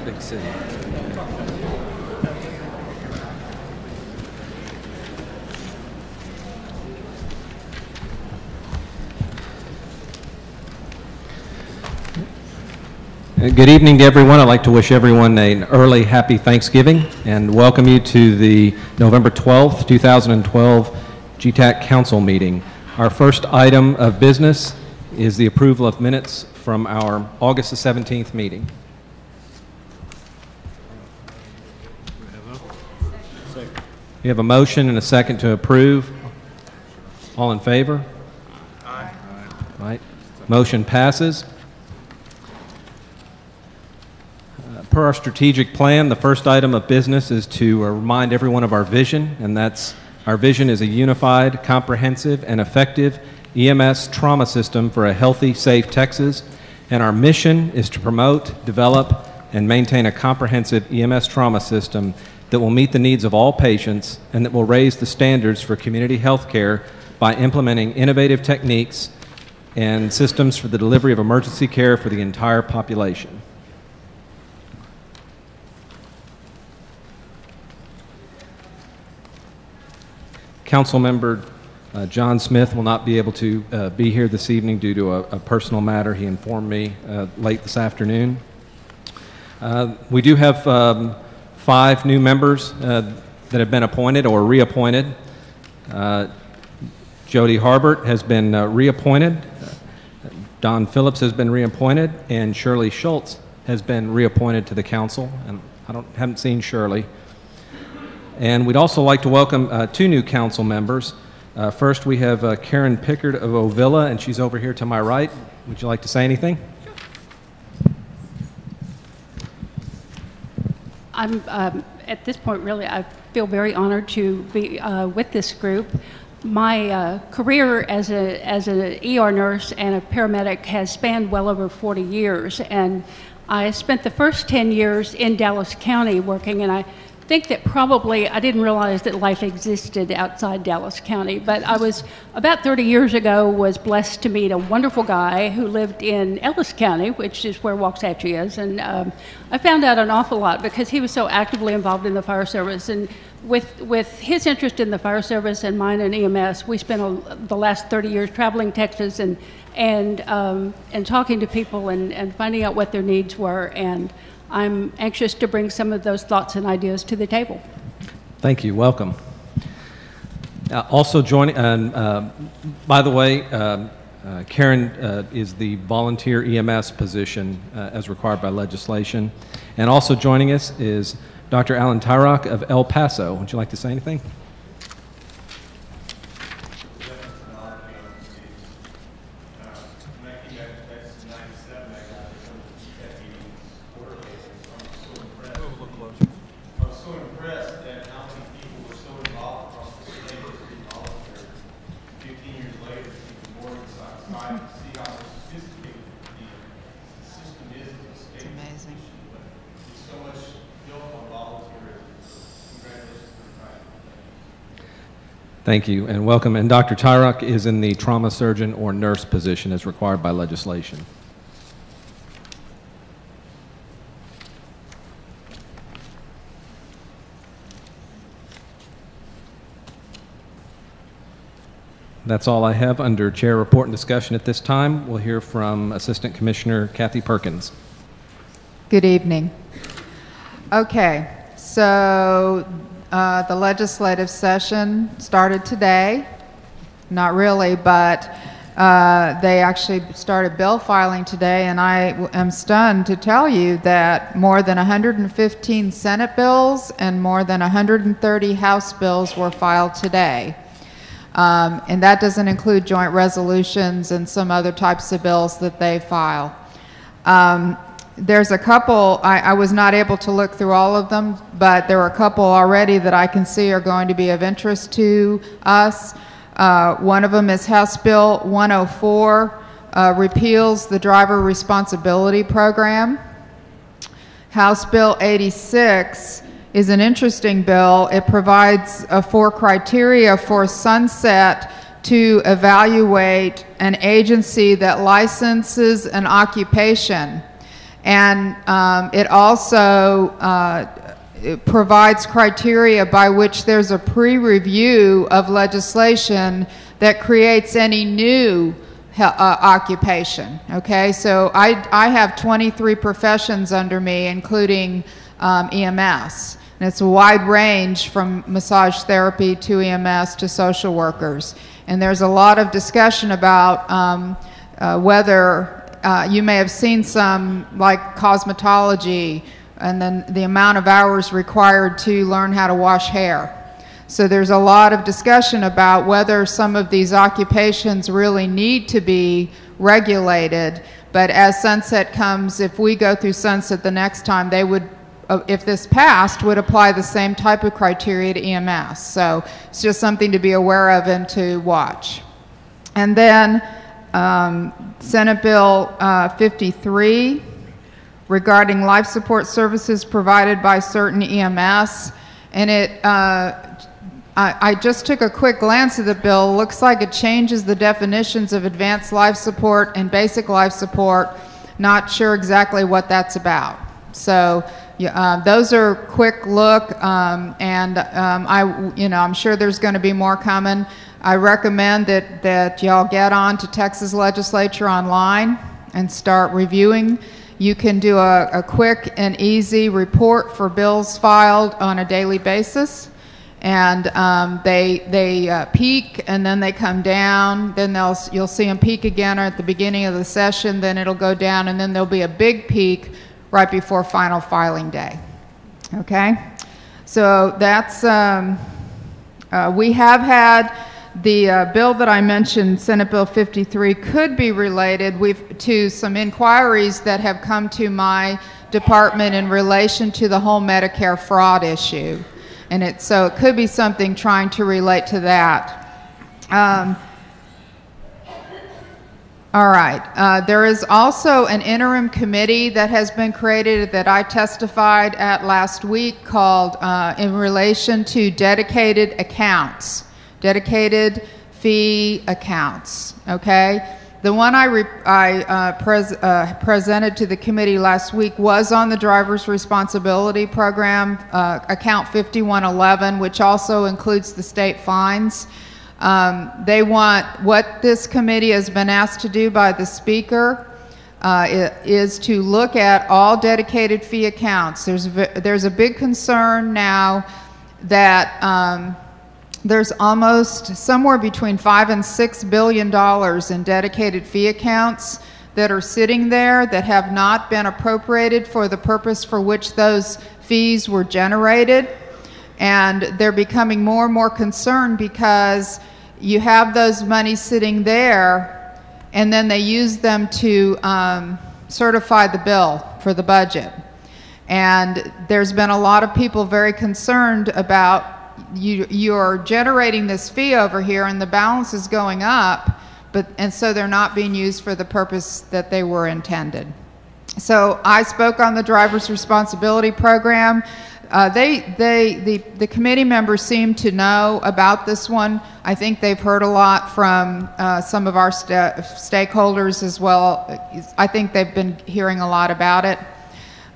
big city. Good evening to everyone. I'd like to wish everyone an early happy Thanksgiving and welcome you to the November 12th, 2012 GETAC Council meeting. Our first item of business is the approval of minutes from our August the 17th meeting. We have a motion and a second to approve. All in favor? Aye. Right. Motion passes. Per our strategic plan, the first item of business is to remind everyone of our vision, and that's our vision is a unified, comprehensive, and effective EMS trauma system for a healthy, safe Texas. And our mission is to promote, develop, and maintain a comprehensive EMS trauma system that will meet the needs of all patients and that will raise the standards for community health care by implementing innovative techniques and systems for the delivery of emergency care for the entire population. Councilmember John Smith will not be able to be here this evening due to a personal matter. He informed me late this afternoon. We do have 5 new members that have been appointed or reappointed. Jody Harbert has been reappointed. Don Phillips has been reappointed, and Shirley Schultz has been reappointed to the council. And I haven't seen Shirley. And we'd also like to welcome 2 new council members. First, we have Karen Pickard of Ovilla, and she's over here to my right. Would you like to say anything? I'm, at this point, really, I feel very honored to be with this group. My career as an ER nurse and a paramedic has spanned well over 40 years, and I spent the first 10 years in Dallas County working, and I think that probably I didn't realize that life existed outside Dallas County, but I was about 30 years ago was blessed to meet a wonderful guy who lived in Ellis County, which is where Waxahachie is, and I found out an awful lot because he was so actively involved in the fire service, and with his interest in the fire service and mine in EMS, we spent the last 30 years traveling Texas and talking to people and finding out what their needs were, and I'm anxious to bring some of those thoughts and ideas to the table. Thank you. Welcome. Also joining, by the way, Karen is the volunteer EMS position as required by legislation. And also joining us is Dr. Alan Tyrock of El Paso. Would you like to say anything? Thank you and welcome. And Dr. Tyrock is in the trauma surgeon or nurse position as required by legislation. That's all I have under chair report and discussion at this time. We'll hear from Assistant Commissioner Kathy Perkins. Good evening. Okay, so the legislative session started today. Not really, but they actually started bill filing today, and I am stunned to tell you that more than 115 Senate bills and more than 130 House bills were filed today. And that doesn't include joint resolutions and some other types of bills that they file. There's a couple, I was not able to look through all of them, but there are a couple already that I can see are going to be of interest to us. One of them is House Bill 104, repeals the driver responsibility program. House Bill 86 is an interesting bill. It provides 4 criteria for sunset to evaluate an agency that licenses an occupation. And it also it provides criteria by which there's a pre-review of legislation that creates any new occupation. Okay, so I have 23 professions under me, including EMS. And it's a wide range from massage therapy to EMS to social workers. And there's a lot of discussion about whether you may have seen some, like cosmetology, and then the amount of hours required to learn how to wash hair. So there's a lot of discussion about whether some of these occupations really need to be regulated. But as sunset comes, if we go through sunset the next time, they would, if this passed, would apply the same type of criteria to EMS. So it's just something to be aware of and to watch. And then Senate Bill 53, regarding life support services provided by certain EMS. And I just took a quick glance at the bill. Looks like it changes the definitions of advanced life support and basic life support. Not sure exactly what that's about. So those are quick look, and I'm sure there's going to be more coming. I recommend that y'all get on to Texas Legislature online and start reviewing. You can do a quick and easy report for bills filed on a daily basis, and they peak and then they come down. Then you'll see them peak again at the beginning of the session. Then it'll go down, and then there'll be a big peak right before final filing day. Okay, so that's we have had. The bill that I mentioned, Senate Bill 53, could be related to some inquiries that have come to my department in relation to the whole Medicare fraud issue. And so it could be something trying to relate to that. All right. There is also an interim committee that has been created that I testified at last week called in relation to dedicated accounts. Dedicated fee accounts, okay? The one I presented to the committee last week was on the driver's responsibility program, account 5111, which also includes the state fines. They want, what this committee has been asked to do by the speaker is to look at all dedicated fee accounts. There's a big concern now that there's almost somewhere between $5 and $6 billion in dedicated fee accounts that are sitting there that have not been appropriated for the purpose for which those fees were generated. And they're becoming more and more concerned because you have those monies sitting there and then they use them to certify the bill for the budget. And there's been a lot of people very concerned about you're generating this fee over here and the balance is going up, and so they're not being used for the purpose that they were intended. So I spoke on the driver's responsibility program. The committee members seem to know about this one. I think they've heard a lot from some of our stakeholders as well. I think they've been hearing a lot about it.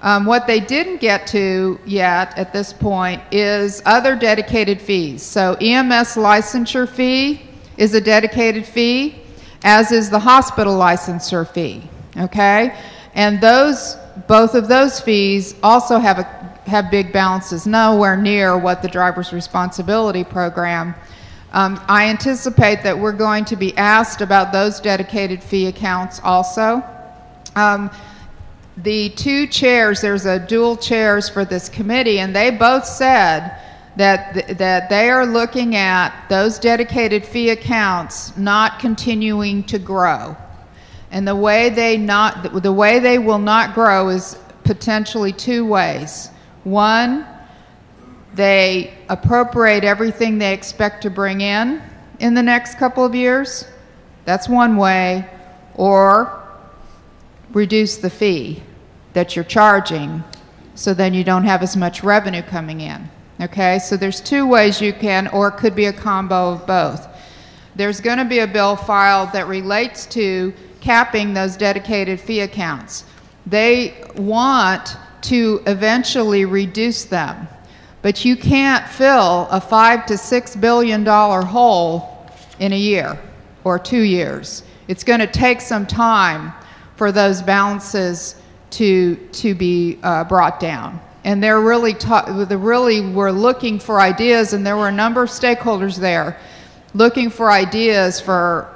What they didn't get to yet at this point is other dedicated fees. So EMS licensure fee is a dedicated fee, as is the hospital licensure fee, okay? And both of those fees also have big balances, nowhere near what the driver's responsibility program. I anticipate that we're going to be asked about those dedicated fee accounts also. The two chairs, there's a dual chairs for this committee, and they both said that they are looking at those dedicated fee accounts not continuing to grow. And the way they will not grow is potentially two ways. One, they appropriate everything they expect to bring in the next couple of years. That's one way. Or reduce the fee that you're charging so then you don't have as much revenue coming in. Okay, so there's two ways you can, or it could be a combo of both. There's going to be a bill filed that relates to capping those dedicated fee accounts. They want to eventually reduce them. But you can't fill a $5 to $6 billion hole in a year or 2 years. It's going to take some time for those balances to be brought down. And they're really were looking for ideas, and there were a number of stakeholders there looking for ideas for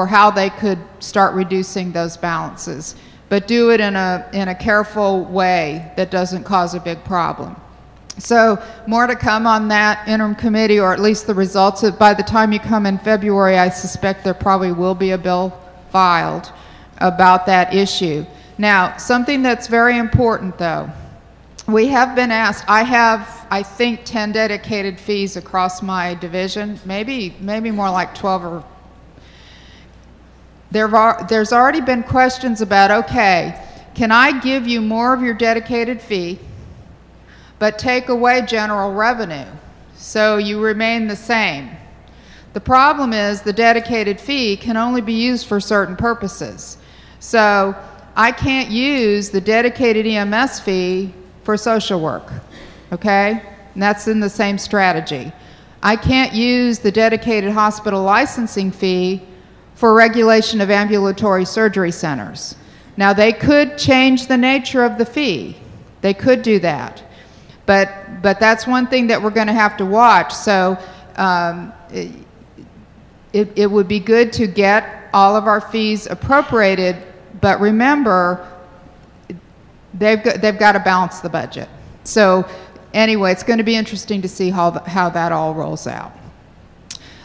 how they could start reducing those balances, but do it in a careful way that doesn't cause a big problem. So more to come on that interim committee, or at least the results. By the time you come in February, I suspect there probably will be a bill filed about that issue. Now, something that's very important, though, we have been asked, I have, I think, 10 dedicated fees across my division, maybe more like 12 or... There's already been questions about, okay, can I give you more of your dedicated fee, but take away general revenue, so you remain the same? The problem is the dedicated fee can only be used for certain purposes. So I can't use the dedicated EMS fee for social work, okay? And that's in the same strategy. I can't use the dedicated hospital licensing fee for regulation of ambulatory surgery centers. Now, they could change the nature of the fee. They could do that. But that's one thing that we're going to have to watch. So it would be good to get all of our fees appropriated, but remember, they've got to balance the budget. So anyway, it's going to be interesting to see how that all rolls out.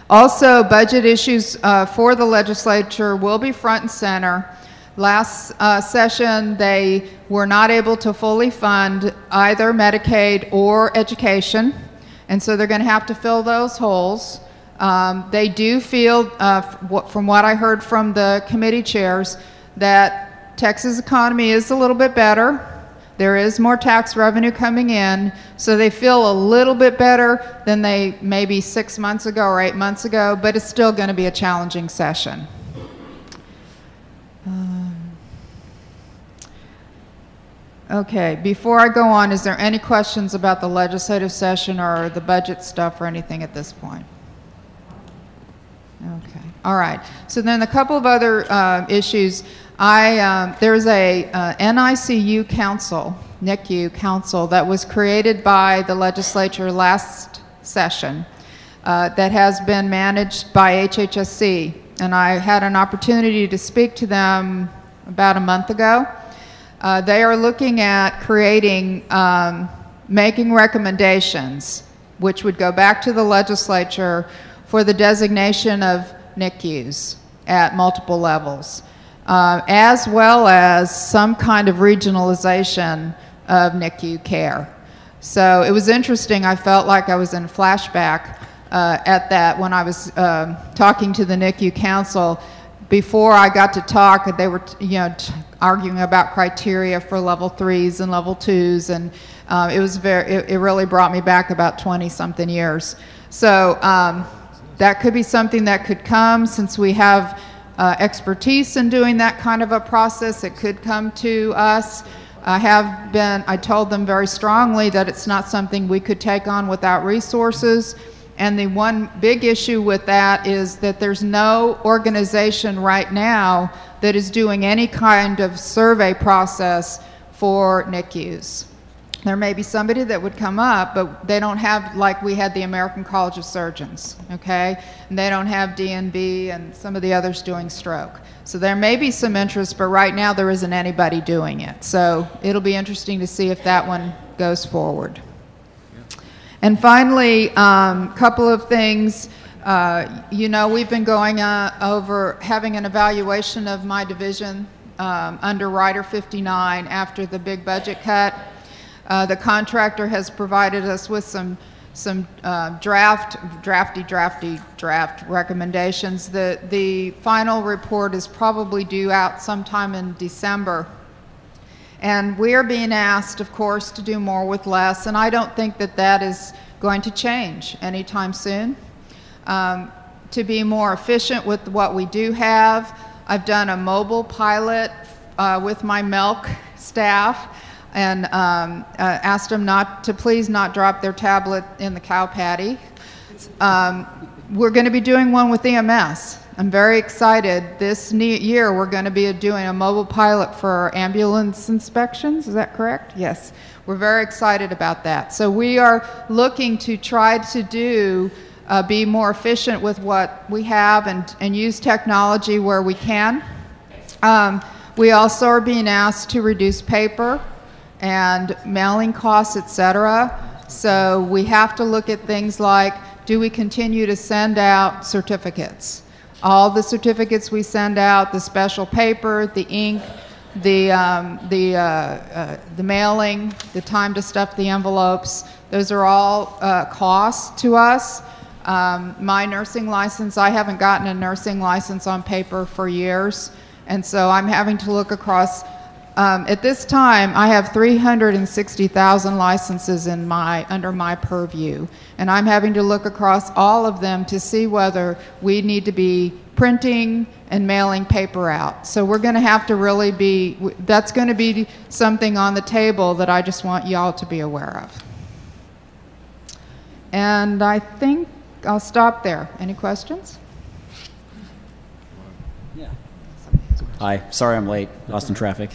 Also, budget issues for the legislature will be front and center. Last session, they were not able to fully fund either Medicaid or education, and so they're going to have to fill those holes. They do feel, from what I heard from the committee chairs, that Texas economy is a little bit better. There is more tax revenue coming in, so they feel a little bit better than they maybe 6 months ago or 8 months ago, but it's still going to be a challenging session. Okay, before I go on, is there any questions about the legislative session or the budget stuff or anything at this point? Okay, all right. So then a couple of other issues. There's a NICU council, NICU council, that was created by the legislature last session that has been managed by HHSC. And I had an opportunity to speak to them about a month ago. They are looking at creating, making recommendations, which would go back to the legislature for the designation of NICUs at multiple levels, as well as some kind of regionalization of NICU care. So it was interesting. I felt like I was in flashback at that when I was talking to the NICU council. Before I got to talk, they were, arguing about criteria for level 3s and level 2s, and it really brought me back about 20-something years. So that could be something that could come, since we have expertise in doing that kind of a process. It could come to us. I told them very strongly that it's not something we could take on without resources. And the one big issue with that is that there's no organization right now that is doing any kind of survey process for NICUs. There may be somebody that would come up, but they don't have, like we had the American College of Surgeons, okay? And they don't have DNB and some of the others doing stroke. So there may be some interest, but right now there isn't anybody doing it. So it'll be interesting to see if that one goes forward. And finally, a couple of things. We've been going over having an evaluation of my division under Rider 59 after the big budget cut. The contractor has provided us with some draft recommendations. The final report is probably due out sometime in December. And we are being asked, of course, to do more with less, and I don't think that that is going to change anytime soon. To be more efficient with what we do have, I've done a mobile pilot with my milk staff and asked them to please not drop their tablet in the cow patty. We're going to be doing one with EMS. I'm very excited. This year we're going to be doing a mobile pilot for ambulance inspections. Is that correct? Yes. We're very excited about that. So we are looking to try to be more efficient with what we have and use technology where we can. We also are being asked to reduce paper and mailing costs, etc. So we have to look at things like, do we continue to send out certificates? All the certificates we send out, the special paper, the ink, the mailing, the time to stuff the envelopes, those are all costs to us. My nursing license, I haven't gotten a nursing license on paper for years, and so I'm having to look across. At this time, I have 360,000 licenses under my purview, and I'm having to look across all of them to see whether we need to be printing and mailing paper out. So we're going to have to really that's going to be something on the table that I just want y'all to be aware of. And I think I'll stop there. Any questions? Yeah. Hi, sorry I'm late, lost in traffic,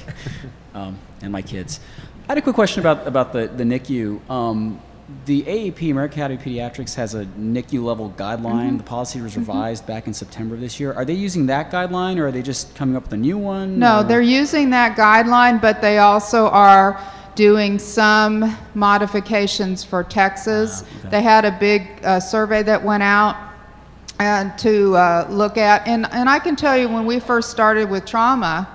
and my kids. I had a quick question about the NICU. The AAP, American Academy of Pediatrics, has a NICU level guideline. The policy was revised back in September of this year. Are they using that guideline, or are they just coming up with a new one? No, they're using that guideline, but they also are doing some modifications for Texas. Okay. They had a big survey that went out and to look at, and I can tell you, when we first started with trauma,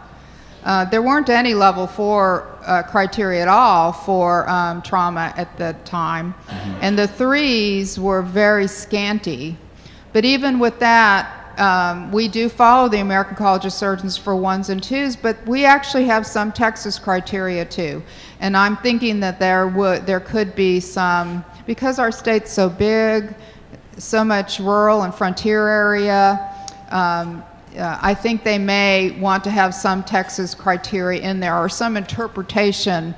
there weren't any level 4 criteria at all for trauma at the time, and the 3s were very scanty. But even with that, we do follow the American College of Surgeons for 1s and 2s, but we actually have some Texas criteria too. And I'm thinking that there could be some, because our state's so big, so much rural and frontier area, I think they may want to have some Texas criteria in there, or some interpretation,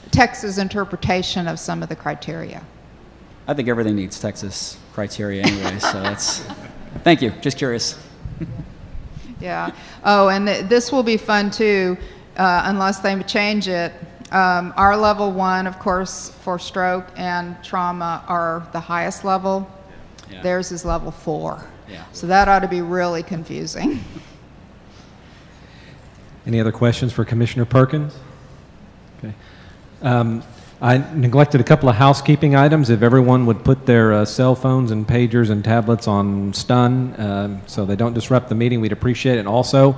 Texas interpretation of some of the criteria. I think everything needs Texas criteria anyway, so that's... Thank you. Just curious. Yeah. Oh, and this will be fun too, unless they change it. Our level 1, of course, for stroke and trauma are the highest level. Yeah. Theirs is level 4. Yeah. So that ought to be really confusing. Any other questions for Commissioner Perkins? Okay. I neglected a couple of housekeeping items. If everyone would put their cell phones and pagers and tablets on stun so they don't disrupt the meeting, we'd appreciate it. And also,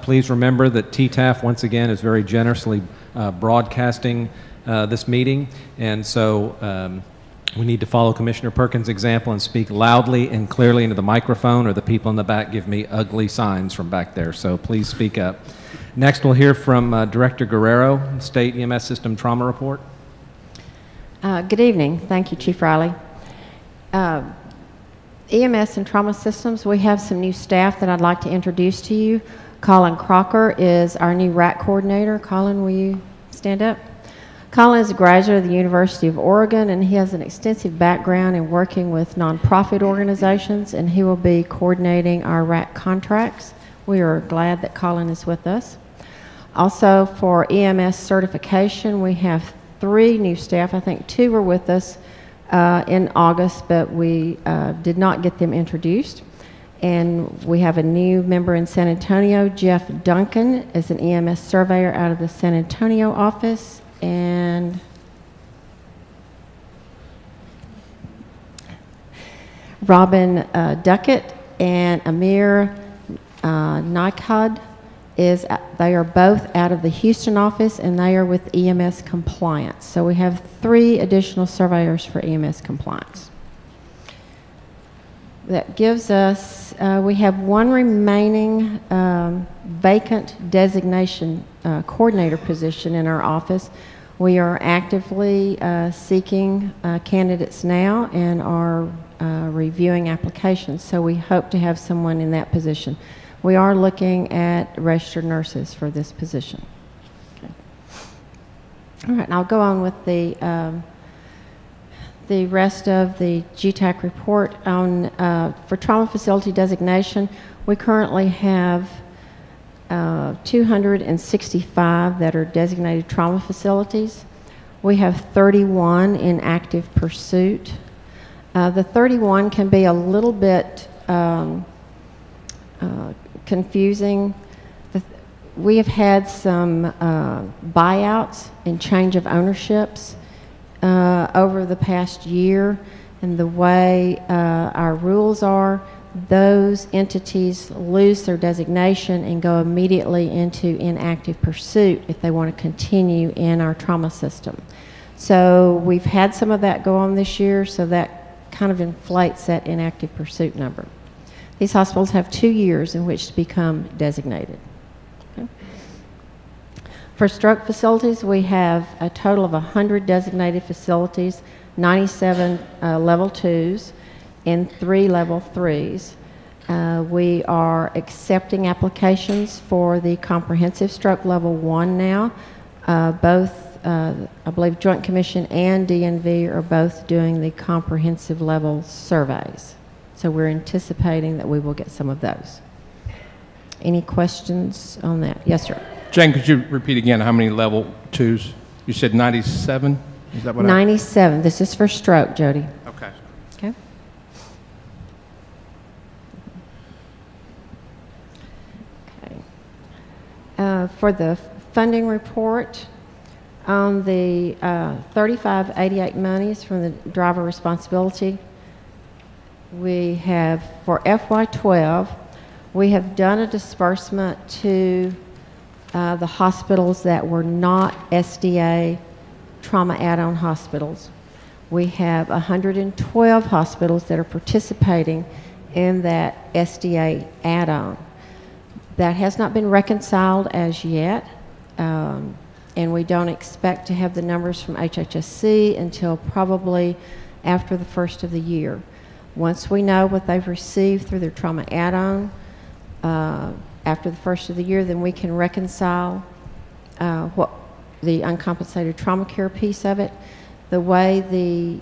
please remember that TTAF, once again, is very generously broadcasting this meeting. And so we need to follow Commissioner Perkins' example and speak loudly and clearly into the microphone, or the people in the back give me ugly signs from back there. So please speak up. Next, we'll hear from Director Guerrero, State EMS System Trauma Report. Good evening. Thank you, Chief Riley. EMS and Trauma Systems, we have some new staff that I'd like to introduce to you. Colin Crocker is our new RAC coordinator. Colin, will you stand up? Colin is a graduate of the University of Oregon, and he has an extensive background in working with nonprofit organizations, and he will be coordinating our RAC contracts. We are glad that Colin is with us. Also, for EMS certification, we have 3 new staff. I think 2 were with us in August, but we did not get them introduced. And we have a new member in San Antonio. Jeff Duncan is an EMS surveyor out of the San Antonio office. And Robin Duckett and Amir Nikad they are both out of the Houston office, and they are with EMS compliance. So we have 3 additional surveyors for EMS compliance. That gives us, we have 1 remaining vacant designation coordinator position in our office. We are actively seeking candidates now and are reviewing applications, so we hope to have someone in that position. We are looking at registered nurses for this position. All right, and I'll go on with the rest of the GETAC report on for trauma facility designation. We currently have 265 that are designated trauma facilities. We have 31 in active pursuit. The 31 can be a little bit confusing. We have had some buyouts and change of ownerships over the past year, and the way our rules are, those entities lose their designation and go immediately into inactive pursuit if they want to continue in our trauma system. So we've had some of that go on this year, so that kind of inflates that inactive pursuit number. These hospitals have 2 years in which to become designated. Okay. For stroke facilities, we have a total of 100 designated facilities, 97 level 2s, and 3 level 3s. We are accepting applications for the comprehensive stroke level 1 now. Both, I believe, Joint Commission and DNV are both doing the comprehensive level surveys. So we're anticipating that we will get some of those. Any questions on that? Yes, sir. Jane, could you repeat again how many level 2s? You said 97? Is that what 97. This is for stroke, Jody. Okay. Okay. Okay. For the funding report, on the 3588 monies from the driver responsibility, we have for FY12, we have done a disbursement to the hospitals that were not SDA trauma add-on hospitals. We have 112 hospitals that are participating in that SDA add-on. That has not been reconciled as yet, and we don't expect to have the numbers from HHSC until probably after the first of the year. Once we know what they've received through their trauma add-on, after the first of the year, then we can reconcile what the uncompensated trauma care piece of it. The way the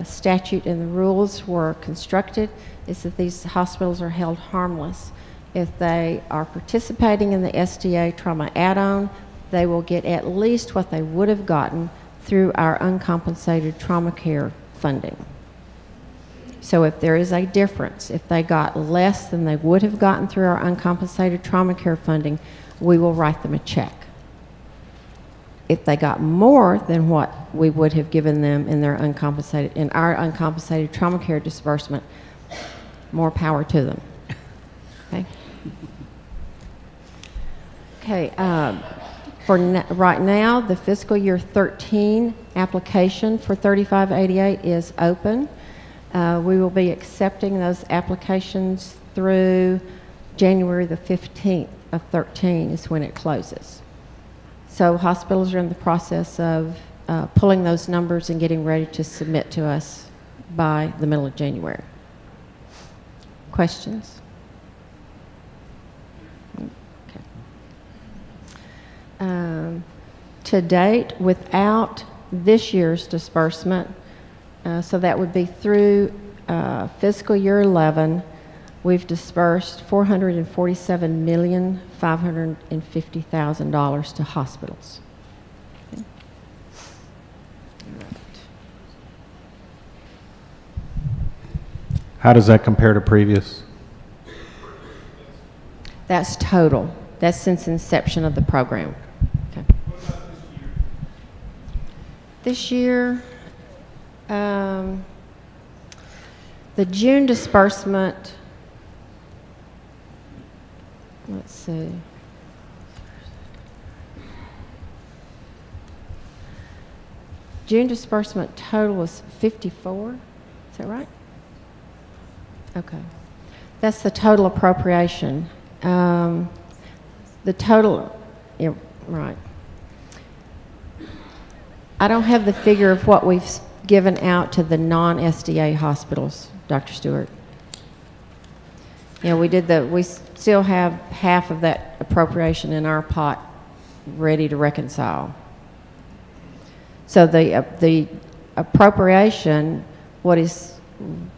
statute and the rules were constructed is that these hospitals are held harmless. If they are participating in the SDA trauma add-on, they will get at least what they would have gotten through our uncompensated trauma care funding. So if there is a difference, if they got less than they would have gotten through our uncompensated trauma care funding, we will write them a check. If they got more than what we would have given them in their our uncompensated trauma care disbursement, more power to them. Okay. Okay. Right now, the fiscal year 13 application for 3588 is open. We will be accepting those applications through January the 15th of 13 is when it closes. So hospitals are in the process of pulling those numbers and getting ready to submit to us by the middle of January. Questions? Okay. To date, without this year's disbursement, so that would be through fiscal year 11, we've dispersed $447,550,000 to hospitals. Okay. Right. How does that compare to previous? That's total. That's since inception of the program. Okay. This year, the June disbursement, let's see. June disbursement total was 54. Is that right? Okay. That's the total appropriation. The total, yeah, right. I don't have the figure of what we've given out to the non-SDA hospitals, Dr. Stewart. Yeah, we still have half of that appropriation in our pot ready to reconcile. So the appropriation,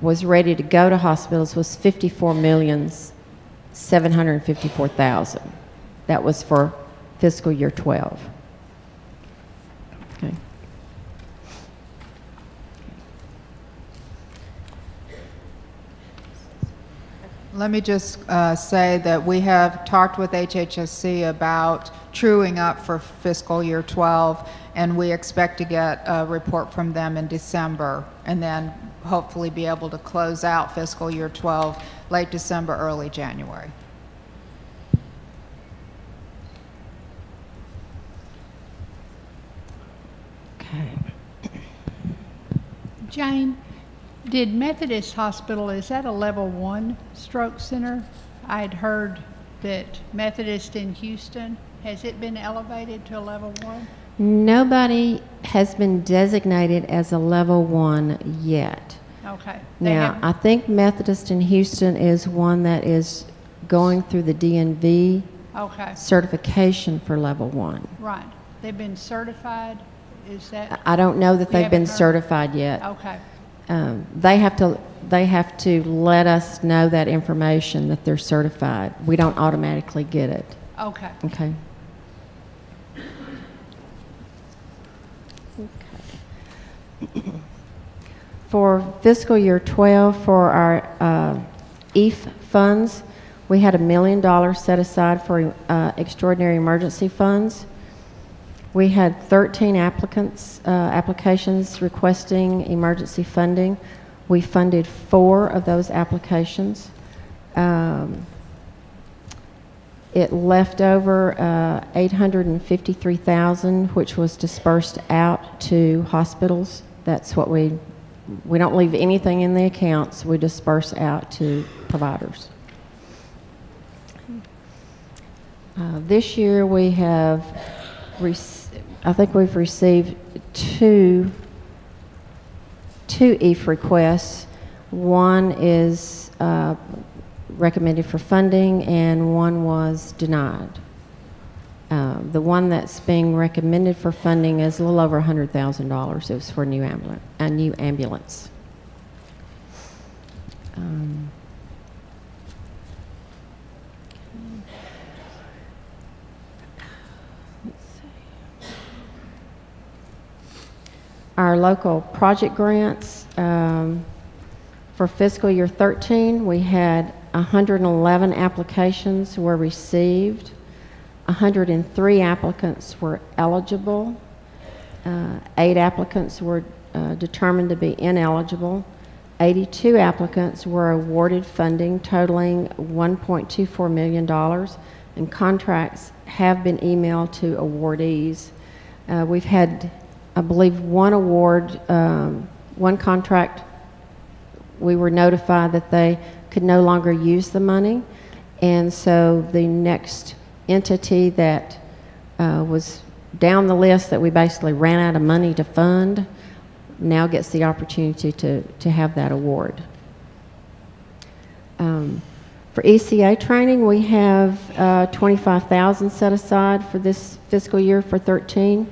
was ready to go to hospitals was $54,754,000. That was for fiscal year 12. Okay. Let me just say that we have talked with HHSC about truing up for fiscal year 12, and we expect to get a report from them in December, and then hopefully be able to close out fiscal year 12 late December, early January. Okay. Jane, did Methodist Hospital, is that a level 1 stroke center? I had heard that Methodist in Houston, has it been elevated to a level 1? Nobody has been designated as a level 1 yet. Okay. Now, I think Methodist in Houston is one that is going through the DNV Okay. certification for level 1. Right. They've been certified? Is that? I don't know that You they've been haven't heard? certified yet. Okay. They have to let us know that information that they're certified. We don't automatically get it. Okay. Okay. For fiscal year 12, for our EAF funds, we had $1 million set aside for extraordinary emergency funds. We had 13 applications requesting emergency funding. We funded 4 of those applications. It left over $853,000, which was dispersed out to hospitals. That's what we don't leave anything in the accounts. We disperse out to providers. This year we have, I think we've received two EAF requests. One is recommended for funding, and one was denied. The one that's being recommended for funding is a little over $100,000. It was for a new ambulance. Our local project grants, for fiscal year 13, we had 111 applications were received. 103 applicants were eligible. 8 applicants were determined to be ineligible. 82 applicants were awarded funding totaling $1.24 million, and contracts have been emailed to awardees. We've had, I believe, one award, one contract, we were notified that they could no longer use the money, and so the next entity that was down the list that we basically ran out of money to fund now gets the opportunity to have that award. For ECA training, we have $25,000 set aside for this fiscal year for 13.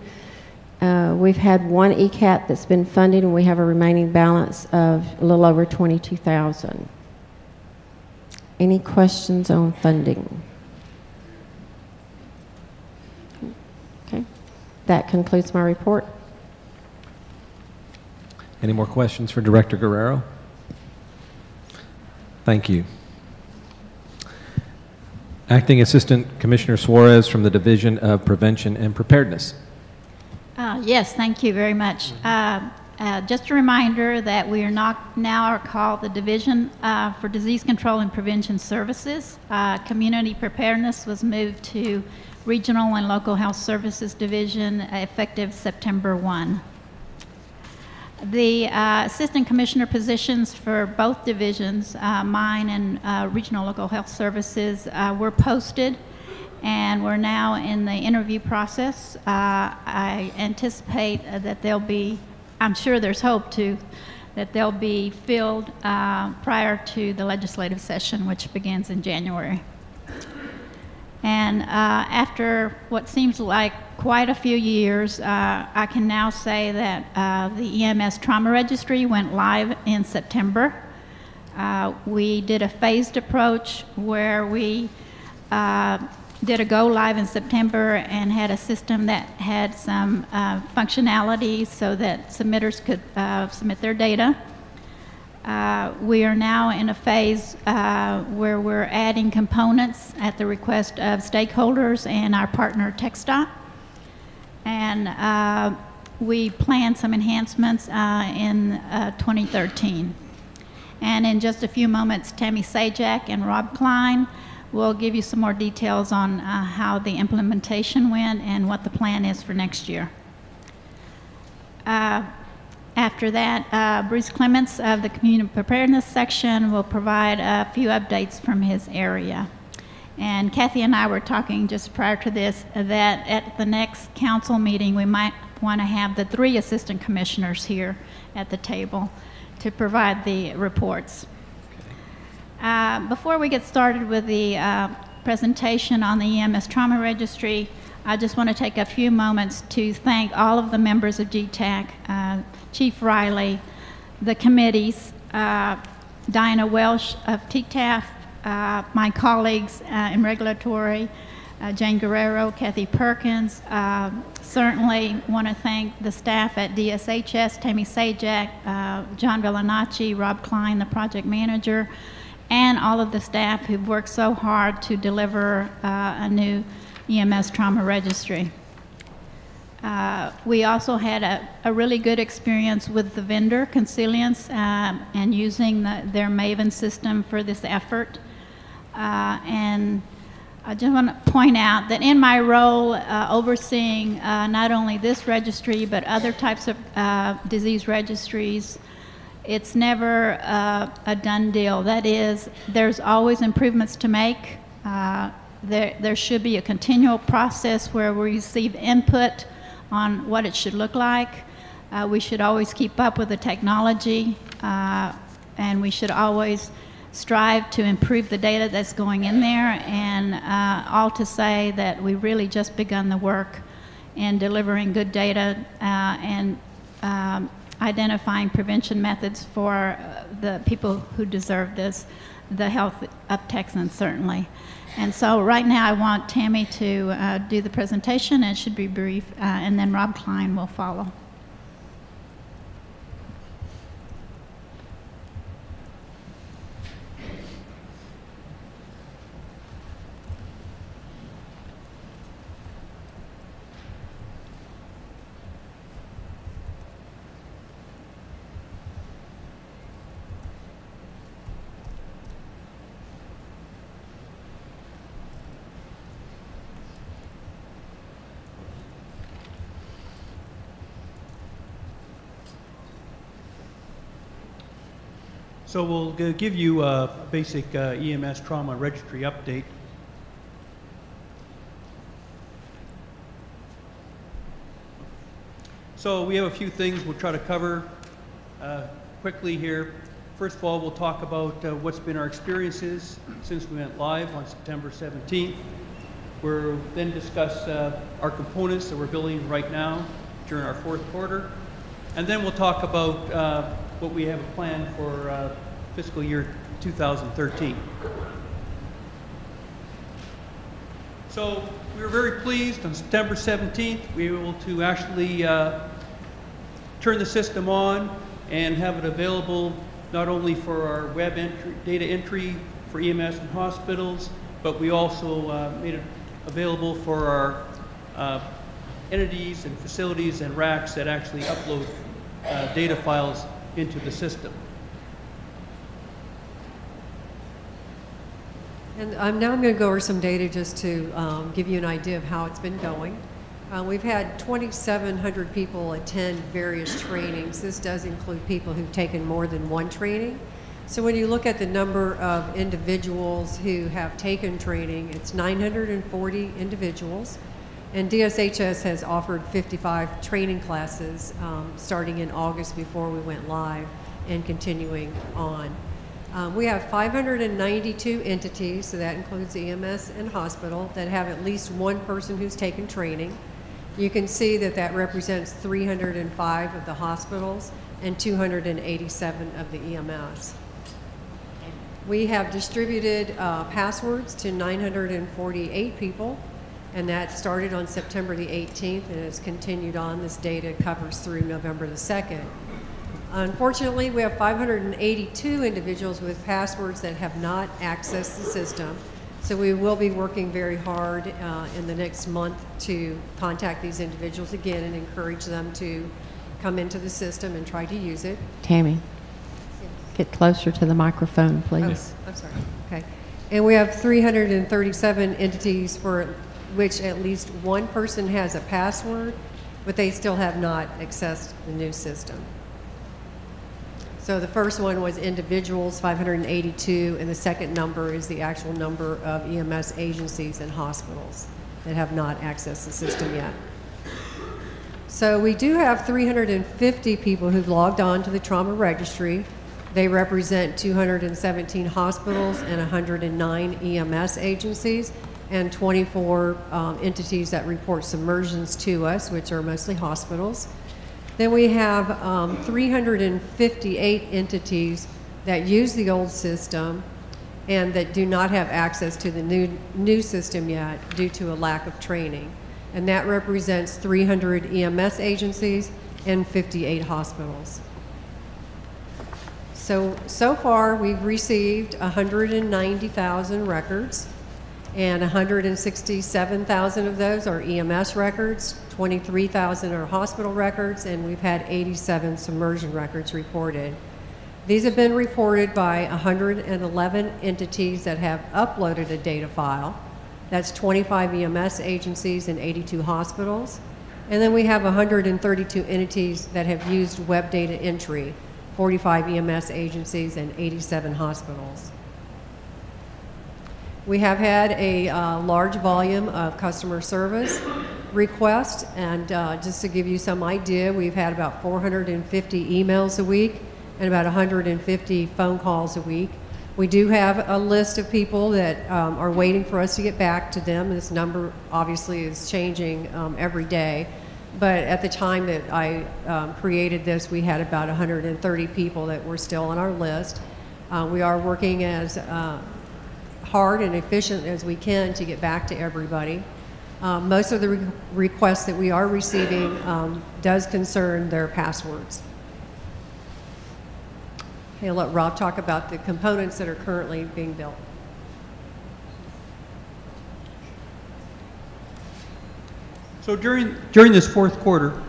We've had one ECAT that's been funded, and we have a remaining balance of a little over $22,000. Any questions on funding? Okay, that concludes my report. Any more questions for Director Guerrero? Thank you. Acting Assistant Commissioner Suarez from the Division of Prevention and Preparedness. Yes, thank you very much. Just a reminder that we are now called the Division for Disease Control and Prevention Services. Community Preparedness was moved to Regional and Local Health Services Division effective September 1. The Assistant Commissioner positions for both divisions, mine and Regional Local Health Services, were posted, and we're now in the interview process. I anticipate that they'll be, I'm sure there's hope too, that they'll be filled prior to the legislative session, which begins in January. And after what seems like quite a few years, I can now say that the EMS Trauma Registry went live in September. We did a phased approach where we did a go live in September and had a system that had some functionality so that submitters could submit their data. We are now in a phase where we're adding components at the request of stakeholders and our partner TechStop. And we plan some enhancements in 2013. And in just a few moments, Tammy Sajak and Rob Klein will give you some more details on how the implementation went and what the plan is for next year. After that, Bruce Clements of the Community Preparedness section will provide a few updates from his area. And Kathy and I were talking just prior to this that at the next council meeting, we might want to have the 3 assistant commissioners here at the table to provide the reports. Before we get started with the presentation on the EMS Trauma Registry, I just want to take a few moments to thank all of the members of GETAC, Chief Riley, the committees, Diana Welsh of TTAF, my colleagues in regulatory, Jane Guerrero, Kathy Perkins. Certainly want to thank the staff at DSHS, Tammy Sajak, John Villanacci, Rob Klein, the project manager, and all of the staff who've worked so hard to deliver a new EMS Trauma Registry. We also had a really good experience with the vendor, Consilience, and using their Maven system for this effort. And I just want to point out that in my role overseeing not only this registry but other types of disease registries, it's never a done deal. That is, there's always improvements to make. There should be a continual process where we receive input on what it should look like. We should always keep up with the technology, and we should always strive to improve the data that's going in there, and all to say that we've really just begun the work in delivering good data and identifying prevention methods for the people who deserve this, the health of Texans certainly. And so right now I want Tammy to do the presentation, and it should be brief, and then Rob Klein will follow. So we'll give you a basic EMS Trauma Registry update. So we have a few things we'll try to cover quickly here. First of all, we'll talk about what's been our experiences since we went live on September 17th. We'll then discuss our components that we're building right now during our 4th quarter. And then we'll talk about what we have planned for fiscal year 2013. So we were very pleased on September 17th. We were able to actually turn the system on and have it available not only for our web entry, data entry for EMS and hospitals, but we also made it available for our entities and facilities and racks that actually upload data files into the system. And now I'm going to go over some data just to give you an idea of how it's been going. We've had 2,700 people attend various trainings. This does include people who've taken more than one training. So when you look at the number of individuals who have taken training, it's 940 individuals. And DSHS has offered 55 training classes starting in August before we went live and continuing on. We have 592 entities, so that includes EMS and hospital, that have at least one person who's taken training. You can see that that represents 305 of the hospitals and 287 of the EMS. We have distributed passwords to 948 people, and that started on September the 18th and has continued on. This data covers through November the 2nd. Unfortunately, we have 582 individuals with passwords that have not accessed the system. So we will be working very hard in the next month to contact these individuals again and encourage them to come into the system and try to use it. Tammy, get closer to the microphone, please. Oh, I'm sorry. Okay. And we have 337 entities for which at least one person has a password, but they still have not accessed the new system. So the first one was individuals, 582, and the second number is the actual number of EMS agencies and hospitals that have not accessed the system yet. So we do have 350 people who've logged on to the trauma registry. They represent 217 hospitals and 109 EMS agencies and 24 entities that report submersions to us, which are mostly hospitals. Then we have 358 entities that use the old system and that do not have access to the new system yet due to a lack of training. And that represents 300 EMS agencies and 58 hospitals. So far, we've received 190,000 records, and 167,000 of those are EMS records, 23,000 are hospital records, and we've had 87 submersion records reported. These have been reported by 111 entities that have uploaded a data file. That's 25 EMS agencies and 82 hospitals. And then we have 132 entities that have used web data entry, 45 EMS agencies and 87 hospitals. We have had a large volume of customer service requests, and just to give you some idea, we've had about 450 emails a week and about 150 phone calls a week. We do have a list of people that are waiting for us to get back to them. This number obviously is changing every day, but at the time that I created this, we had about 130 people that were still on our list. We are working as hard and efficient as we can to get back to everybody. Most of the requests that we are receiving does concern their passwords. Okay, I'll let Rob talk about the components that are currently being built. So during this fourth quarter,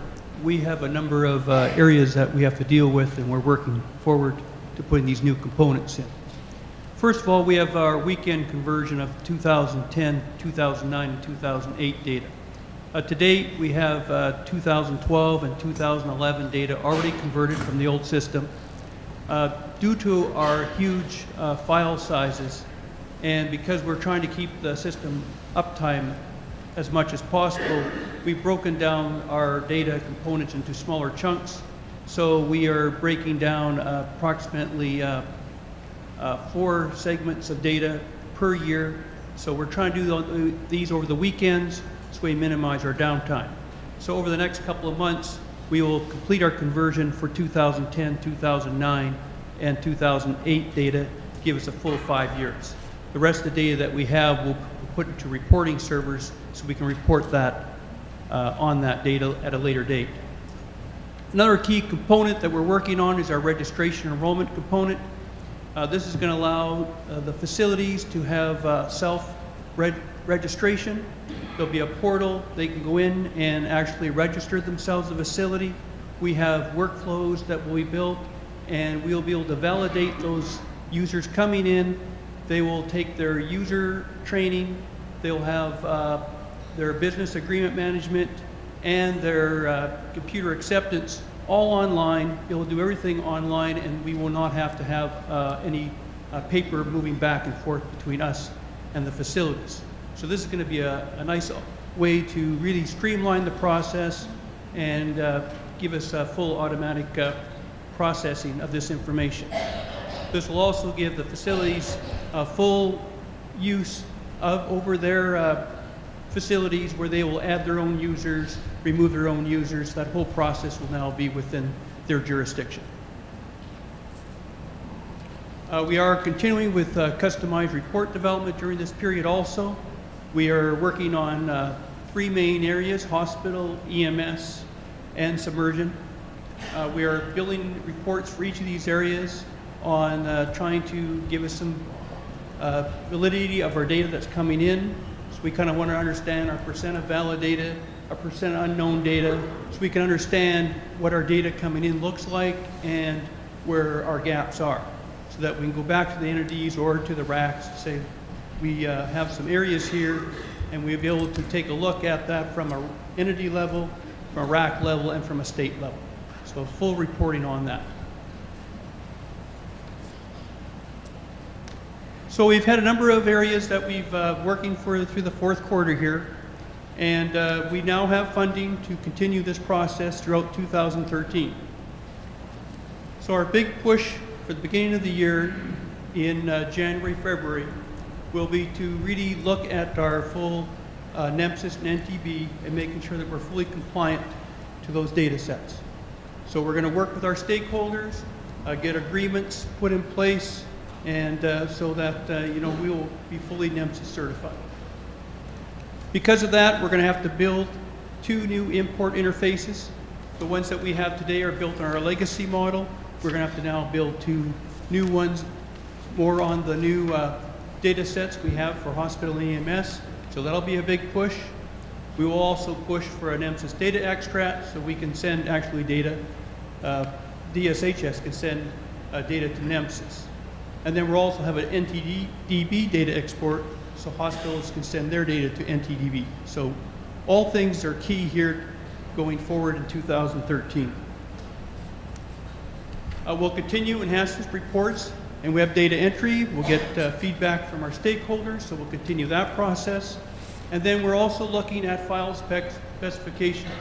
we have a number of areas that we have to deal with, and we're working forward to putting these new components in. First of all, we have our weekend conversion of 2010, 2009, and 2008 data. To date, we have 2012 and 2011 data already converted from the old system. Due to our huge file sizes, and because we're trying to keep the system uptime as much as possible, we've broken down our data components into smaller chunks. So we are breaking down approximately 4 segments of data per year. So we're trying to do these over the weekends so we minimize our downtime. So over the next couple of months, we will complete our conversion for 2010, 2009, and 2008 data to give us a full 5 years. The rest of the data that we have we'll put into reporting servers so we can report that on that data at a later date. Another key component that we're working on is our registration enrollment component. This is going to allow the facilities to have self-registration. There'll be a portal. They can go in and actually register themselves as a facility. We have workflows that will be built, and we'll be able to validate those users coming in. They will take their user training. They'll have their business agreement management and their computer acceptance all online. Be able to do everything online, and we will not have to have any paper moving back and forth between us and the facilities. So this is going to be a nice way to really streamline the process and give us a full automatic processing of this information. This will also give the facilities full use over their facilities where they will add their own users, remove their own users. That whole process will now be within their jurisdiction. We are continuing with customized report development during this period also. We are working on 3 main areas: hospital, EMS, and submersion. We are building reports for each of these areas on trying to give us some validity of our data that's coming in. So we kind of want to understand our percent of valid data, our percent unknown data, so we can understand what our data coming in looks like and where our gaps are, so that we can go back to the entities or to the RACs to say we have some areas here, and we'll be able to take a look at that from an entity level, from a RAC level, and from a state level. So full reporting on that. So we've had a number of areas that we've working through the fourth quarter here, and we now have funding to continue this process throughout 2013. So our big push for the beginning of the year in January, February, will be to really look at our full NEMSIS and NTB and making sure that we're fully compliant to those data sets. So we're going to work with our stakeholders, get agreements put in place, and so that we will be fully NEMSIS certified. Because of that, we're going to have to build 2 new import interfaces. The ones that we have today are built on our legacy model. We're going to have to now build 2 new ones, more on the new data sets we have for hospital and EMS. So that'll be a big push. We will also push for an NEMSIS data extract, so we can send actually data. DSHS can send data to NEMSIS. And then we'll also have an NTDB data export, so hospitals can send their data to NTDB. So all things are key here going forward in 2013. We'll continue enhancements reports, and we have data entry. We'll get feedback from our stakeholders, so we'll continue that process. And then we're also looking at file specifications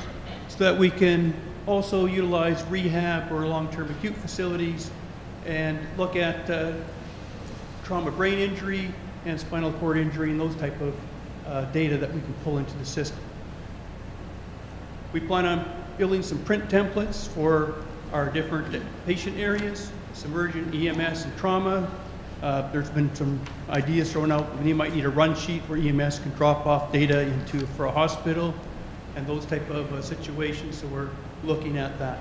so that we can also utilize rehab or long-term acute facilities and look at trauma brain injury and spinal cord injury and those type of data that we can pull into the system. We plan on building some print templates for our different patient areas, submersion, EMS, and trauma. There's been some ideas thrown out. We might need a run sheet where EMS can drop off data for a hospital and those type of situations, so we're looking at that.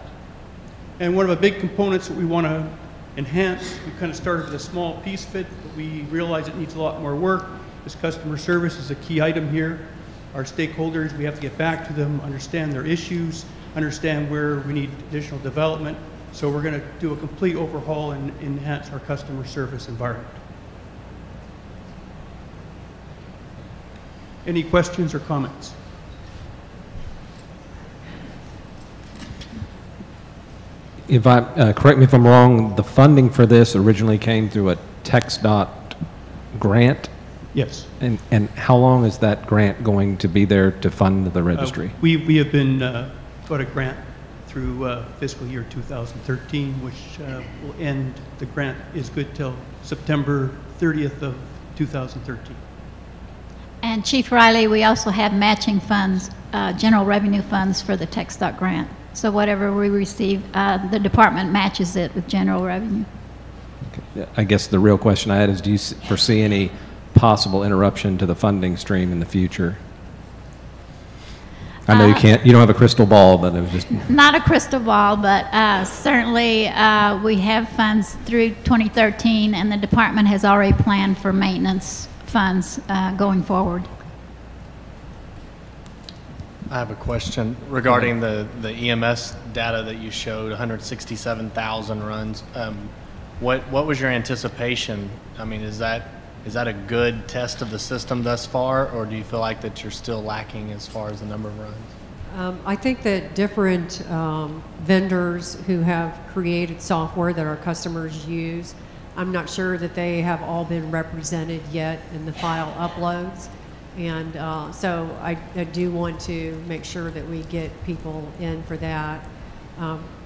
And one of the big components that we want to enhance, we kind of started with a small piece of it, but we realize it needs a lot more work. This customer service is a key item here. Our stakeholders, we have to get back to them, understand their issues, understand where we need additional development. So we're going to do a complete overhaul and enhance our customer service environment. Any questions or comments? If I correct me if I'm wrong, the funding for this originally came through a TxDOT grant. Yes. And how long is that grant going to be there to fund the registry? We have been got a grant through fiscal year 2013, which will end. The grant is good till September 30th of 2013. And Chief Riley, we also have matching funds, general revenue funds for the TxDOT grant. So whatever we receive, the department matches it with general revenue. Okay. I guess the real question I had is, do you foresee any possible interruption to the funding stream in the future? I know you don't have a crystal ball, but it was just... Not a crystal ball, but certainly we have funds through 2013, and the department has already planned for maintenance funds going forward. I have a question regarding the EMS data that you showed, 167,000 runs. What was your anticipation? I mean, is that a good test of the system thus far, or do you feel like that you're still lacking as far as the number of runs? I think that different vendors who have created software that our customers use, I'm not sure that they have all been represented yet in the file uploads. And so I do want to make sure that we get people in for that.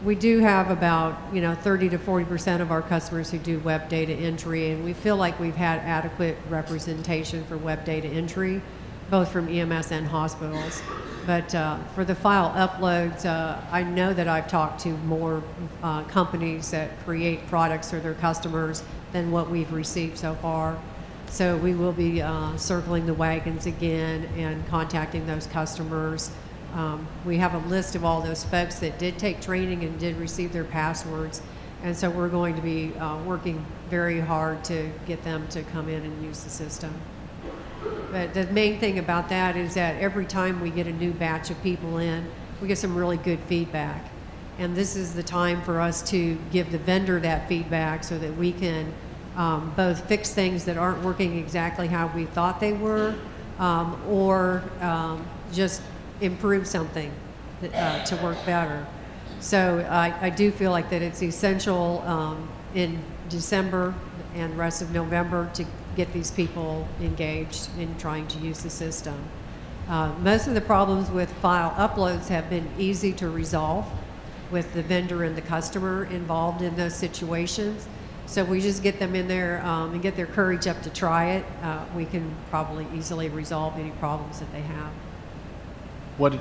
We do have about 30 to 40% of our customers who do web data entry, and we feel like we've had adequate representation for web data entry, both from EMS and hospitals. But for the file uploads, I know that I've talked to more companies that create products for their customers than what we've received so far. So we will be circling the wagons again and contacting those customers. We have a list of all those folks that did take training and did receive their passwords, and so we're going to be working very hard to get them to come in and use the system. But the main thing about that is that every time we get a new batch of people in, we get some really good feedback. And this is the time for us to give the vendor that feedback so that we can both fix things that aren't working exactly how we thought they were, or just improve something to work better. So I do feel like that it's essential in December and the rest of November to get these people engaged in trying to use the system. Most of the problems with file uploads have been easy to resolve with the vendor and the customer involved in those situations. So we just get them in there and get their courage up to try it. We can probably easily resolve any problems that they have. What,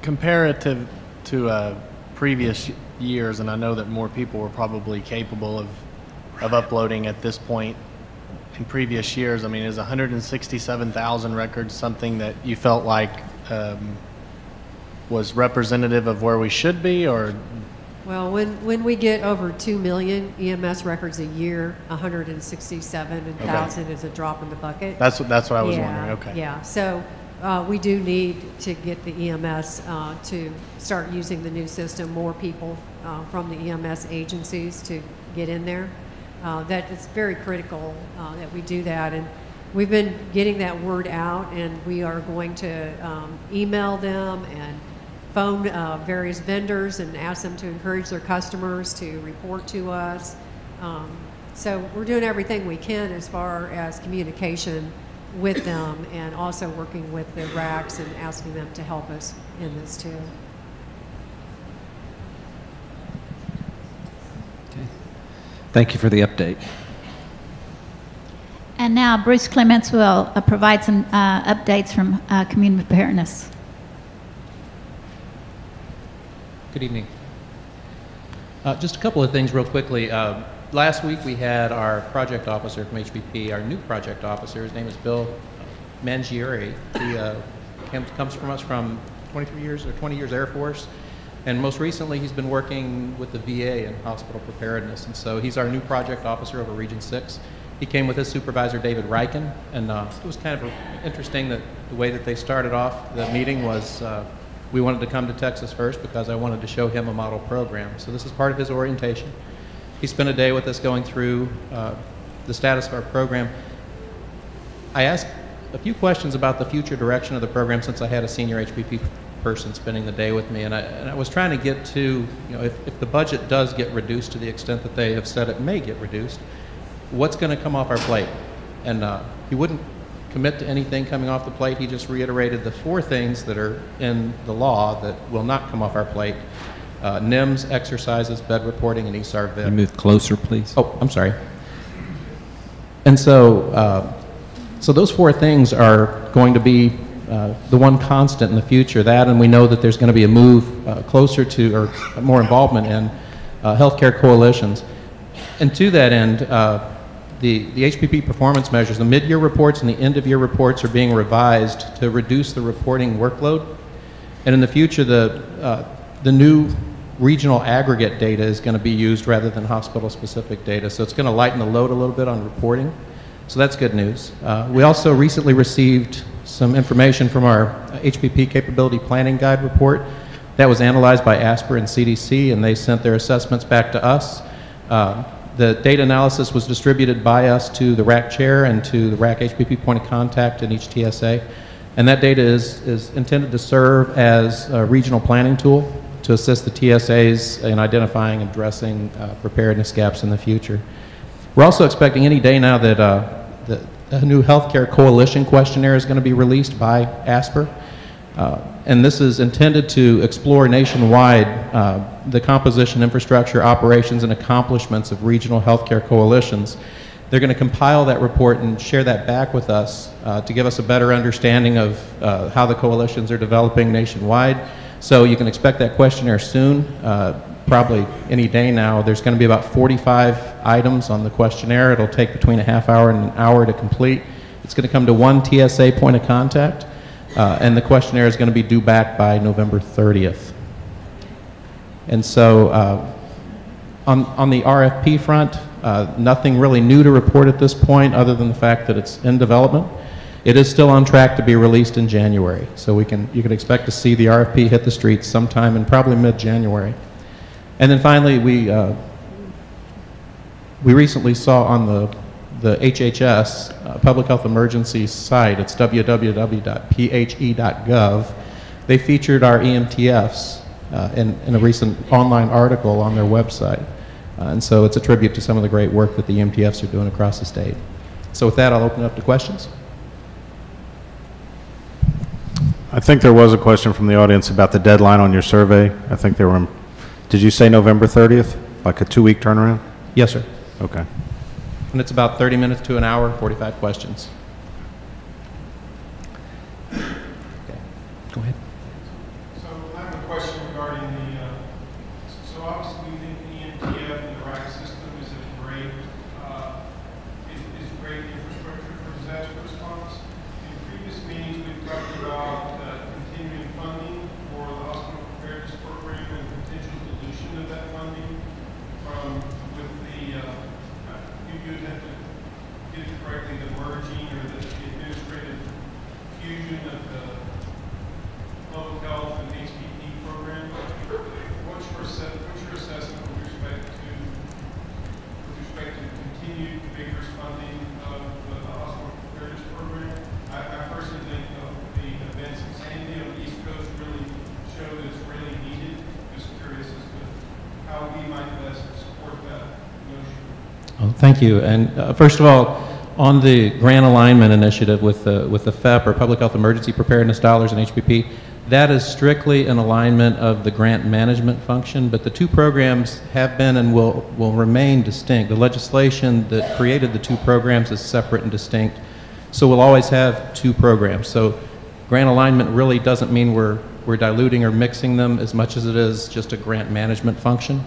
comparative to previous years, and I know that more people were probably capable of uploading at this point in previous years, I mean, is 167,000 records something that you felt like was representative of where we should be, or? Well, when we get over 2 million EMS records a year, 167,000 is a drop in the bucket. That's what I was wondering. Okay. Yeah. So we do need to get the EMS to start using the new system. More people from the EMS agencies to get in there. That it's very critical that we do that, and we've been getting that word out, and we are going to email them and phone various vendors and ask them to encourage their customers to report to us. So we're doing everything we can as far as communication with them, and also working with the RACs and asking them to help us in this too. Okay. Thank you for the update. And now Bruce Clements will provide some updates from community preparedness. Good evening. Just a couple of things real quickly. Last week we had our project officer from HPP, our new project officer. His name is Bill Mangieri. He comes from us from 23 years or 20 years Air Force. And most recently he's been working with the VA in hospital preparedness. And so he's our new project officer over Region 6. He came with his supervisor, David Riken. And it was kind of interesting that the way that they started off the meeting was we wanted to come to Texas first because I wanted to show him a model program. So this is part of his orientation. He spent a day with us going through the status of our program. I asked a few questions about the future direction of the program since I had a senior HPP person spending the day with me, and I was trying to get to, if the budget does get reduced to the extent that they have said it may get reduced, what's going to come off our plate? And he wouldn't commit to anything coming off the plate. He just reiterated the 4 things that are in the law that will not come off our plate. NIMS, exercises, bed reporting, and ESAR VIP. Can you move closer, please? Oh, I'm sorry. And so, so those 4 things are going to be the one constant in the future. That, and we know that there's going to be a move closer to, or more involvement in healthcare coalitions. And to that end, the HPP performance measures, the mid-year reports and the end-of-year reports are being revised to reduce the reporting workload. And in the future, the new regional aggregate data is going to be used rather than hospital-specific data. So it's going to lighten the load a little bit on reporting. So that's good news. We also recently received some information from our HPP Capability Planning Guide report. That was analyzed by ASPR and CDC, and they sent their assessments back to us. The data analysis was distributed by us to the RAC chair and to the RAC HPP point of contact in each TSA. And that data is intended to serve as a regional planning tool to assist the TSAs in identifying and addressing preparedness gaps in the future. We're also expecting any day now that a new healthcare coalition questionnaire is going to be released by ASPR. And this is intended to explore nationwide the composition, infrastructure, operations, and accomplishments of regional healthcare coalitions. They're going to compile that report and share that back with us to give us a better understanding of how the coalitions are developing nationwide. So you can expect that questionnaire soon, probably any day now. There's going to be about 45 items on the questionnaire. It'll take between a half hour and an hour to complete. It's going to come to one TSA point of contact, and the questionnaire is going to be due back by November 30th. And so on the RFP front, nothing really new to report at this point other than the fact that it's in development. It is still on track to be released in January, so you can expect to see the RFP hit the streets sometime in probably mid-January. And then finally, we recently saw on the HHS Public Health Emergency site, it's www.phe.gov, they featured our EMTFs in a recent online article on their website. And so it's a tribute to some of the great work that the EMTFs are doing across the state. So with that, I'll open it up to questions. I think there was a question from the audience about the deadline on your survey. I think they were, did you say November 30th? Like a 2-week turnaround? Yes, sir. Okay. And it's about 30 minutes to an hour, 45 questions. Okay. Go ahead. So I have a question regarding the, so obviously we think the EMTF and the RAC system is a great infrastructure for disaster response. In previous meetings, we've talked about continuing funding for the hospital preparedness program and potential dilution of that funding with the, you would have to get it correctly, the merging or the administrative fusion of the public health and HPP program. What's your assessment with respect to continued vigorous funding of the hospital preparedness program? I personally think the events in Sandy on the East Coast really show that it's really needed. Just curious as to how we might best support that notion. Well, thank you. And first of all, on the grant alignment initiative with the FEP, or Public Health Emergency Preparedness Dollars, and HPP, that is strictly an alignment of the grant management function, but the two programs have been and will remain distinct. The legislation that created the two programs is separate and distinct, so we'll always have two programs. So grant alignment really doesn't mean we're diluting or mixing them as much as it is just a grant management function.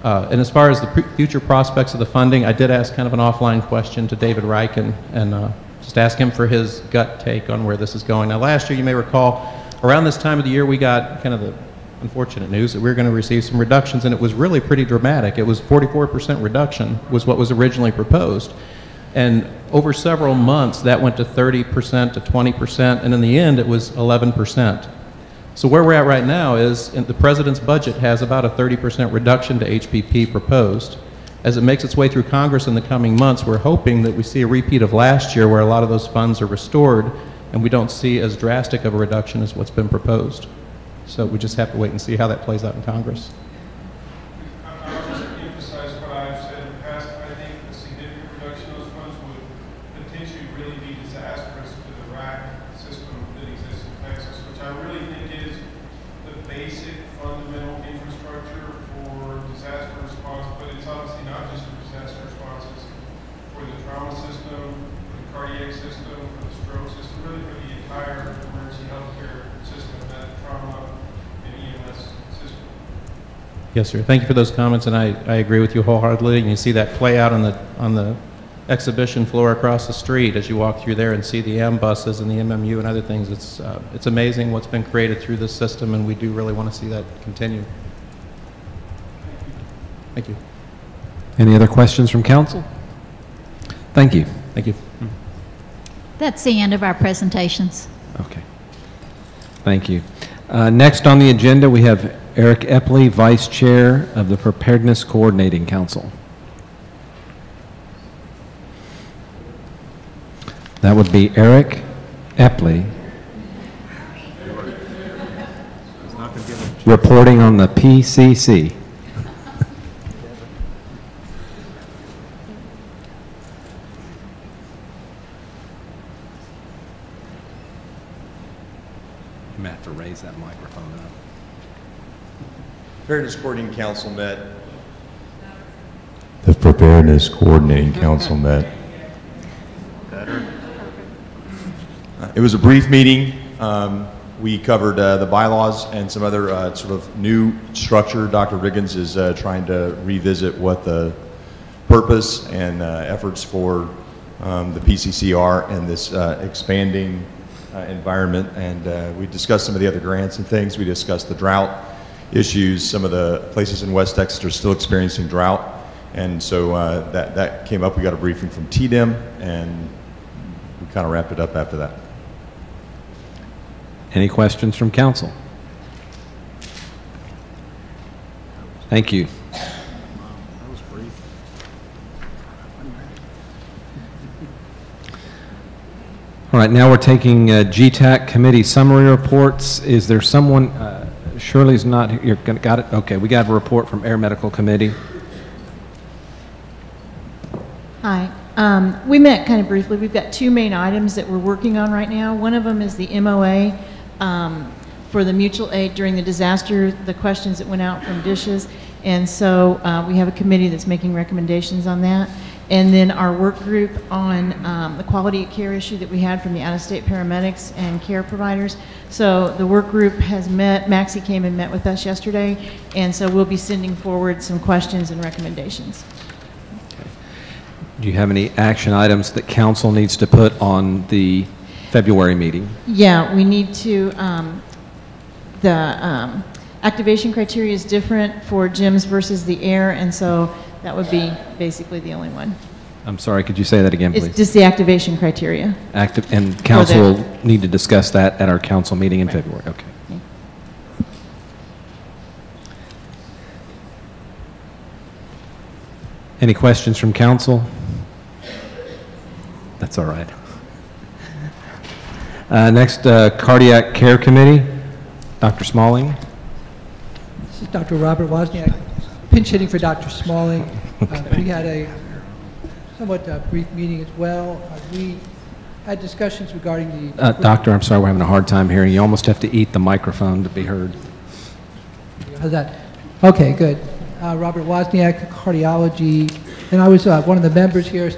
And as far as the future prospects of the funding, I did ask kind of an offline question to David Reich and just ask him for his gut take on where this is going. Now, last year, you may recall, around this time of the year, we got kind of the unfortunate news that we were going to receive some reductions, and it was really pretty dramatic. It was 44% reduction was what was originally proposed. And over several months, that went to 30% to 20%, and in the end, it was 11%. So where we're at right now is the president's budget has about a 30% reduction to HPP proposed. As it makes its way through Congress in the coming months, we're hoping that we see a repeat of last year where a lot of those funds are restored and we don't see as drastic of a reduction as what's been proposed. So we just have to wait and see how that plays out in Congress. I'll just emphasize what I've said in the past. I think a significant reduction of those funds would potentially really be disastrous to the RAC system that exists in Texas, which I really think is the basic fundamental infrastructure for disaster response, but it's obviously not just for disaster response, it's for the trauma system, for the cardiac system, for the stroke system, really for the entire emergency healthcare system, that trauma and EMS system. Yes, sir. Thank you for those comments, and I agree with you wholeheartedly. And you see that play out on the exhibition floor across the street as you walk through there and see the ambuses and the MMU and other things. It's amazing what's been created through this system, and we do really want to see that continue. Thank you. Any other questions from council? Thank you. Thank you. That's the end of our presentations. Okay. Thank you. Next on the agenda, we have Eric Epley, Vice Chair of the Preparedness Coordinating Council. That would be Eric Epley, reporting on the PCC. You may have to raise that microphone up. Preparedness Coordinating Council met. The Preparedness Coordinating Council met. Better. It was a brief meeting. We covered the bylaws and some other sort of new structure. Dr. Riggins is trying to revisit what the purpose and efforts for the PCC are in this expanding environment. And we discussed some of the other grants and things. We discussed the drought issues. Some of the places in West Texas are still experiencing drought. And so that came up. We got a briefing from TDEM, and we kind of wrapped it up after that. Any questions from council? Thank you. All right, now we're taking GETAC committee summary reports. Is there someone, Shirley's not here, you're gonna, got it? Okay, we got a report from Air Medical Committee. Hi. We met kind of briefly. We've got two main items that we're working on right now. One of them is the MOA for the mutual aid during the disaster, the questions that went out from dishes. And so we have a committee that's making recommendations on that. And then our work group on the quality of care issue that we had from the out-of-state paramedics and care providers. So the work group has met. Maxie came and met with us yesterday. And so we'll be sending forward some questions and recommendations. Do you have any action items that council needs to put on the February meeting? Yeah, we need to, activation criteria is different for gyms versus the air, and so that would be basically the only one. I'm sorry, could you say that again, please? It's just the activation criteria. And council will need to discuss that at our council meeting in February. Okay. Yeah. Any questions from council? That's all right. Next, Cardiac Care Committee, Dr. Smalling. This is Dr. Robert Wozniak, pinch hitting for Dr. Smalling. We had a somewhat brief meeting as well. We had discussions regarding the... Doctor, I'm sorry, we're having a hard time hearing you. Almost have to eat the microphone to be heard. How's that? Okay, good. Robert Wozniak, cardiology, and I was one of the members here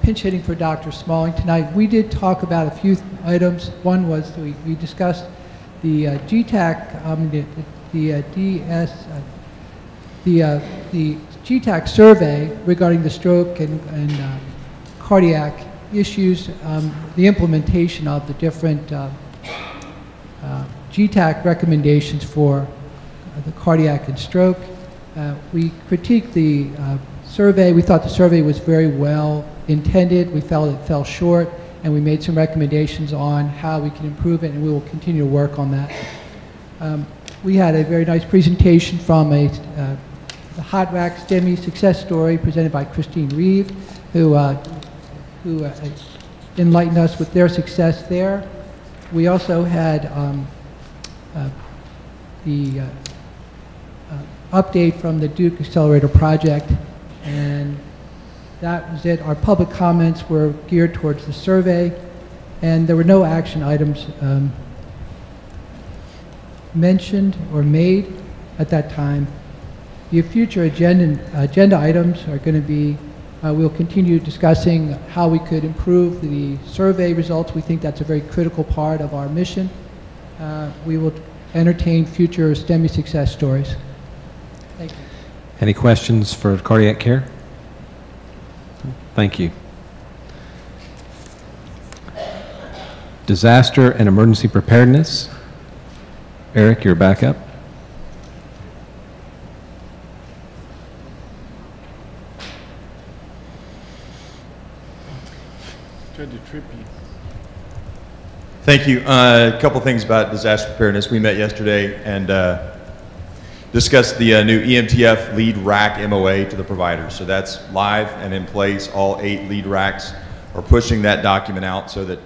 pinch hitting for Dr. Smalling tonight. We did talk about a few items. One was we discussed the GETAC, the GETAC survey regarding the stroke and cardiac issues, the implementation of the different GETAC recommendations for the cardiac and stroke. We critiqued the survey. We thought the survey was very well intended. We felt it fell short, and we made some recommendations on how we can improve it, and we will continue to work on that. We had a very nice presentation from the Hot Rack STEMI success story presented by Christine Reeve, who enlightened us with their success there. We also had the update from the Duke Accelerator project, and that was it. Our public comments were geared towards the survey, and there were no action items mentioned or made at that time. The future agenda items are going to be, we'll continue discussing how we could improve the survey results. We think that's a very critical part of our mission. We will entertain future STEMI success stories. Thank you. Any questions for cardiac care? Thank you. Disaster and emergency preparedness. Eric, you're back up. Tried to trip you. Thank you. A couple things about disaster preparedness. We met yesterday and discussed the new EMTF lead rack MOA to the providers. So that's live and in place. All 8 lead racks are pushing that document out so that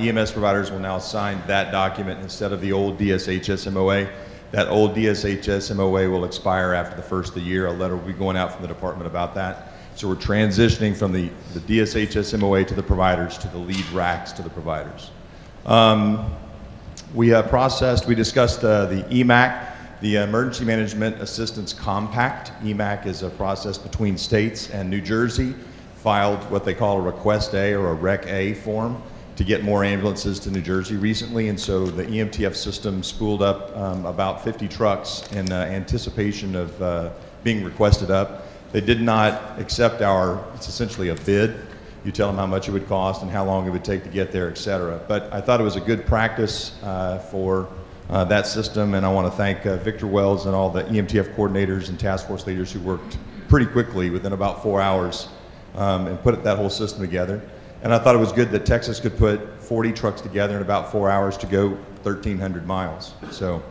EMS providers will now sign that document instead of the old DSHS MOA. That old DSHS MOA will expire after the first of the year. A letter will be going out from the department about that. So we're transitioning from the DSHS MOA to the providers to the lead racks to the providers. We discussed the EMAC, the Emergency Management Assistance Compact. EMAC is a process between states, and New Jersey filed what they call a Request A or a Rec A form to get more ambulances to New Jersey recently, and so the EMTF system spooled up about 50 trucks in anticipation of being requested up. They did not accept it's essentially a bid. You tell them how much it would cost and how long it would take to get there, et cetera. But I thought it was a good practice for that system, and I want to thank Victor Wells and all the EMTF coordinators and task force leaders who worked pretty quickly within about 4 hours and put that whole system together. And I thought it was good that Texas could put 40 trucks together in about 4 hours to go 1,300 miles. So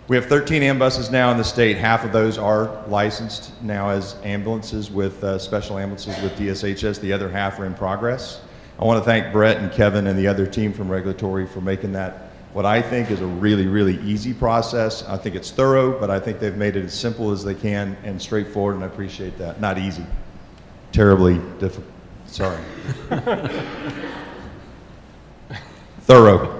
we have 13 ambuses now in the state. Half of those are licensed now as ambulances with special ambulances with DSHS. The other half are in progress. I want to thank Brett and Kevin and the other team from regulatory for making that what I think is a really, really easy process. I think it's thorough, but I think they've made it as simple as they can and straightforward, and I appreciate that. Not easy. Terribly difficult. Sorry. Thorough.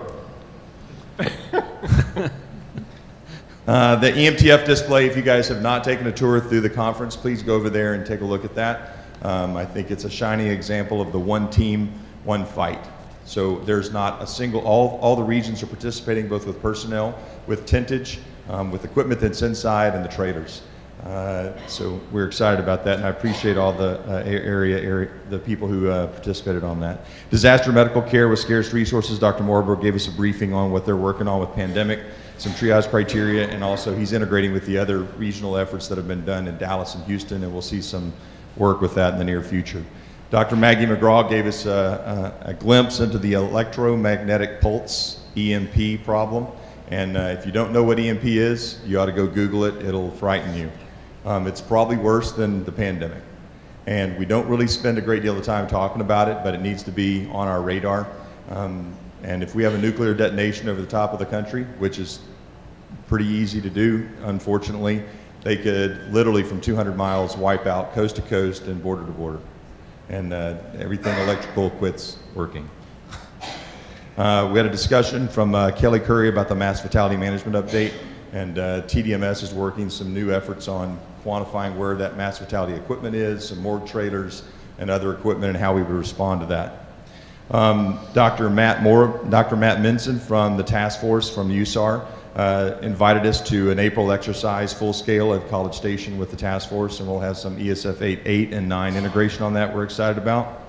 The EMTF display, if you guys have not taken a tour through the conference, please go over there and take a look at that. I think it's a shining example of the one team, one fight. So there's not a single, all the regions are participating, both with personnel, with tentage, with equipment that's inside, and the traders. So we're excited about that, and I appreciate all the the people who participated on that. Disaster medical care with scarce resources. Dr. Morberg gave us a briefing on what they're working on with pandemic, some triage criteria, and also he's integrating with the other regional efforts that have been done in Dallas and Houston, and we'll see some work with that in the near future. Dr. Maggie McGraw gave us a glimpse into the electromagnetic pulse EMP problem, and if you don't know what EMP is, you ought to go Google it. It'll frighten you. It's probably worse than the pandemic, and we don't really spend a great deal of time talking about it, but it needs to be on our radar. And if we have a nuclear detonation over the top of the country, which is pretty easy to do, unfortunately, they could literally from 200 miles wipe out coast to coast and border to border. And everything electrical quits working. We had a discussion from Kelly Curry about the mass fatality management update, and TDMS is working some new efforts on quantifying where that mass fatality equipment is, some morgue trailers and other equipment, and how we would respond to that. Dr. Matt Minson from the task force from USAR invited us to an April exercise full scale at College Station with the task force, and we'll have some ESF 8 and 9 integration on that we're excited about.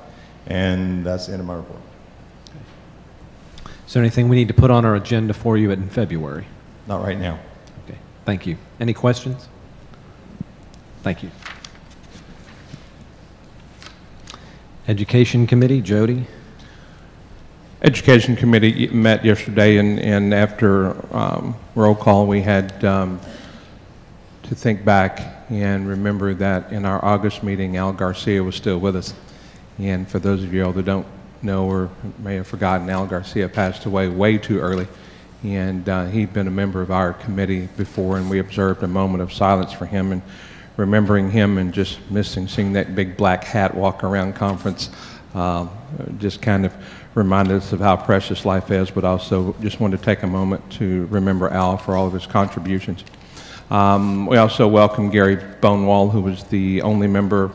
And that's the end of my report. Is there anything we need to put on our agenda for you in February? Not right now. Okay, thank you. Any questions? Thank you. Education Committee, Jody. Education Committee met yesterday, and after roll call, we had to think back and remember that in our August meeting, Al Garcia was still with us. And for those of you all that don't know or may have forgotten, Al Garcia passed away way too early. And he'd been a member of our committee before, and we observed a moment of silence for him, and remembering him and just missing seeing that big black hat walk around conference just kind of reminded us of how precious life is, but also just wanted to take a moment to remember Al for all of his contributions. We also welcome Gary Bonewall, who was the only member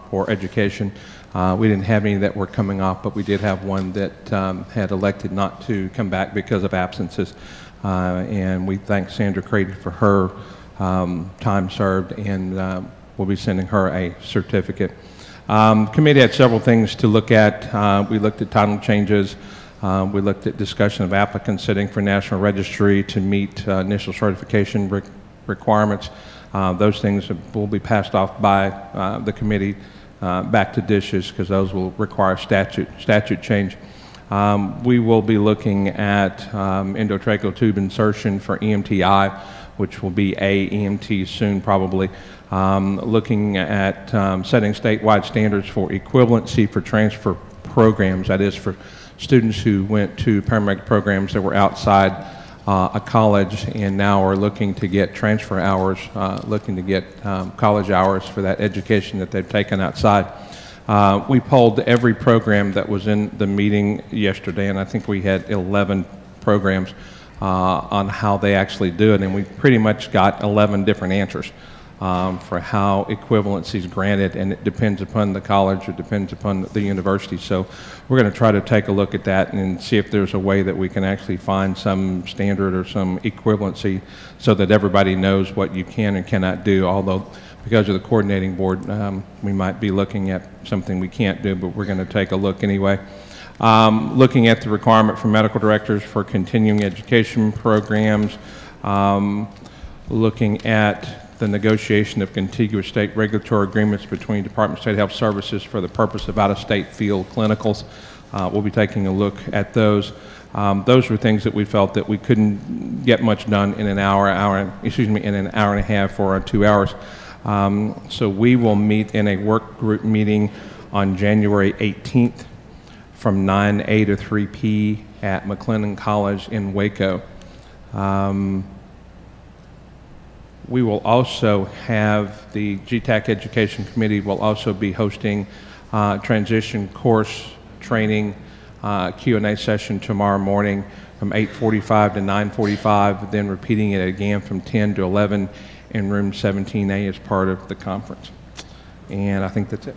for education. We didn't have any that were coming off, but we did have one that had elected not to come back because of absences. And we thank Sandra Creighton for her time served, and we'll be sending her a certificate. Committee had several things to look at. We looked at title changes. We looked at discussion of applicants sitting for National Registry to meet initial certification requirements. Those things will be passed off by the committee back to dishes, because those will require statute change. We will be looking at endotracheal tube insertion for EMTI, which will be AEMT soon probably. Looking at setting statewide standards for equivalency for transfer programs, that is for students who went to paramedic programs that were outside a college and now are looking to get transfer hours, looking to get college hours for that education that they've taken outside. We polled every program that was in the meeting yesterday, and I think we had 11 programs on how they actually do it, and we pretty much got 11 different answers for how equivalency is granted, and it depends upon the college or depends upon the university. So we're going to try to take a look at that and see if there's a way that we can actually find some standard or some equivalency so that everybody knows what you can and cannot do, although because of the coordinating board, we might be looking at something we can't do, but we're going to take a look anyway. Looking at the requirement for medical directors for continuing education programs, looking at the negotiation of contiguous state regulatory agreements between Department of State Health Services for the purpose of out-of-state field clinicals. We'll be taking a look at those. Those were things that we felt that we couldn't get much done in an in an hour and a half or 2 hours. So we will meet in a work group meeting on January 18th from 9A to 3P at McLennan College in Waco. We will also have the GETAC Education Committee will also be hosting transition course training Q&A session tomorrow morning from 8:45 to 9:45, then repeating it again from 10 to 11 in room 17A as part of the conference. And I think that's it.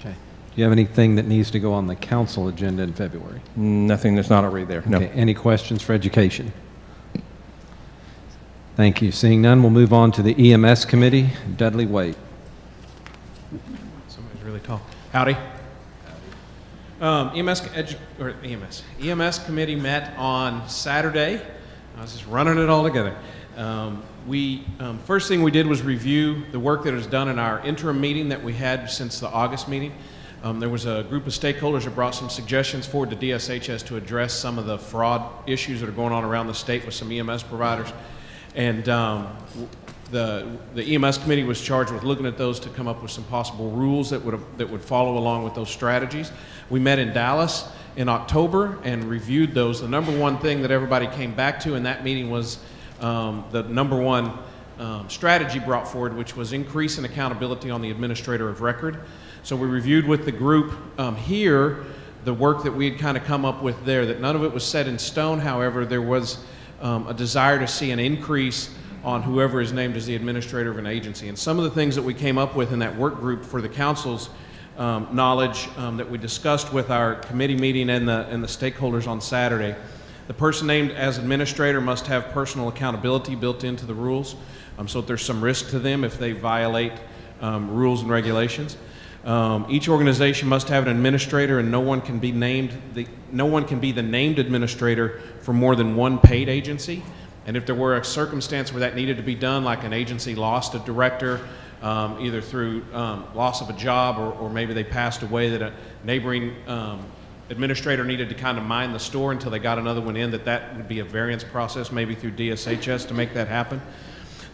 Okay. Do you have anything that needs to go on the council agenda in February? Nothing that's not already there. No. Okay. Any questions for education? Thank you. Seeing none, we'll move on to the EMS committee. Dudley Waite. Somebody's really tall. Howdy. EMS committee met on Saturday. I was just running it all together. First thing we did was review the work that was done in our interim meeting that we had since the August meeting. There was a group of stakeholders that brought some suggestions forward to DSHS to address some of the fraud issues that are going on around the state with some EMS providers. And the EMS committee was charged with looking at those to come up with some possible rules that would follow along with those strategies. We met in Dallas in October and reviewed those. The number one thing that everybody came back to in that meeting was the number one strategy brought forward, which was increasing accountability on the administrator of record. So we reviewed with the group here the work that we had kind of come up with there, that none of it was set in stone. However, there was a desire to see an increase on whoever is named as the administrator of an agency. And some of the things that we came up with in that work group for the council's knowledge that we discussed with our committee meeting and the stakeholders on Saturday. The person named as administrator must have personal accountability built into the rules, so that there's some risk to them if they violate rules and regulations. Each organization must have an administrator, and no one can be the named administrator for more than one paid agency. And if there were a circumstance where that needed to be done, like an agency lost a director, either through loss of a job or maybe they passed away, that a neighboring administrator needed to kind of mind the store until they got another one in, that would be a variance process, maybe through DSHS to make that happen.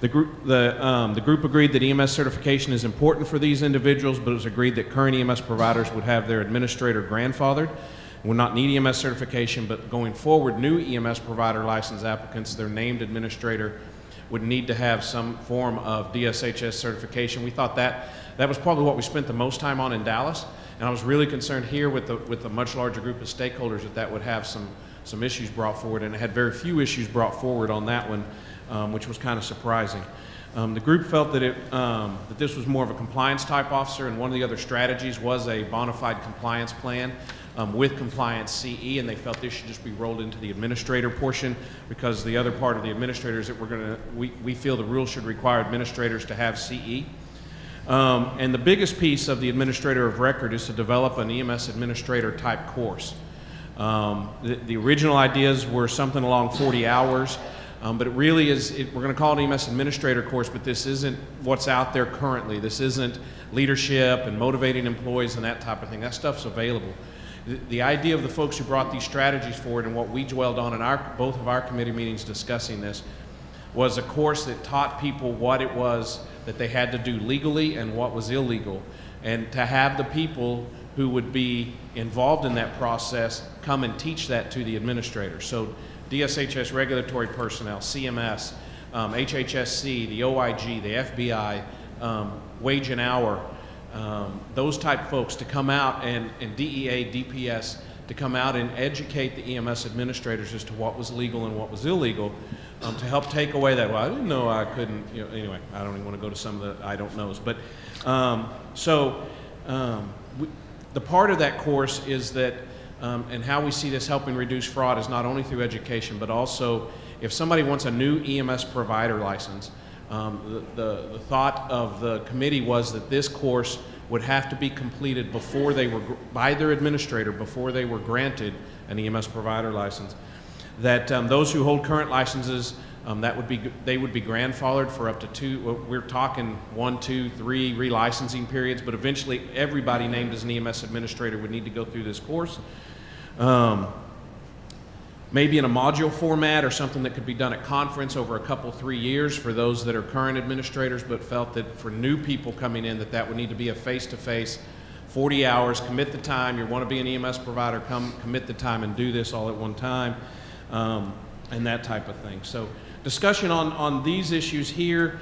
The group agreed that EMS certification is important for these individuals, but it was agreed that current EMS providers would have their administrator grandfathered, would not need EMS certification, but going forward, new EMS provider license applicants, their named administrator would need to have some form of DSHS certification. We thought that was probably what we spent the most time on in Dallas, and I was really concerned here with the much larger group of stakeholders that would have some issues brought forward, and it had very few issues brought forward on that one, which was kind of surprising. The group felt that that this was more of a compliance type officer, and one of the other strategies was a bona fide compliance plan with compliance CE, and they felt this should just be rolled into the administrator portion, because the other part of the administrators that we feel the rules should require administrators to have CE. And the biggest piece of the administrator of record is to develop an EMS administrator type course. The original ideas were something along 40 hours. But it really is, we're going to call it an EMS administrator course, but this isn't what's out there currently. This isn't leadership and motivating employees and that type of thing. That stuff's available. The idea of the folks who brought these strategies forward, and what we dwelled on in both of our committee meetings discussing this, was a course that taught people what it was that they had to do legally and what was illegal, and to have the people who would be involved in that process come and teach that to the administrator. So DSHS regulatory personnel, CMS, HHSC, the OIG, the FBI, wage and hour, those type folks to come out, and DEA, DPS, to come out and educate the EMS administrators as to what was legal and what was illegal, to help take away that, well, I didn't know I couldn't, you know, anyway, I don't even want to go to some of the I don't knows. But the part of that course is that, and how we see this helping reduce fraud is not only through education, but also if somebody wants a new EMS provider license, the thought of the committee was that this course would have to be completed before they were, by their administrator, before they were granted an EMS provider license. That those who hold current licenses, they would be grandfathered for up to 2, we're talking 1, 2, 3 relicensing periods, but eventually everybody named as an EMS administrator would need to go through this course. Maybe in a module format or something that could be done at conference over a couple, 3 years for those that are current administrators, but felt that for new people coming in that would need to be a face-to-face, 40 hours, commit the time. You want to be an EMS provider, commit the time and do this all at one time, and that type of thing. So discussion on these issues here,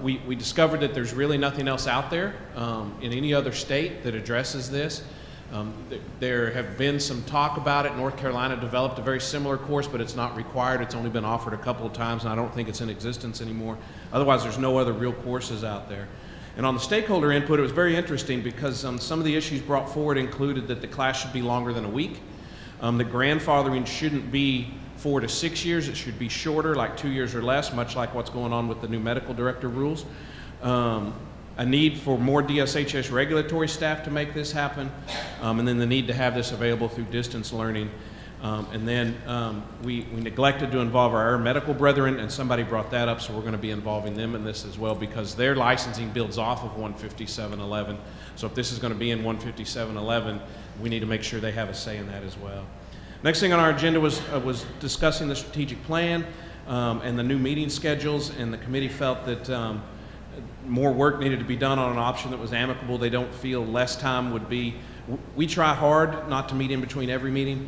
we discovered that there's really nothing else out there in any other state that addresses this. There have been some talk about it. North Carolina developed a very similar course, but it's not required. It's only been offered a couple of times, and I don't think it's in existence anymore. Otherwise, there's no other real courses out there. And on the stakeholder input, it was very interesting because some of the issues brought forward included that the class should be longer than a week. The grandfathering shouldn't be 4 to 6 years. It should be shorter, like 2 years or less, much like what's going on with the new medical director rules. A need for more DSHS regulatory staff to make this happen, and then the need to have this available through distance learning. And then we neglected to involve our medical brethren, and somebody brought that up, so we're going to be involving them in this as well because their licensing builds off of 157.11. So if this is going to be in 157.11, we need to make sure they have a say in that as well. Next thing on our agenda was discussing the strategic plan and the new meeting schedules, and the committee felt that more work needed to be done on an option that was amicable. They don't feel less time would be. We try hard not to meet in between every meeting.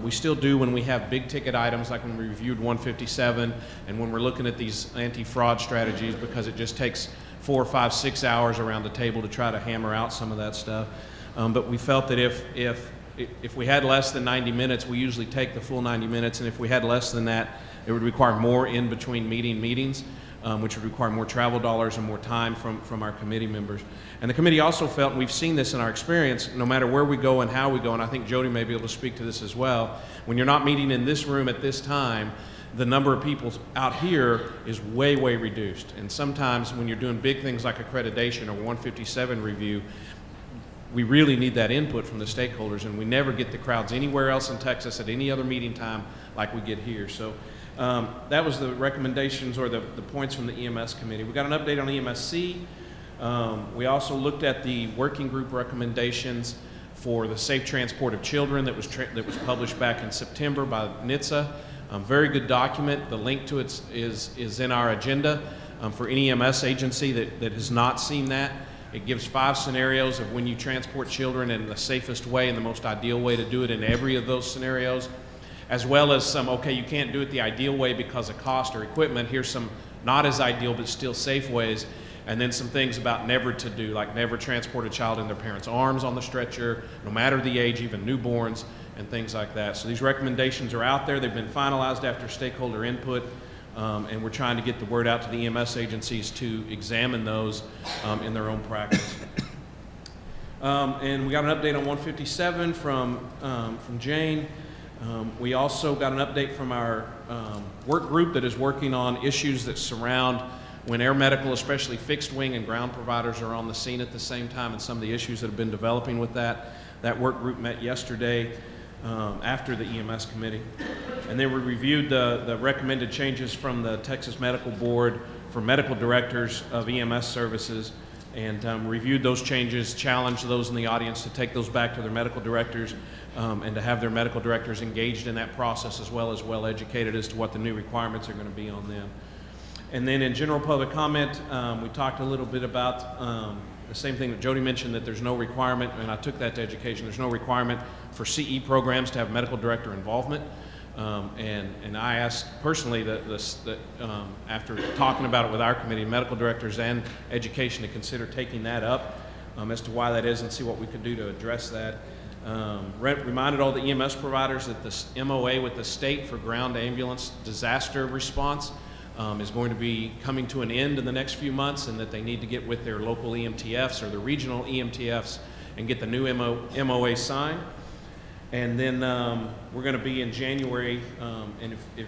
We still do when we have big ticket items like when we reviewed 157 and when we're looking at these anti-fraud strategies, because it just takes 4, 5, 6 hours around the table to try to hammer out some of that stuff. But we felt that if we had less than 90 minutes, we usually take the full 90 minutes, and if we had less than that, it would require more in between meetings, which would require more travel dollars and more time from our committee members. And the committee also felt, and we've seen this in our experience, no matter where we go and how we go, and I think Jody may be able to speak to this as well, when you're not meeting in this room at this time, the number of people out here is way, way reduced. And sometimes when you're doing big things like accreditation or 157 review, we really need that input from the stakeholders, and we never get the crowds anywhere else in Texas at any other meeting time like we get here. So that was the recommendations or the points from the EMS committee. We got an update on EMSC. We also looked at the working group recommendations for the safe transport of children that was published back in September by NHTSA. Very good document. The link to it is in our agenda for any EMS agency that has not seen that. It gives 5 scenarios of when you transport children in the safest way and the most ideal way to do it in every of those scenarios, as well as some, okay, you can't do it the ideal way because of cost or equipment. Here's some not as ideal but still safe ways, and then some things about never to do, like never transport a child in their parents' arms on the stretcher, no matter the age, even newborns, and things like that. So these recommendations are out there. They've been finalized after stakeholder input. And we're trying to get the word out to the EMS agencies to examine those in their own practice. And we got an update on 157 from Jane. We also got an update from our work group that is working on issues that surround when air medical, especially fixed wing and ground providers, are on the scene at the same time, and some of the issues that have been developing with that. That work group met yesterday after the EMS committee. And then we reviewed the recommended changes from the Texas Medical Board for medical directors of EMS services, and reviewed those changes, challenged those in the audience to take those back to their medical directors and to have their medical directors engaged in that process as well educated as to what the new requirements are going to be on them. And then in general public comment, we talked a little bit about the same thing that Jody mentioned, that there's no requirement, and I took that to education, there's no requirement for CE programs to have medical director involvement. And I asked personally that after talking about it with our committee, medical directors and education, to consider taking that up as to why that is and see what we could do to address that. Reminded all the EMS providers that this MOA with the state for ground ambulance disaster response is going to be coming to an end in the next few months, and that they need to get with their local EMTFs or the regional EMTFs and get the new MOA signed. And then we're going to be in January, and if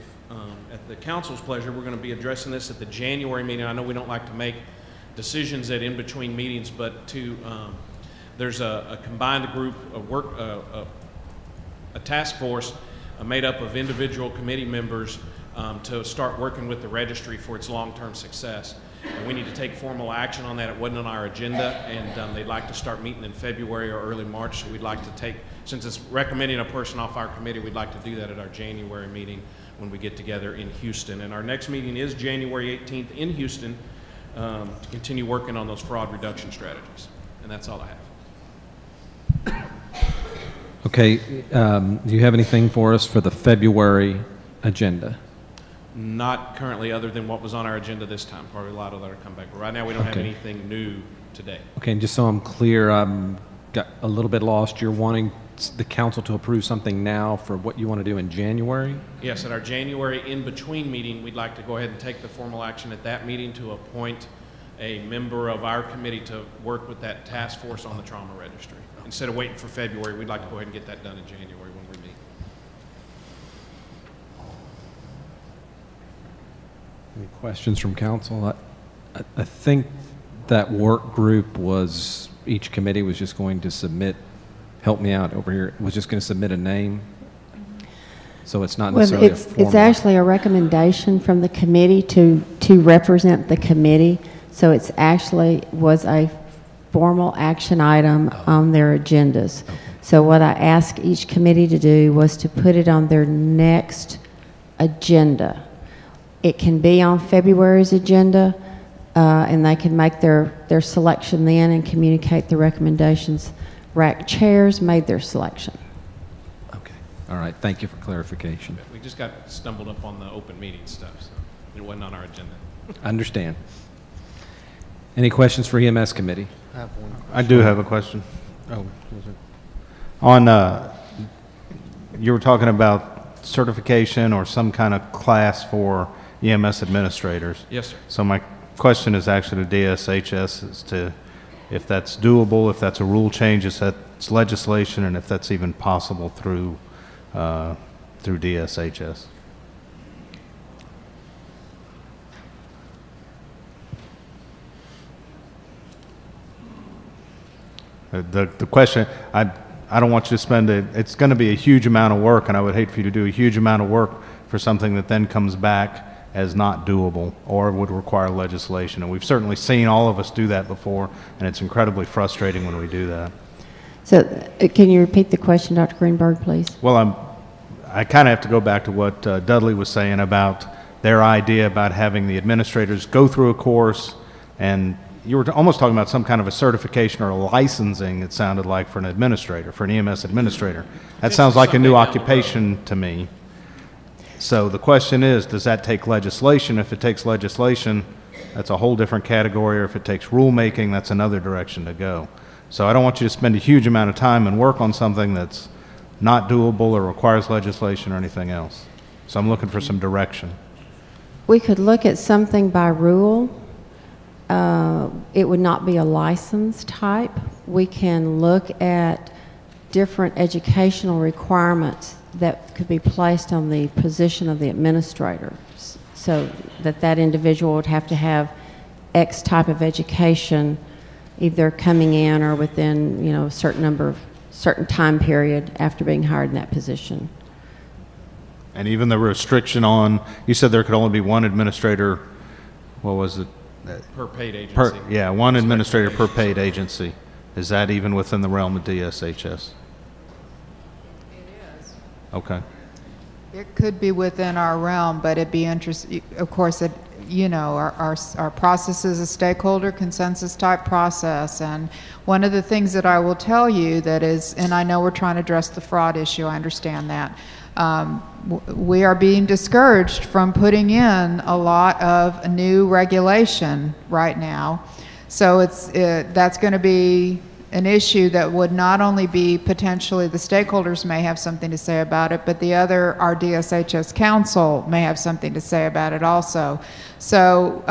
at the council's pleasure, we're going to be addressing this at the January meeting. I know we don't like to make decisions at in-between meetings, but there's a combined group of work, a task force made up of individual committee members to start working with the registry for its long-term success. And we need to take formal action on that. It wasn't on our agenda, and they'd like to start meeting in February or early March. So we'd like to take, since it's recommending a person off our committee, we'd like to do that at our January meeting when we get together in Houston. And our next meeting is January 18th in Houston to continue working on those fraud reduction strategies. And that's all I have. Okay, do you have anything for us for the February agenda? Not currently, other than what was on our agenda this time. Probably a lot of that will come back. But right now, we don't have Okay. anything new today. Okay, and just so I'm clear, got a little bit lost. You're wanting the council to approve something now for what you want to do in January? Yes, at our January in-between meeting, we'd like to go ahead and take the formal action at that meeting to appoint a member of our committee to work with that task force on the trauma registry. Instead of waiting for February, we'd like to go ahead and get that done in January when we meet. Any questions from council? I think that work group was, each committee was just going to submit, help me out over here, was just going to submit a name? So it's not necessarily a formal. It's actually a recommendation from the committee to represent the committee. So it's actually was a formal action item on their agendas. Okay. So what I asked each committee to do was to put it on their next agenda. It can be on February's agenda, and they can make their selection then and communicate the recommendations. RAC chairs made their selection. Okay. All right. Thank you for clarification. We just got stumbled up on the open meeting stuff, so it wasn't on our agenda. I understand. Any questions for EMS committee? I have one question. I do have a question. Oh, on you were talking about certification or some kind of class for EMS administrators. Yes, sir. So my question is actually to DSHS as to if that's doable, if that's a rule change, if that's legislation, and if that's even possible through DSHS. The question, I don't want you to spend it's going to be a huge amount of work, and I would hate for you to do a huge amount of work for something that then comes back as not doable or would require legislation. And we've certainly seen all of us do that before, and it's incredibly frustrating when we do that. So can you repeat the question, Dr. Greenberg, please? Well, I kind of have to go back to what Dudley was saying about their idea about having the administrators go through a course, and you were almost talking about some kind of a certification or a licensing, it sounded like, for an administrator, for an EMS administrator. That sounds like a new occupation to me. So the question is, does that take legislation? If it takes legislation, that's a whole different category, or if it takes rulemaking, that's another direction to go. So I don't want you to spend a huge amount of time and work on something that's not doable or requires legislation or anything else. So I'm looking for some direction. We could look at something by rule. It would not be a license type. We can look at different educational requirements that could be placed on the position of the administrator, so that individual would have to have X type of education either coming in or within, a certain time period after being hired in that position. And even the restriction on, you said there could only be one administrator, what was it? Per paid agency. Yeah, one administrator per paid agency. Is that even within the realm of DSHS? It is. Okay. It could be within our realm, but it'd be interesting. Of course, our process is a stakeholder consensus type process, and one of the things that I will tell you that is, and I know we're trying to address the fraud issue, I understand that. We are being discouraged from putting in a lot of new regulation right now. So that's going to be an issue that would not only be potentially the stakeholders may have something to say about it, but our DSHS council may have something to say about it also. So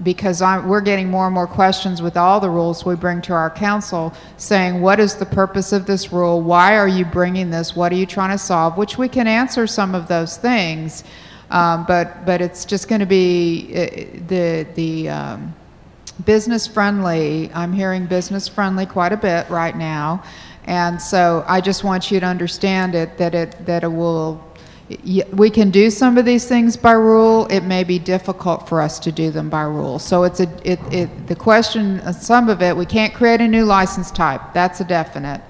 because we're getting more and more questions with all the rules we bring to our council saying, what is the purpose of this rule? Why are you bringing this? What are you trying to solve? Which we can answer some of those things, but it's just going to be the business friendly. I'm hearing business friendly quite a bit right now, and so I just want you to understand that it will. We can do some of these things by rule. It may be difficult for us to do them by rule. So the question, some of it, we can't create a new license type. That's a definite.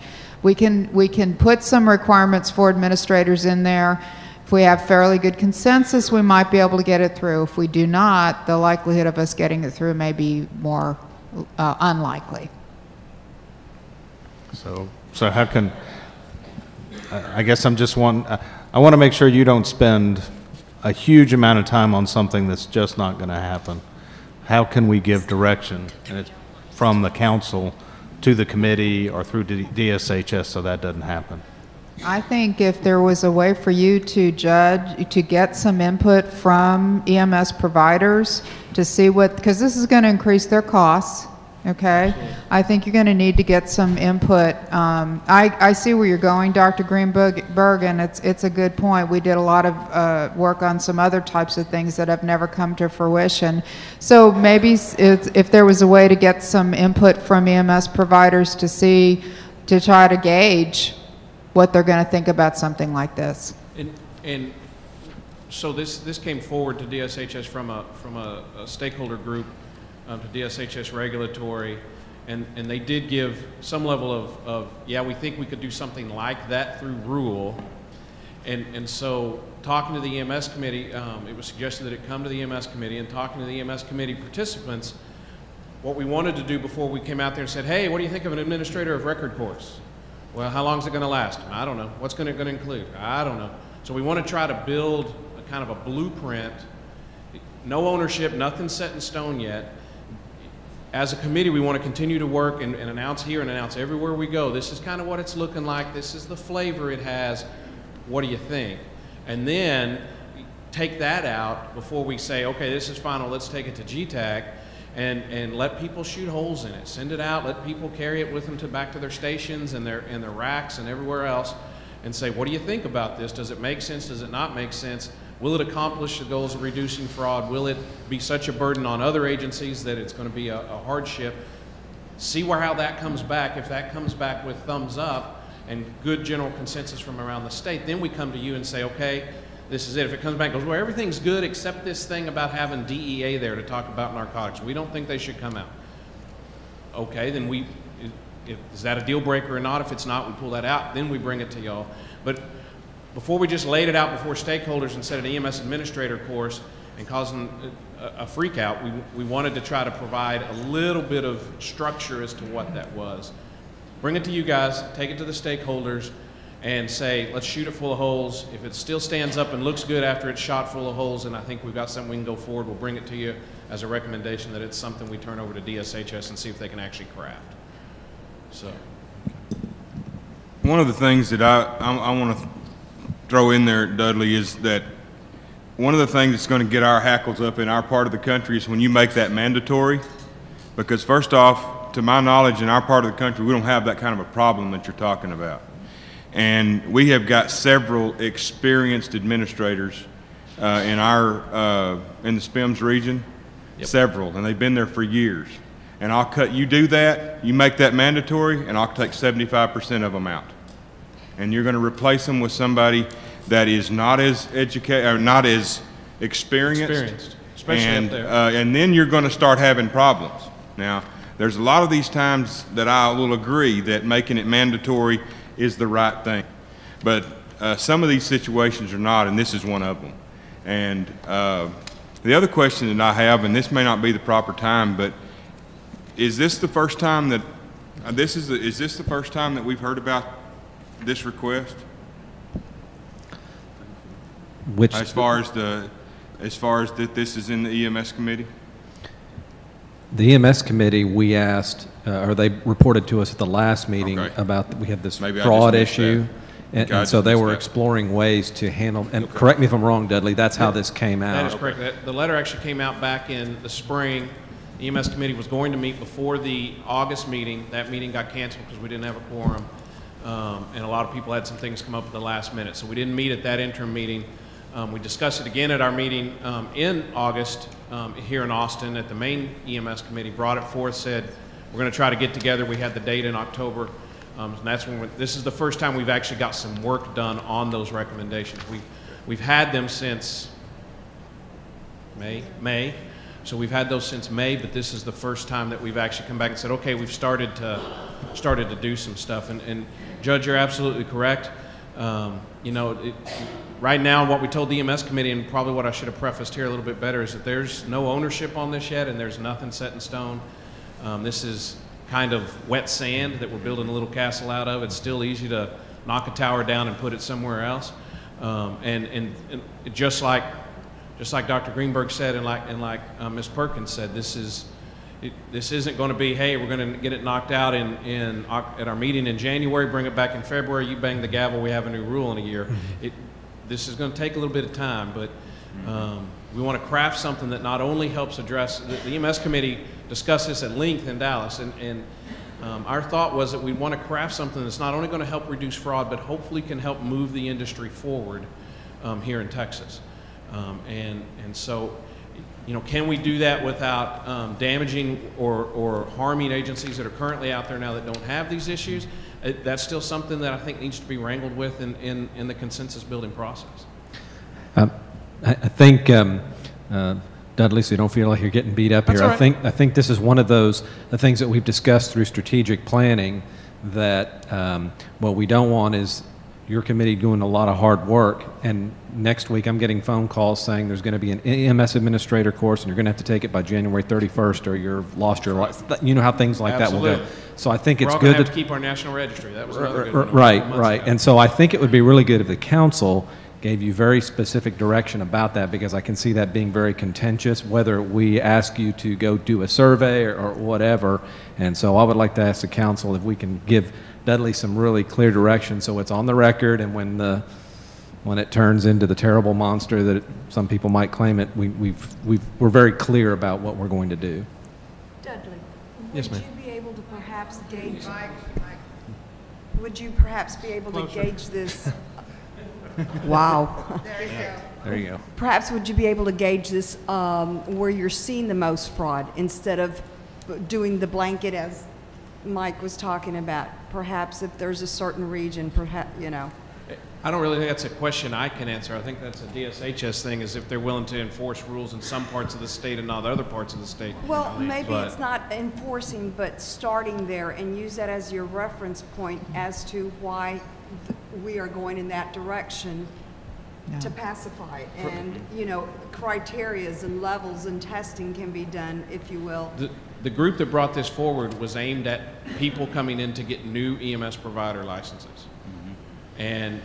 We can put some requirements for administrators in there. If we have fairly good consensus, we might be able to get it through. If we do not, the likelihood of us getting it through may be more unlikely. So how can, I guess I'm just I want to make sure you don't spend a huge amount of time on something that's just not going to happen. How can we give direction, and it's from the council to the committee or through DSHS so that doesn't happen? I think if there was a way for you to get some input from EMS providers to see because this is going to increase their costs, okay? Absolutely. I think you're going to need to get some input. I see where you're going, Dr. Greenberg, and it's a good point. We did a lot of work on some other types of things that have never come to fruition. So maybe if there was a way to get some input from EMS providers to try to gauge what they're going to think about something like this. And so this came forward to DSHS from a stakeholder group to DSHS regulatory, and they did give some level of yeah, we think we could do something like that through rule. And so talking to the EMS committee, it was suggested that it come to the EMS committee, and talking to the EMS committee participants, what we wanted to do before we came out there and said, hey, what do you think of an administrator of record course? Well, how long is it going to last? I don't know. What's going to include? I don't know. So we want to try to build a kind of a blueprint. No ownership, nothing set in stone yet. As a committee, we want to continue to work and announce here and announce everywhere we go. This is kind of what it's looking like. This is the flavor it has. What do you think? And then take that out before we say, okay, this is final. Let's take it to GETAC. And let people shoot holes in it. Send it out. Let people carry it with them back to their stations and their racks and everywhere else, and say, what do you think about this? Does it make sense? Does it not make sense? Will it accomplish the goals of reducing fraud? Will it be such a burden on other agencies that it's going to be a hardship? See how that comes back. If that comes back with thumbs up and good general consensus from around the state, then we come to you and say, okay, this is it. If it comes back and goes, well, everything's good except this thing about having DEA there to talk about narcotics. We don't think they should come out. Okay, then is that a deal breaker or not? If it's not, we pull that out. Then we bring it to y'all. But before we just laid it out before stakeholders and said an EMS administrator course and causing a freak out, we wanted to try to provide a little bit of structure as to what that was. Bring it to you guys, take it to the stakeholders, and say, let's shoot it full of holes. If it still stands up and looks good after it's shot full of holes, and I think we've got something we can go forward, we'll bring it to you as a recommendation that it's something we turn over to DSHS and see if they can actually craft. So, one of the things that I want to throw in there, Dudley, is that one of the things that's going to get our hackles up in our part of the country is when you make that mandatory, because first off, to my knowledge, in our part of the country, we don't have that kind of a problem that you're talking about. And we have got several experienced administrators in the SPEMS region, yep. Several, and they've been there for years. And you do that, you make that mandatory, and I'll take 75% of them out. And you're going to replace them with somebody that is not as educated, or not as experienced, especially up there. And then you're going to start having problems. Now, there's a lot of these times that I will agree that making it mandatory is the right thing. But some of these situations are not, and this is one of them. And the other question that I have, and this may not be the proper time, but is this the first time that is this the first time that we've heard about this request? As far as that this is in the EMS committee? The EMS committee, we asked, or they reported to us at the last meeting Okay. about, we had this Maybe I fraud just missed issue. that. And so they were exploring ways to handle, and correct me if I'm wrong, Dudley, that's how this came out. That is correct. The letter actually came out back in the spring. The EMS committee was going to meet before the August meeting. That meeting got canceled because we didn't have a quorum. And a lot of people had some things come up at the last minute. So we didn't meet at that interim meeting. We discussed it again at our meeting in August here in Austin at the main EMS committee, brought it forth, said we're going to try to get together. We had the date in October. And that's when this is the first time we've actually got some work done on those recommendations. We've had them since May. So we've had those since May, but this is the first time that we've actually come back and said, okay, we've started to do some stuff. And Judge, you're absolutely correct. Right now, what we told the EMS committee, and probably what I should have prefaced here a little bit better, is that there's no ownership on this yet, and there's nothing set in stone. This is kind of wet sand that we're building a little castle out of. It's still easy to knock a tower down and put it somewhere else. And just like Dr. Greenberg said, and like Ms. Perkins said, this isn't going to be, hey, we're going to get it knocked out at our meeting in January, bring it back in February, you bang the gavel, we have a new rule in a year. This is going to take a little bit of time, but we want to craft something that not only helps address, the EMS committee discussed this at length in Dallas, and our thought was that we want to craft something that's not only going to help reduce fraud, but hopefully can help move the industry forward here in Texas. And so, can we do that without damaging or harming agencies that are currently out there now that don't have these issues? That's still something that I think needs to be wrangled with in the consensus building process. I think, Dudley, so you don't feel like you're getting beat up That's here. all right. I think this is one of the things that we've discussed through strategic planning, that what we don't want is your committee doing a lot of hard work, and next week I'm getting phone calls saying there's going to be an EMS administrator course and you're going to have to take it by January 31st or you've lost your license. You know how things like that will go. So I think it's We're all good going to have to keep our national registry. That was another good one. Right. And so I think it would be really good if the council gave you very specific direction about that, because I can see that being very contentious, whether we ask you to go do a survey or whatever. And so I would like to ask the council if we can give Dudley some really clear direction so it's on the record, and when it turns into the terrible monster that some people might claim it, we're very clear about what we're going to do. Dudley, Yes, ma'am. would you be able to perhaps gauge? Would you perhaps be able to gauge this? Wow. There you go. Perhaps would you be able to gauge this where you're seeing the most fraud instead of doing the blanket as Mike was talking about? Perhaps if there's a certain region, perhaps, I don't really think that's a question I can answer. I think that's a DSHS thing, is if they're willing to enforce rules in some parts of the state and not other parts of the state. Well, maybe it's not enforcing, but starting there and use that as your reference point as to why we are going in that direction to pacify it. And, criterias and levels and testing can be done, if you will. The group that brought this forward was aimed at people coming in to get new EMS provider licenses. And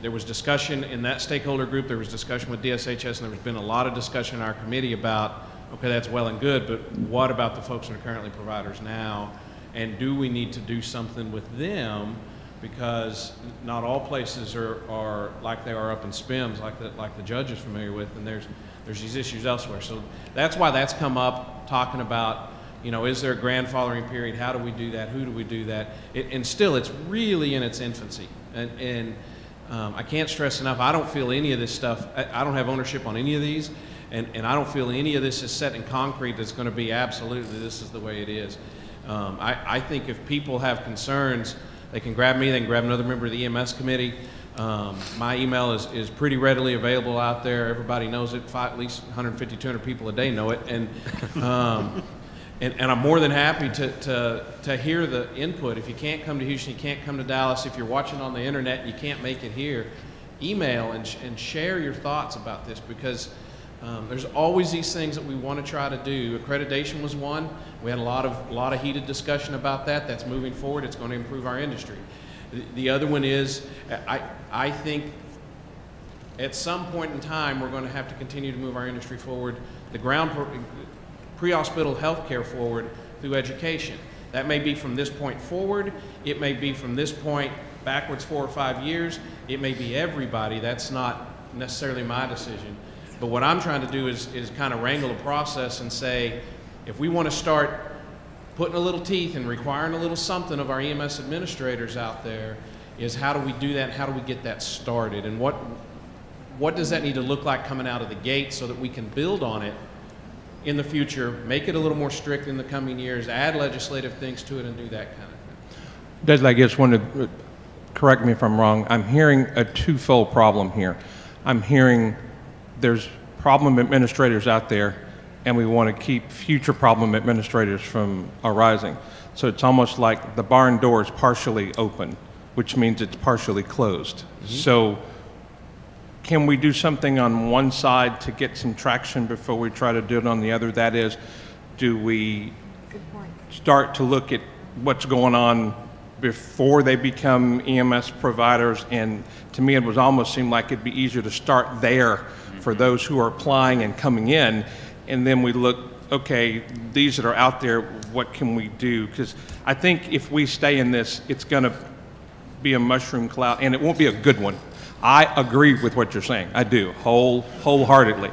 there was discussion in that stakeholder group, there was discussion with DSHS, and there's been a lot of discussion in our committee about, okay, that's well and good, but what about the folks that are currently providers now? And do we need to do something with them? Because not all places are like they are up in SPIMS, like the judge is familiar with, and there's these issues elsewhere. So that's why that's come up, talking about, is there a grandfathering period? How do we do that? Who do we do that? And still, it's really in its infancy. And I can't stress enough, I don't feel any of this stuff, I don't have ownership on any of these, and I don't feel any of this is set in concrete that's going to be absolutely this is the way it is. I think if people have concerns, they can grab me, they can grab another member of the EMS committee. My email is pretty readily available out there. Everybody knows it. At least 150, 200 people a day know it. And I'm more than happy to hear the input. If you can't come to Houston, you can't come to Dallas. If you're watching on the internet and you can't make it here, email and share your thoughts about this, because there's always these things that we want to try to do. Accreditation was one. We had a lot of heated discussion about that. That's moving forward. It's going to improve our industry. The other one is, I think at some point in time we're going to have to continue to move our industry forward. The pre-hospital health care forward through education. That may be from this point forward. It may be from this point backwards 4 or 5 years. It may be everybody. That's not necessarily my decision. But what I'm trying to do is kind of wrangle the process and say, if we want to start putting a little teeth and requiring a little something of our EMS administrators out there, is how do we do that? How do we get that started? And what does that need to look like coming out of the gate so that we can build on it in the future, make it a little more strict in the coming years, add legislative things to it, and do that kind of thing? Deslie, I just wanted to correct me if I'm wrong. I'm hearing a twofold problem here. I'm hearing there's problem administrators out there, and we want to keep future problem administrators from arising. So it's almost like the barn door is partially open, which means it's partially closed. Mm-hmm. So can we do something on one side to get some traction before we try to do it on the other? That is, do we start to look at what's going on before they become EMS providers? And to me, it was almost seemed like it'd be easier to start there for those who are applying and coming in. And then we look, okay, these that are out there, what can we do? Because I think if we stay in this, it's going to be a mushroom cloud, and it won't be a good one. I agree with what you're saying. I do, wholeheartedly.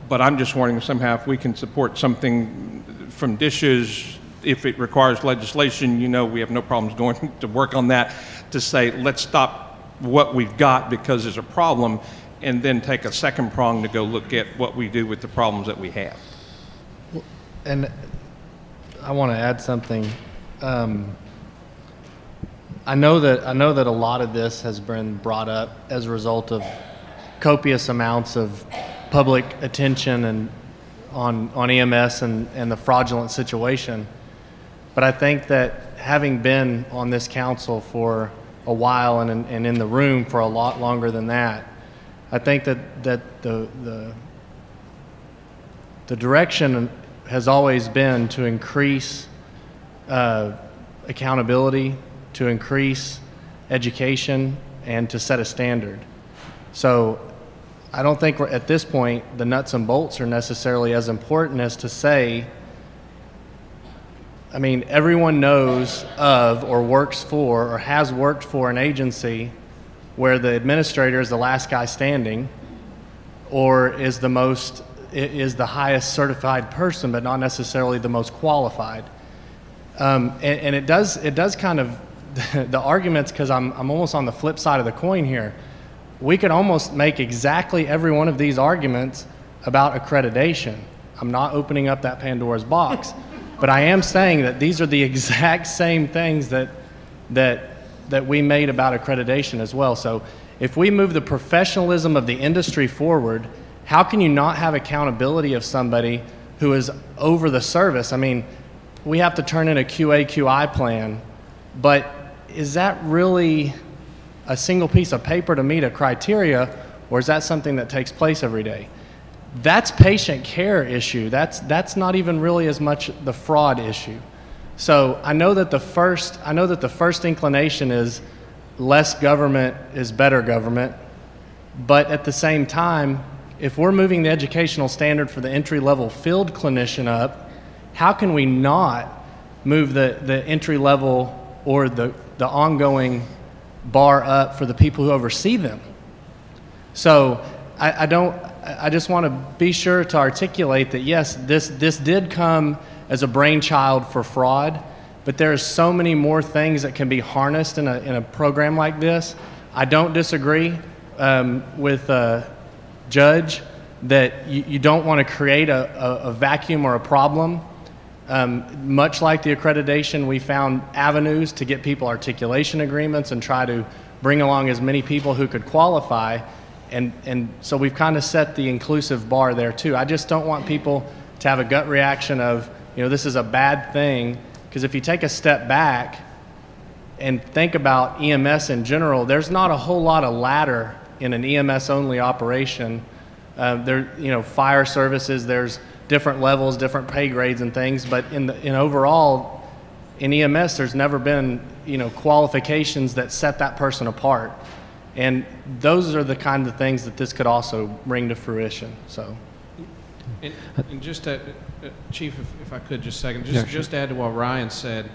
But I'm just wondering somehow if we can support something from dishes, if it requires legislation, you know, we have no problems going to work on that, to say, let's stop what we've got because there's a problem, and then take a second prong to go look at what we do with the problems that we have. And I want to add something. I know that a lot of this has been brought up as a result of copious amounts of public attention and on EMS and the fraudulent situation. But I think that having been on this council for a while and in the room for a lot longer than that, I think that the direction has always been to increase accountability, to increase education, and to set a standard. So I don't think at this point the nuts and bolts are necessarily as important as to say, I mean, everyone knows of or works for or has worked for an agency where the administrator is the last guy standing or is the highest certified person, but not necessarily the most qualified. And it does kind of, the arguments, because I'm almost on the flip side of the coin here, we could almost make exactly every one of these arguments about accreditation. I'm not opening up that Pandora's box, but I am saying that these are the exact same things that we made about accreditation as well. So if we move the professionalism of the industry forward, how can you not have accountability of somebody who is over the service? I mean, we have to turn in a QA/QI plan, but is that really a single piece of paper to meet a criteria, or is that something that takes place every day? That's patient care issue. That's not even really as much the fraud issue. So I know that the first inclination is less government is better government, but at the same time, if we're moving the educational standard for the entry-level field clinician up, how can we not move the entry-level or the ongoing bar up for the people who oversee them? So I just want to be sure to articulate that yes, this did come as a brainchild for fraud, but there are so many more things that can be harnessed in a program like this. I don't disagree with Judge that you don't want to create a vacuum or a problem. Much like the accreditation, we found avenues to get people articulation agreements and try to bring along as many people who could qualify. And so we've kind of set the inclusive bar there too. I just don't want people to have a gut reaction of, you know, this is a bad thing, because if you take a step back and think about EMS in general, there's not a whole lot of ladder in an EMS-only operation. Fire services, there's different levels, different pay grades and things, but in overall, in EMS, there's never been, qualifications that set that person apart. And those are the kind of things that this could also bring to fruition. So, And just to, Chief, if I could just a second, Yeah, sure. just add to what Ryan said,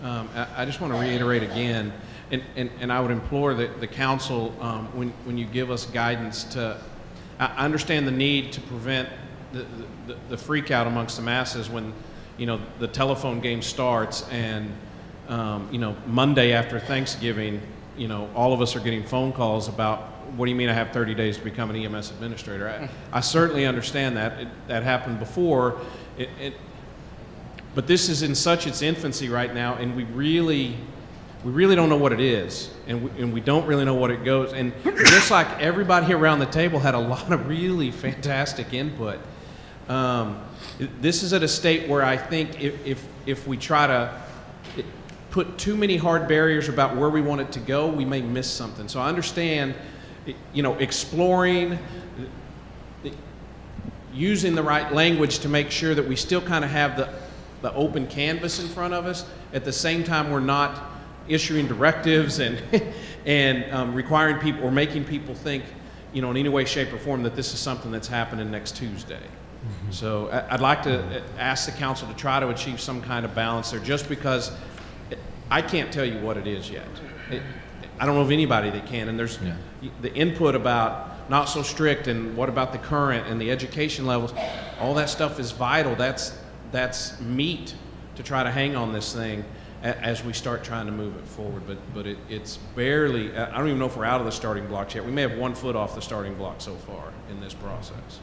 I just want to reiterate again, and I would implore the council, when you give us guidance to, I understand the need to prevent the freak out amongst the masses when, you know, the telephone game starts and, you know, Monday after Thanksgiving, you know, all of us are getting phone calls about, what do you mean I have 30 days to become an EMS administrator? I certainly understand that. That happened before. But this is in such its infancy right now, and we really don't know what it is, and we don't really know what it goes. And just like everybody around the table had a lot of really fantastic input, this is at a state where I think if we try to put too many hard barriers about where we want it to go, we may miss something. So I understand, you know, exploring, using the right language to make sure that we still kind of have the open canvas in front of us. At the same time, we're not issuing directives and requiring people or making people think, you know, in any way, shape, or form that this is something that's happening next Tuesday. Mm-hmm. So I'd like to ask the council to try to achieve some kind of balance there, just because I can't tell you what it is yet. I don't know of anybody that can, and there's the input about not so strict and what about the current and the education levels. All that stuff is vital. That's meat to try to hang on this thing as we start trying to move it forward. But it's barely, I don't even know if we're out of the starting blocks yet. We may have 1 foot off the starting block so far in this process.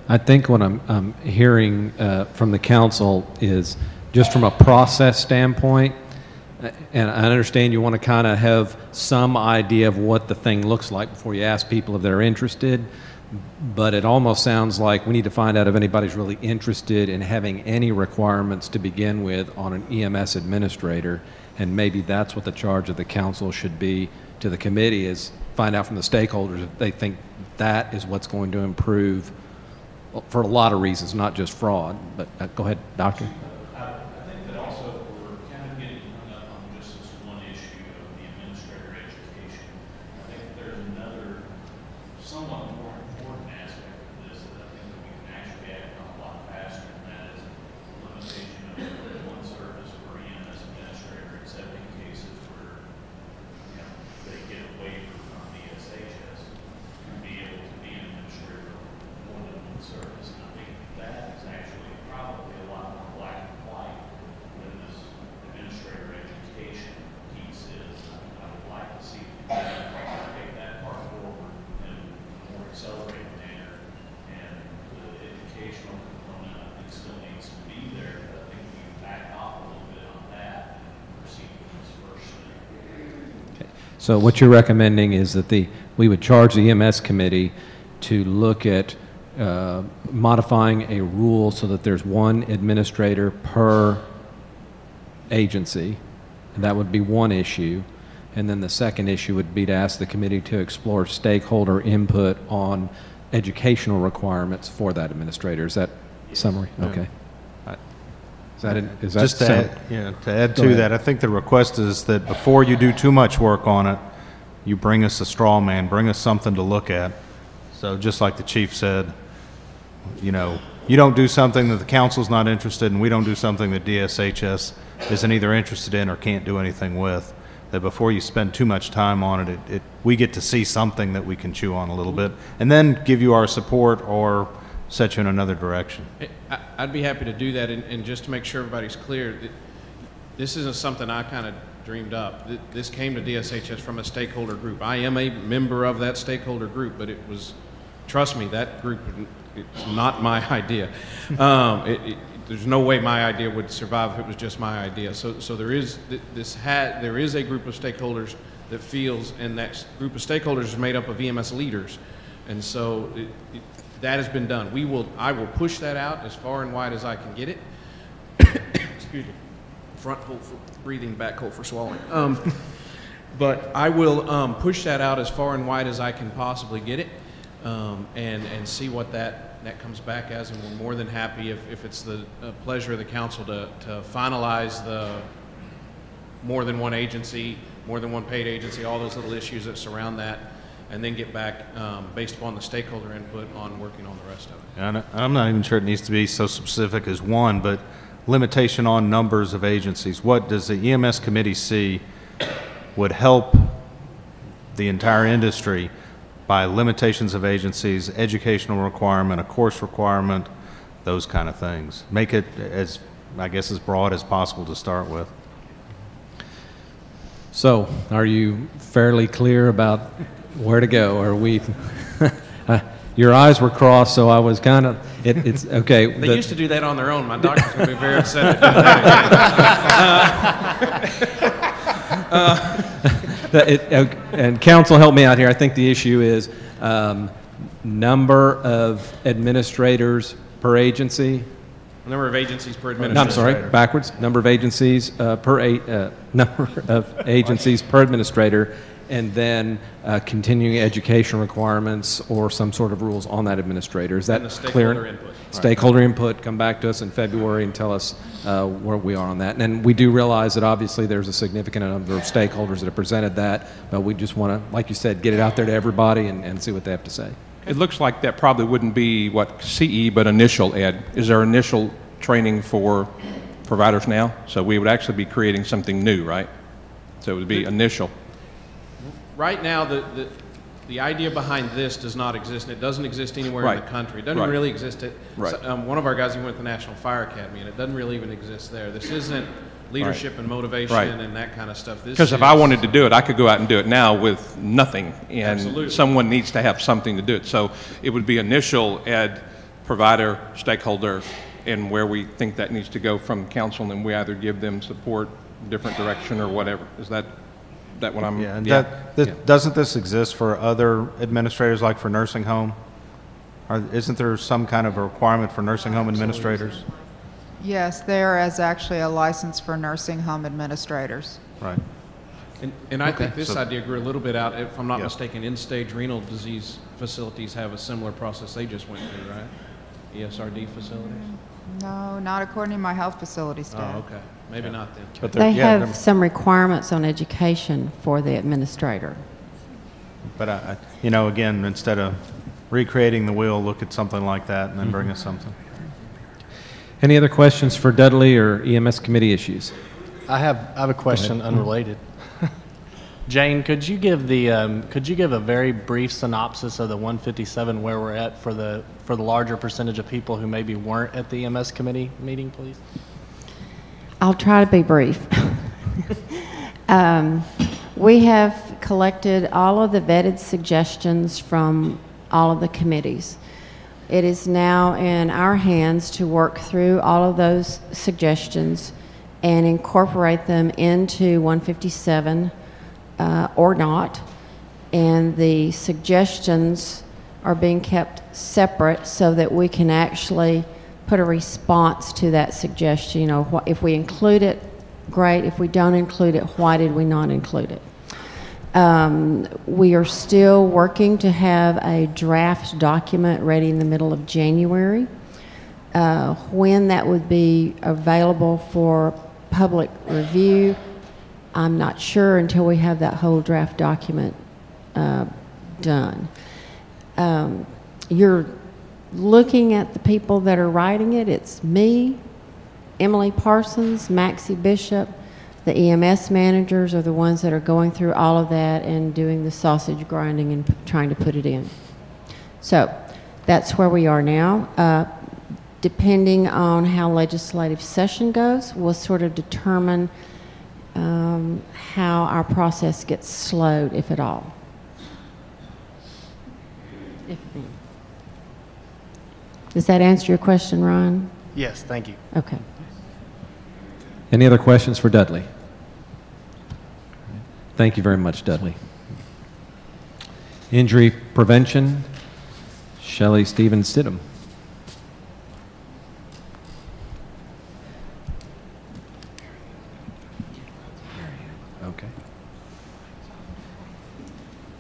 I think what I'm hearing from the council is just from a process standpoint, and I understand you want to kind of have some idea of what the thing looks like before you ask people if they're interested, but it almost sounds like we need to find out if anybody's really interested in having any requirements to begin with on an EMS administrator, and maybe that's what the charge of the council should be to the committee, is find out from the stakeholders if they think that is what's going to improve for a lot of reasons, not just fraud. But go ahead, Doctor. I think that also we're kind of getting hung up on just this one issue of the administrator education. I think there's another somewhat more important aspect of this that I think that we can actually act on a lot faster, and that is the limitation of one service per EMS administrator, except in cases where, you know, they get a waiver from the SHS to be able to be an administrator of more than one service. And I think that is actually probably a lot more black and white than this administrator education piece is. I would like to see take that part forward in a more accelerated manner, and the educational component I think still needs to be there, but I think we can back off a little bit on that and proceed with this first thing. Okay. So what you're recommending is that we would charge the EMS committee to look at modifying a rule so that there's one administrator per agency, and that would be one issue. And then the second issue would be to ask the committee to explore stakeholder input on educational requirements for that administrator. Is that summary? Okay. Is that just to add to that, I think the request is that before you do too much work on it, you bring us a straw man, bring us something to look at. So just like the chief said, you know, you don't do something that the council's not interested in, we don't do something that DSHS isn't either interested in or can't do anything with, that before you spend too much time on it, we get to see something that we can chew on a little bit, and then give you our support or set you in another direction. I'd be happy to do that, and just to make sure everybody's clear, this isn't something I kind of dreamed up. This came to DSHS from a stakeholder group. I am a member of that stakeholder group, but it was, trust me, that group, it's not my idea. There's no way my idea would survive if it was just my idea. So there is there is a group of stakeholders that feels, and that group of stakeholders is made up of EMS leaders, and so that has been done. I will push that out as far and wide as I can get it. Excuse me. Front hole for breathing, back hole for swallowing. But I will push that out as far and wide as I can possibly get it, and see what that comes back as, and we're more than happy if it's the pleasure of the council to finalize the more than one agency, more than one paid agency, all those little issues that surround that. and then get back based upon the stakeholder input on working on the rest of it. And I'm not even sure it needs to be so specific as one, but limitation on numbers of agencies. What does the EMS committee see would help the entire industry by limitations of agencies, educational requirement, a course requirement, those kind of things? Make it as, I guess, as broad as possible to start with. So, are you fairly clear about where to go? Are we? Your eyes were crossed, so I was kind of. It's okay. They used to do that on their own. My doctor's going to be very upset at that. And counsel, help me out here. I think the issue is number of administrators per agency. Number of agencies per administrator. No, I'm sorry, backwards. Number of agencies number of agencies per administrator, and then continuing education requirements or some sort of rules on that administrator. Is that clear? Stakeholder input. Stakeholder input. Come back to us in February and tell us where we are on that. And we do realize that obviously there's a significant number of stakeholders that have presented that, but we just want to, like you said, get it out there to everybody and see what they have to say. It looks like that probably wouldn't be what CE, but initial ed. Is there initial training for providers now? So we would actually be creating something new, right? So it would be initial. Right now, the idea behind this does not exist, and it doesn't exist anywhere in the country. It doesn't really exist at one of our guys who went to the National Fire Academy, and it doesn't really even exist there. This isn't leadership and motivation and that kind of stuff. Because if I wanted to do it, I could go out and do it now with nothing, and Absolutely. someone needs to have something to do it. So it would be initial ed, provider, stakeholder, and where we think that needs to go from council, and then we either give them support, different direction, or whatever. Is that what I'm? Yeah, and doesn't this exist for other administrators, like for nursing home? Isn't there some kind of a requirement for nursing home administrators? Yes, there is actually a license for nursing home administrators. Right. And I think this idea grew a little bit out. If I'm not mistaken, end-stage renal disease facilities have a similar process they just went through, right? ESRD facilities? No, not according to my health facility staff. Oh, okay. Maybe not then. But they have some requirements on education for the administrator. But, again, instead of recreating the wheel, look at something like that and then bring us something. Any other questions for Dudley or EMS committee issues? I have a question unrelated. Jane, could you give a very brief synopsis of the 157 where we're at for the larger percentage of people who maybe weren't at the EMS committee meeting, please? I'll try to be brief. We have collected all of the vetted suggestions from all of the committees. It is now in our hands to work through all of those suggestions and incorporate them into 157 or not. And the suggestions are being kept separate so that we can actually put a response to that suggestion. You know, if we include it, great. If we don't include it, why did we not include it? We are still working to have a draft document ready in the middle of January. When that would be available for public review, I'm not sure until we have that whole draft document done. You're looking at the people that are writing it. It's me, Emily Parsons, Maxie Bishop. The EMS managers are the ones that are going through all of that and doing the sausage grinding and trying to put it in. So that's where we are now. Depending on how legislative session goes, we'll sort of determine how our process gets slowed, if at all. Does that answer your question, Ron? Yes, thank you. Okay. Any other questions for Dudley? Thank you very much, Dudley. Injury prevention, Shelley Stevens Stidham. Okay.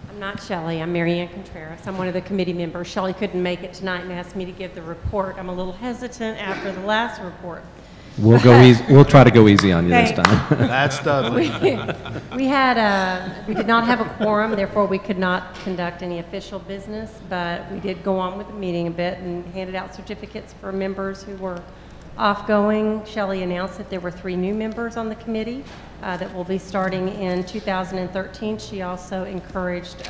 I'm not Shelley. I'm Marianne Contreras. I'm one of the committee members. Shelley couldn't make it tonight and asked me to give the report. I'm a little hesitant after the last report. We'll go easy. We'll try to go easy on you this Thanks. time. That's Dudley. We did not have a quorum, therefore we could not conduct any official business, but we did go on with the meeting a bit and handed out certificates for members who were off-going. Shelley announced that there were 3 new members on the committee that will be starting in 2013. She also encouraged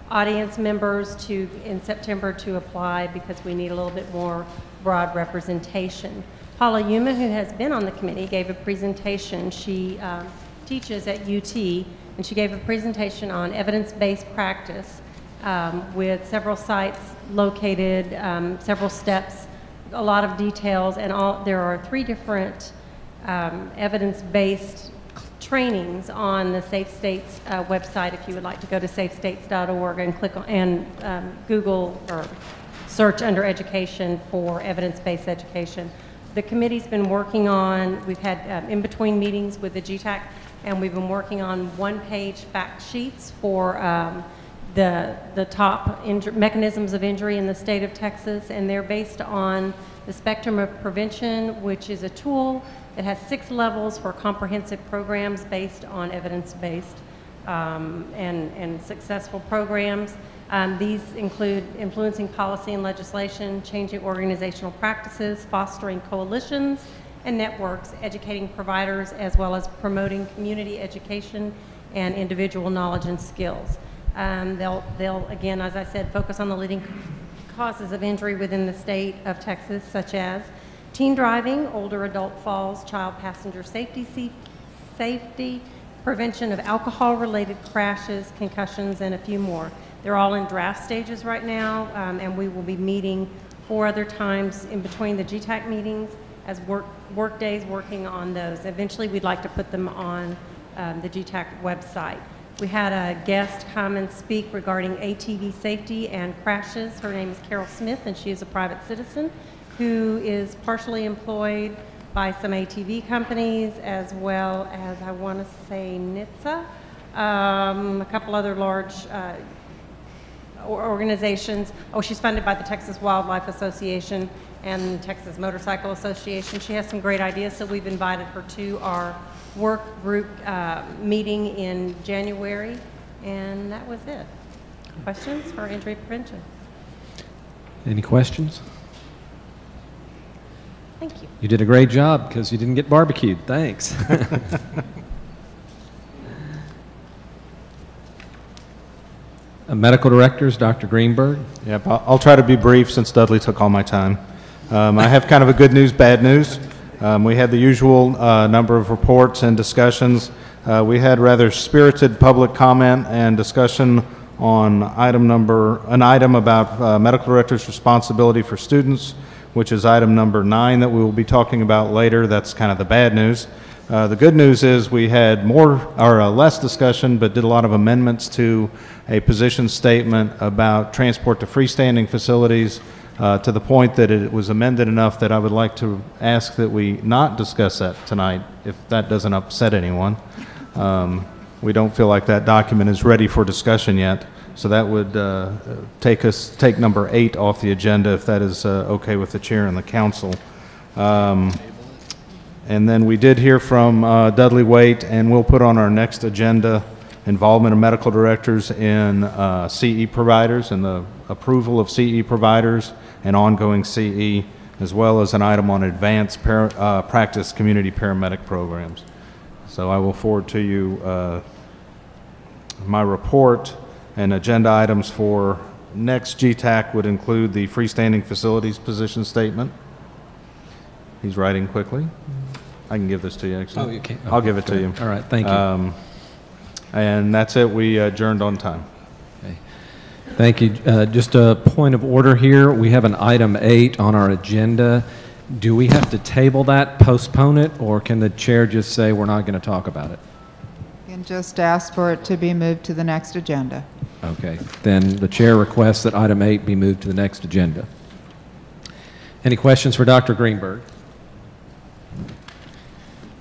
audience members in September to apply because we need a little bit more broad representation. Paula Yuma, who has been on the committee, gave a presentation. She teaches at UT, and she gave a presentation on evidence-based practice with several sites located, several steps, a lot of details, and there are 3 different evidence-based trainings on the Safe States website. If you would like to go to safestates.org and click on and Google or search under education for evidence-based education. The committee's been working on, we've had in-between meetings with the GETAC, and we've been working on one-page fact sheets for the top mechanisms of injury in the state of Texas, and they're based on the Spectrum of Prevention, which is a tool that has 6 levels for comprehensive programs based on evidence-based and successful programs. These include influencing policy and legislation, changing organizational practices, fostering coalitions and networks, educating providers, as well as promoting community education and individual knowledge and skills. They'll, again, as I said, focus on the leading causes of injury within the state of Texas, such as teen driving, older adult falls, child passenger safety, prevention of alcohol-related crashes, concussions, and a few more. They're all in draft stages right now, and we will be meeting 4 other times in between the GETAC meetings as work days working on those. Eventually, we'd like to put them on the GETAC website. We had a guest come and speak regarding ATV safety and crashes. Her name is Carol Smith, and she is a private citizen who is partially employed by some ATV companies, as well as, I want to say, NHTSA, a couple other large organizations. Oh, she's funded by the Texas Wildlife Association and Texas Motorcycle Association. She has some great ideas, so we've invited her to our work group meeting in January, and that was it. Questions for injury prevention? Any questions? Thank you. You did a great job because you didn't get barbecued. Thanks. Medical directors, Dr. Greenberg. Yep, I'll try to be brief since Dudley took all my time. I have kind of a good news, bad news. We had the usual number of reports and discussions. We had rather spirited public comment and discussion on an item about medical director's responsibility for students, which is item number 9 that we will be talking about later. That's kind of the bad news. The good news is we had less discussion, but did a lot of amendments to a position statement about transport to freestanding facilities, to the point that it was amended enough that I would like to ask that we not discuss that tonight, if that doesn't upset anyone. We don't feel like that document is ready for discussion yet, so that would take number 8 off the agenda, if that is okay with the chair and the council. And then we did hear from Dudley Waite, and we'll put on our next agenda involvement of medical directors in CE providers and the approval of CE providers and ongoing CE, as well as an item on advanced practice community paramedic programs. So I will forward to you my report, and agenda items for next GTAC would include the freestanding facilities position statement. He's writing quickly. I can give this to you, actually. Oh, you can. Okay, I'll give it to you. All right, thank you. And that's it. We adjourned on time. Okay. Thank you. Just a point of order here. We have an item 8 on our agenda. Do we have to table that, postpone it, or can the chair just say we're not going to talk about it? You can just ask for it to be moved to the next agenda. Okay. Then the chair requests that item 8 be moved to the next agenda. Any questions for Dr. Greenberg?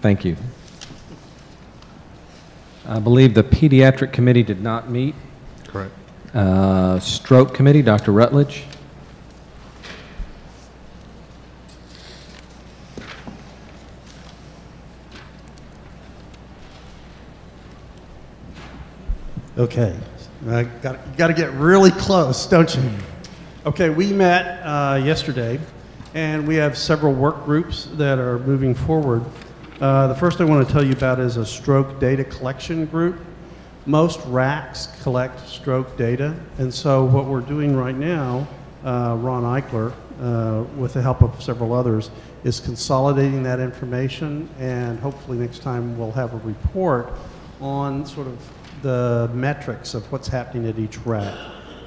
Thank you. I believe the pediatric committee did not meet. Correct. Stroke committee, Dr. Rutledge. Okay. Got to get really close, don't you? Okay, we met yesterday, and we have several work groups that are moving forward. The first I want to tell you about is a stroke data collection group. Most RACs collect stroke data, and so what we're doing right now, Ron Eichler, with the help of several others, is consolidating that information, and hopefully next time we'll have a report on sort of the metrics of what's happening at each RAC.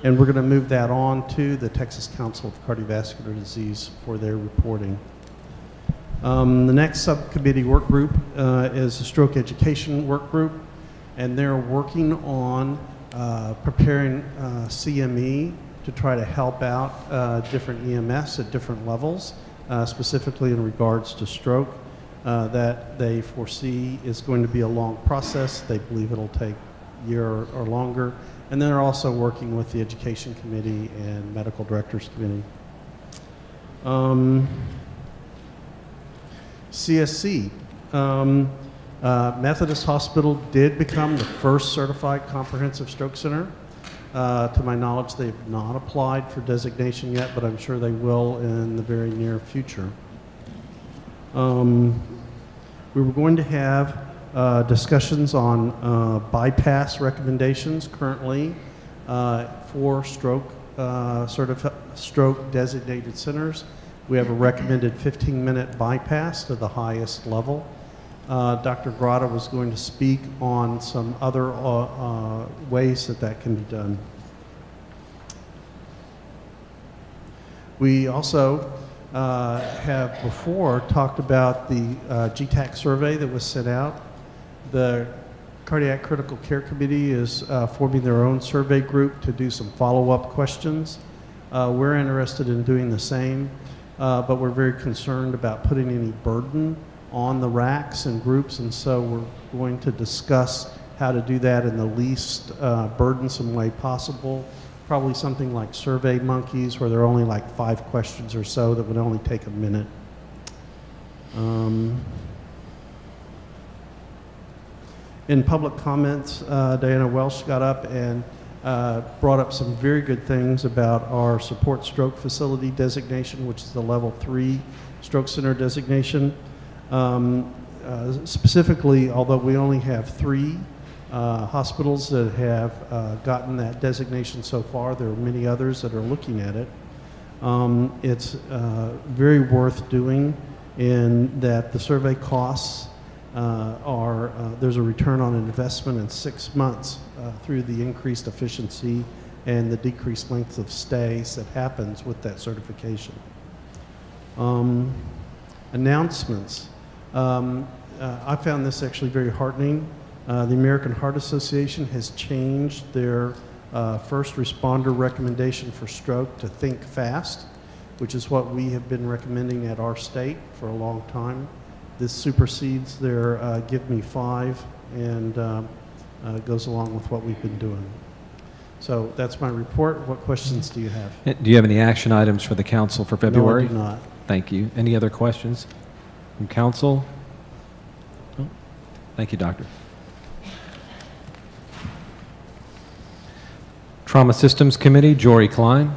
And we're going to move that on to the Texas Council of Cardiovascular Disease for their reporting. The next subcommittee work group is the Stroke Education Work Group, and they're working on preparing CME to try to help out different EMS at different levels, specifically in regards to stroke, that they foresee is going to be a long process. They believe it'll take a year or longer. And then they're also working with the Education Committee and Medical Directors Committee. CSC. Methodist Hospital did become the first certified comprehensive stroke center. To my knowledge, they have not applied for designation yet, but I'm sure they will in the very near future. We were going to have discussions on bypass recommendations currently for stroke designated centers. We have a recommended 15-minute bypass to the highest level. Dr. Grotta was going to speak on some other ways that can be done. We also have before talked about the GETAC survey that was sent out. The Cardiac Critical Care Committee is forming their own survey group to do some follow-up questions. We're interested in doing the same, but we're very concerned about putting any burden on the RACs and groups, and so we're going to discuss how to do that in the least burdensome way possible. Probably something like Survey Monkeys, where there are only like 5 questions or so that would only take a minute. In public comments, Diana Welsh got up and brought up some very good things about our support stroke facility designation, which is the level 3 stroke center designation. Specifically, although we only have 3 hospitals that have gotten that designation so far, there are many others that are looking at it. It's very worth doing in that the survey costs there's a return on investment in 6 months through the increased efficiency and the decreased length of stays that happens with that certification. Announcements. I found this actually very heartening. The American Heart Association has changed their first responder recommendation for stroke to think fast, which is what we have been recommending at our state for a long time. This supersedes their Give Me 5 and goes along with what we've been doing. So that's my report. What questions do you have? Do you have any action items for the council for February? No, I do not. Thank you. Any other questions from council? No? Thank you, Doctor. Trauma Systems Committee, Jory Klein.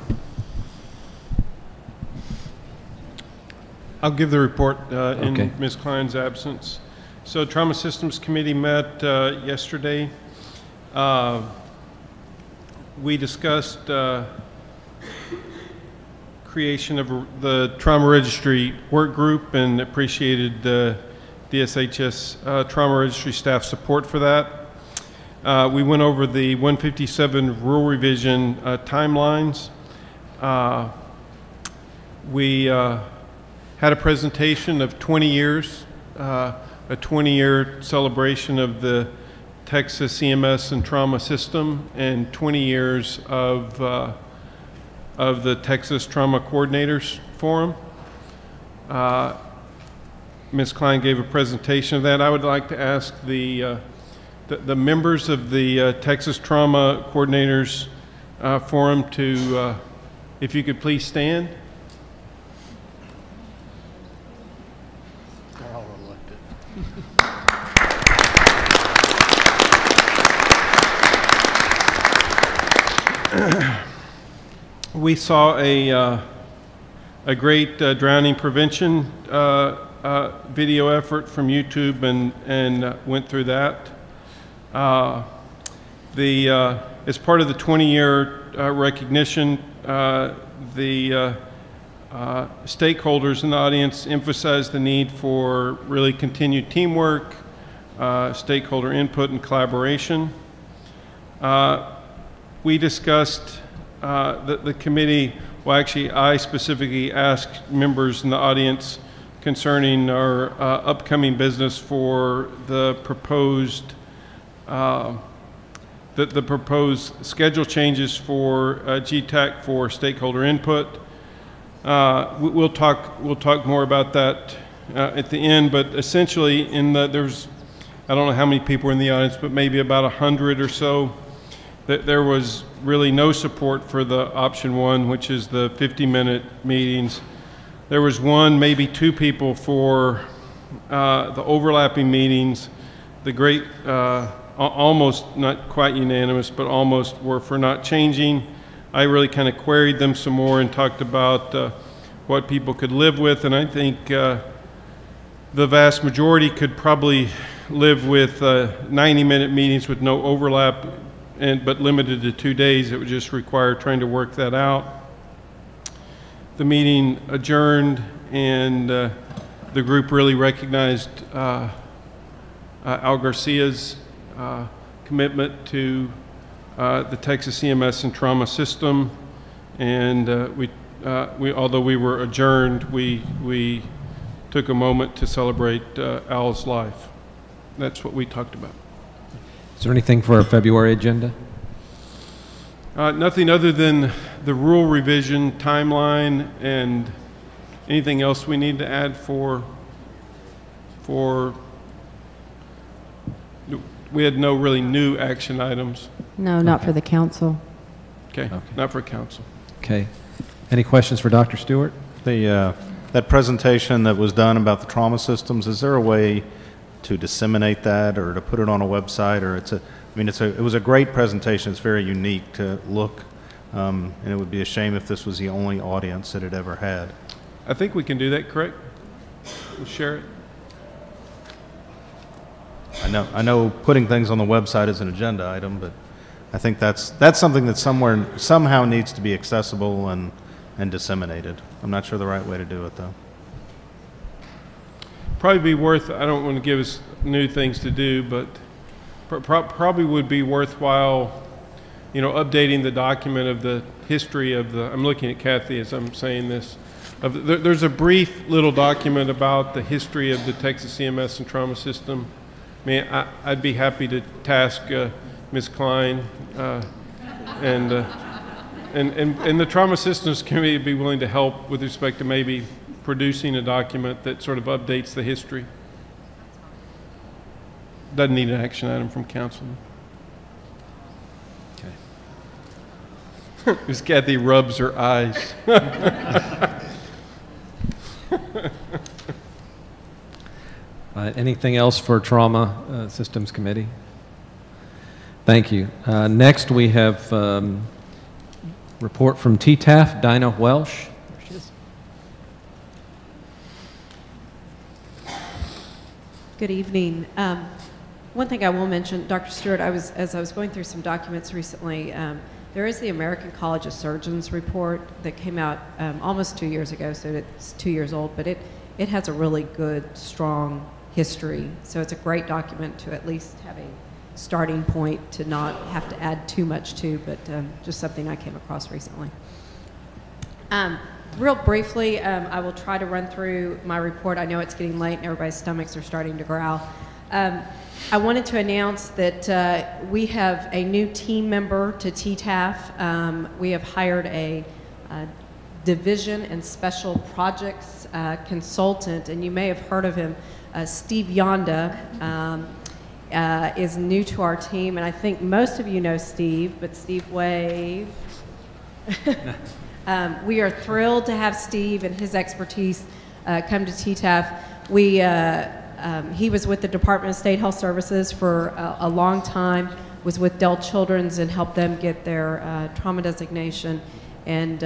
I'll give the report in Ms. Klein's absence. So Trauma Systems Committee met yesterday. We discussed creation of the Trauma Registry work group and appreciated the DSHS Trauma Registry staff support for that. We went over the 157 rule revision timelines. We had a presentation of 20 years, a 20-year celebration of the Texas EMS and trauma system, and 20 years of the Texas Trauma Coordinators Forum. Ms. Klein gave a presentation of that. I would like to ask the members of the Texas Trauma Coordinators Forum to, if you could please stand. They're all elected. we saw a great drowning prevention video effort from YouTube and went through that. As part of the 20-year recognition, the stakeholders in the audience emphasized the need for really continued teamwork, stakeholder input and collaboration. We discussed the committee, well actually I specifically asked members in the audience concerning our upcoming business for the proposed the proposed schedule changes for GETAC for stakeholder input. We'll talk more about that at the end, but essentially there's, I don't know how many people were in the audience, but maybe about 100 or so, that there was really no support for the option one, which is the 50-minute meetings. There was one, maybe two people for the overlapping meetings. The great, almost not quite unanimous, but almost were for not changing. I really kind of queried them some more and talked about what people could live with, and I think the vast majority could probably live with 90-minute meetings with no overlap, but limited to 2 days. It would just require trying to work that out. The meeting adjourned, and the group really recognized Al Garcia's commitment to the Texas EMS and trauma system, and although we were adjourned, we took a moment to celebrate Al's life. That's what we talked about. Is there anything for our February agenda? Nothing other than the rule revision timeline and anything else we need to add for we had no really new action items. No, not for the council. Okay, not for council. Okay. Any questions for Dr. Stewart? That presentation that was done about the trauma systems, is there a way to disseminate that or to put it on a website? Or it was a great presentation. It's very unique to look, and it would be a shame if this was the only audience that it ever had. I think we can do that, correct? We'll share it. I know putting things on the website is an agenda item, but I think that's something that somehow needs to be accessible and disseminated. I'm not sure the right way to do it, though. Probably be worth, I don't want to give us new things to do, but probably would be worthwhile, updating the document of the history of the, I'm looking at Kathy as I'm saying this, there's a brief little document about the history of the Texas EMS and trauma system. I mean, I'd be happy to task Ms. Klein and the Trauma Systems Committee would be willing to help with respect to maybe producing a document that sort of updates the history. Doesn't need an action item from council. Okay. Ms. Kathy rubs her eyes. Anything else for Trauma Systems Committee? Thank you. Next, we have report from TTAF, Dinah Welsh. There she is. Good evening. One thing I will mention, Dr. Stewart, as I was going through some documents recently, there is the American College of Surgeons report that came out almost 2 years ago, so it's 2 years old, but it has a really good, strong history. So it's a great document to at least have a starting point to not have to add too much to, but just something I came across recently. Real briefly, I will try to run through my report. I know it's getting late and everybody's stomachs are starting to growl. I wanted to announce that we have a new team member to TTAF. We have hired a division and special projects consultant, and you may have heard of him. Steve Yonda is new to our team, and I think most of you know Steve, but Steve, wave. We are thrilled to have Steve and his expertise come to TTAF. He was with the Department of State Health Services for a long time, was with Dell Children's and helped them get their trauma designation, And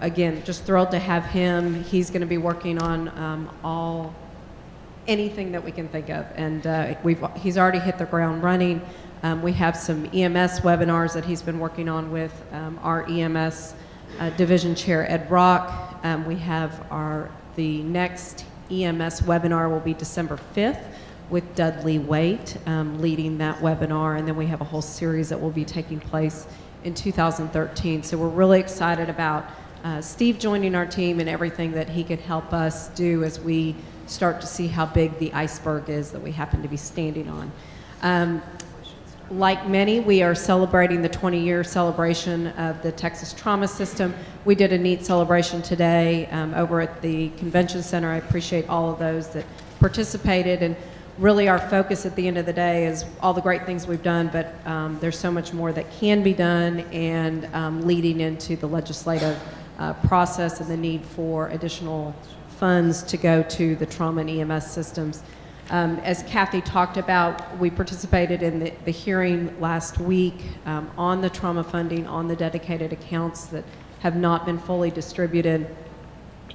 again, just thrilled to have him. He's going to be working on anything that we can think of, and he's already hit the ground running. We have some EMS webinars that he's been working on with our EMS Division Chair Ed Rock. We have the next EMS webinar will be December 5th with Dudley Waite leading that webinar, and then we have a whole series that will be taking place in 2013. So we're really excited about Steve joining our team and everything that he could help us do as we start to see how big the iceberg is that we happen to be standing on. Like many, we are celebrating the 20-year celebration of the Texas Trauma System. We did a neat celebration today over at the Convention Center. I appreciate all of those that participated, and really our focus at the end of the day is all the great things we've done, but there's so much more that can be done, and leading into the legislative process and the need for additional funds to go to the trauma and EMS systems. As Kathy talked about, we participated in the hearing last week on the trauma funding, on the dedicated accounts that have not been fully distributed.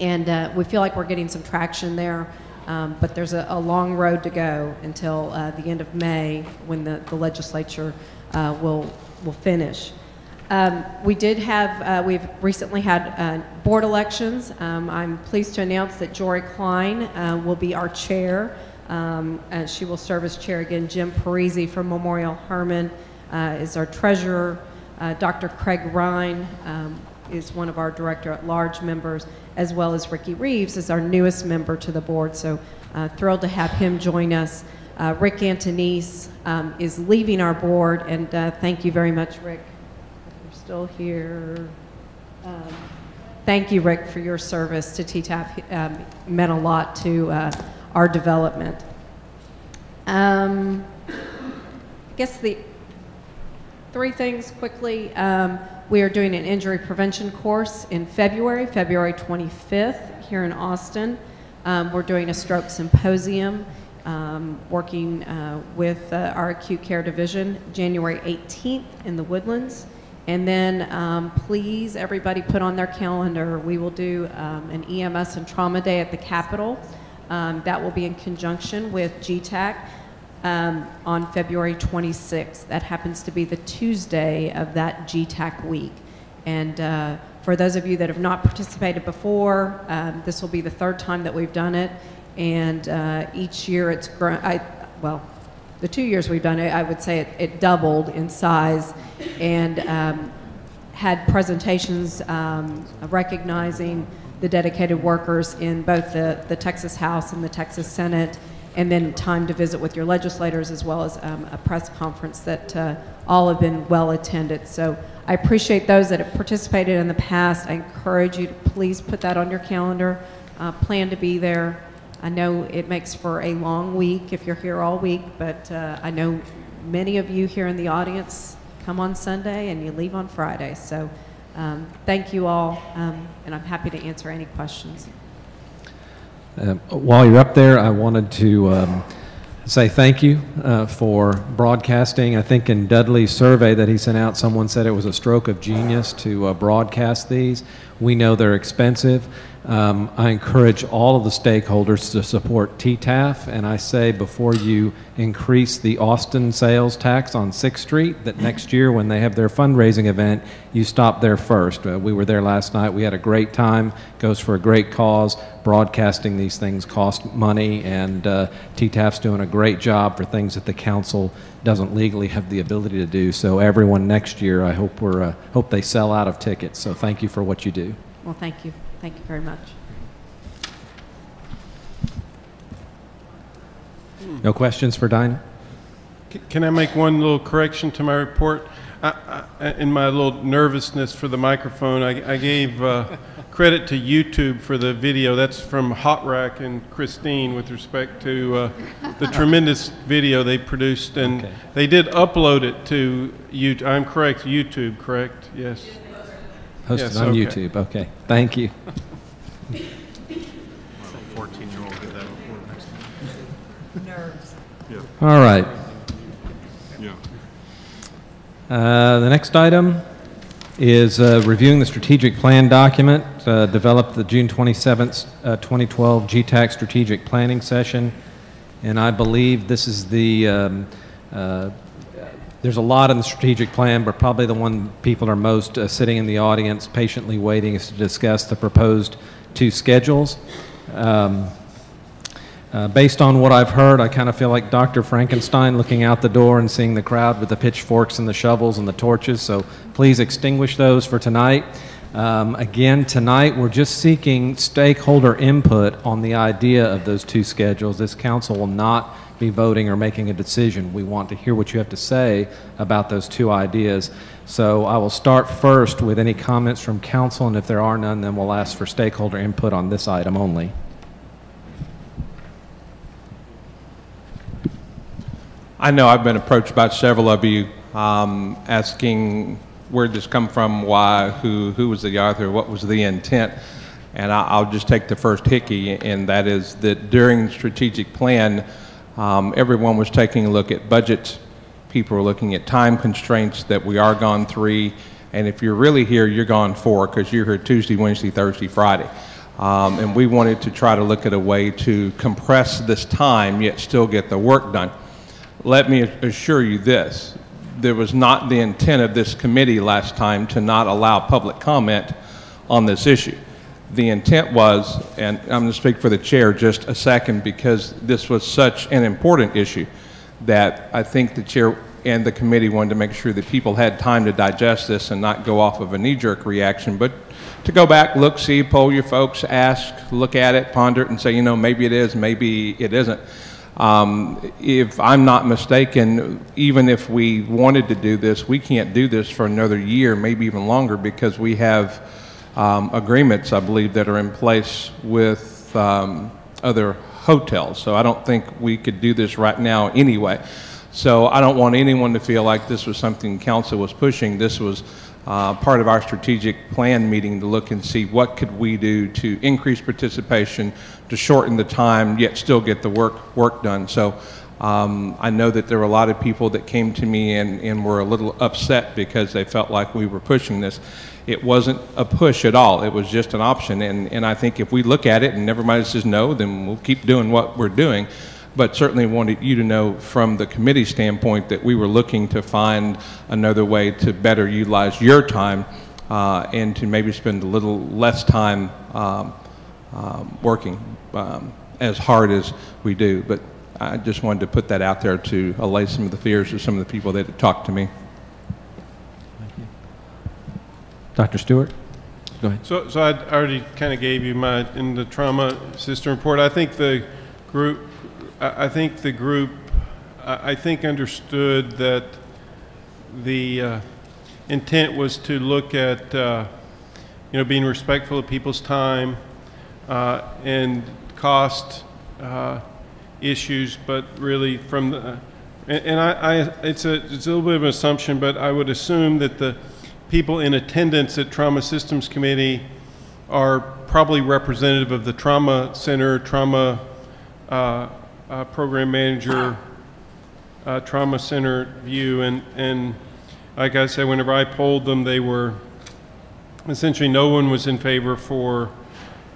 And we feel like we're getting some traction there, but there's a long road to go until the end of May when the legislature will finish. We've recently had board elections. I'm pleased to announce that Jory Klein will be our chair. She will serve as chair again. Jim Parisi from Memorial Hermann is our treasurer. Dr. Craig Rhine is one of our director-at-large members, as well as Ricky Reeves is our newest member to the board. So thrilled to have him join us. Rick Antonise is leaving our board, and thank you very much, Rick. If you're still here. Thank you, Rick, for your service to TTAF. Meant a lot to our development. I guess the three things quickly. We are doing an injury prevention course in February 25th here in Austin. We're doing a stroke symposium working with our acute care division January 18th in the Woodlands. And then please, everybody put on their calendar, we will do an EMS and Trauma Day at the Capitol. That will be in conjunction with GETAC on February 26th. That happens to be the Tuesday of that GETAC week. And for those of you that have not participated before, this will be the third time that we've done it. And each year it's grown, the 2 years we've done it, I would say it doubled in size, and had presentations recognizing the dedicated workers in both the Texas House and the Texas Senate, and then time to visit with your legislators, as well as a press conference that all have been well attended. So I appreciate those that have participated in the past. I encourage you to please put that on your calendar, plan to be there. I know it makes for a long week if you're here all week, but I know many of you here in the audience come on Sunday and you leave on Friday. So thank you all, and I'm happy to answer any questions. While you're up there, I wanted to say thank you for broadcasting. I think in Dudley's survey that he sent out, someone said it was a stroke of genius to broadcast these. We know they're expensive. I encourage all of the stakeholders to support TTAF, and I say before you increase the Austin sales tax on 6th Street, that next year when they have their fundraising event, you stop there first. We were there last night. We had a great time. Goes for a great cause. Broadcasting these things cost money, and TTAF's doing a great job for things that the council doesn't legally have the ability to do. So everyone next year, I hope hope they sell out of tickets. So thank you for what you do. Well, thank you. Thank you very much. No questions for Dinah? Can I make one little correction to my report? In my little nervousness for the microphone, I gave credit to YouTube for the video. That's from Hot Rack and Christine with respect to the tremendous video they produced. And they did upload it to YouTube. I'm correct, YouTube, correct? Yes. Posted yes, on okay. YouTube. Okay. Thank you. 14-year-old did that before next time. Nerves. Yeah. All right. Yeah. The next item is reviewing the strategic plan document developed the June 27th, 2012 GETAC strategic planning session. And I believe this is the, there's a lot in the strategic plan, but probably the one people are most sitting in the audience patiently waiting is to discuss the proposed 2 schedules. Based on what I've heard, I kind of feel like Dr. Frankenstein looking out the door and seeing the crowd with the pitchforks and the shovels and the torches, so please extinguish those for tonight. Again, tonight we're just seeking stakeholder input on the idea of those 2 schedules. This council will not be voting or making a decision. We want to hear what you have to say about those 2 ideas. So I will start first with any comments from council, and if there are none, then we'll ask for stakeholder input on this item only. I know I've been approached by several of you asking where did this come from, why, who was the author, what was the intent. And I'll just take the first hickey, and that is that during the strategic plan, everyone was taking a look at budgets. People were looking at time constraints, that we are gone 3. And if you're really here, you're gone 4 because you're here Tuesday, Wednesday, Thursday, Friday. And we wanted to try to look at a way to compress this time yet still get the work done. Let me assure you this, there was not the intent of this committee last time to not allow public comment on this issue. The intent was, and I'm going to speak for the chair just a second because this was such an important issue that I think the chair and the committee wanted to make sure that people had time to digest this and not go off of a knee-jerk reaction, but to go back, look, see, poll your folks, ask, look at it, ponder it, and say, you know, maybe it is, maybe it isn't. If I'm not mistaken, even if we wanted to do this, we can't do this for another year, maybe even longer, because we have agreements, I believe, that are in place with other hotels. So I don't think we could do this right now anyway. So I don't want anyone to feel like this was something council was pushing. This was part of our strategic plan meeting to look and see what could we do to increase participation, to shorten the time, yet still get the work done. So I know that there were a lot of people that came to me and were a little upset because they felt like we were pushing this. It wasn't a push at all. It was just an option. And I think if we look at it and everybody says no, then we'll keep doing what we're doing. But certainly wanted you to know from the committee standpoint that we were looking to find another way to better utilize your time and to maybe spend a little less time working as hard as we do. But I just wanted to put that out there to allay some of the fears of some of the people that had talked to me. Thank you. Dr. Stewart? Go ahead. So I already kind of gave you in the trauma system report. I think the group understood that the intent was to look at, being respectful of people's time and cost issues, but really from the, it's a little bit of an assumption, but I would assume that the people in attendance at Trauma Systems Committee are probably representative of the trauma center, trauma program manager, trauma center view, and like I said, whenever I polled them, they were essentially no one was in favor for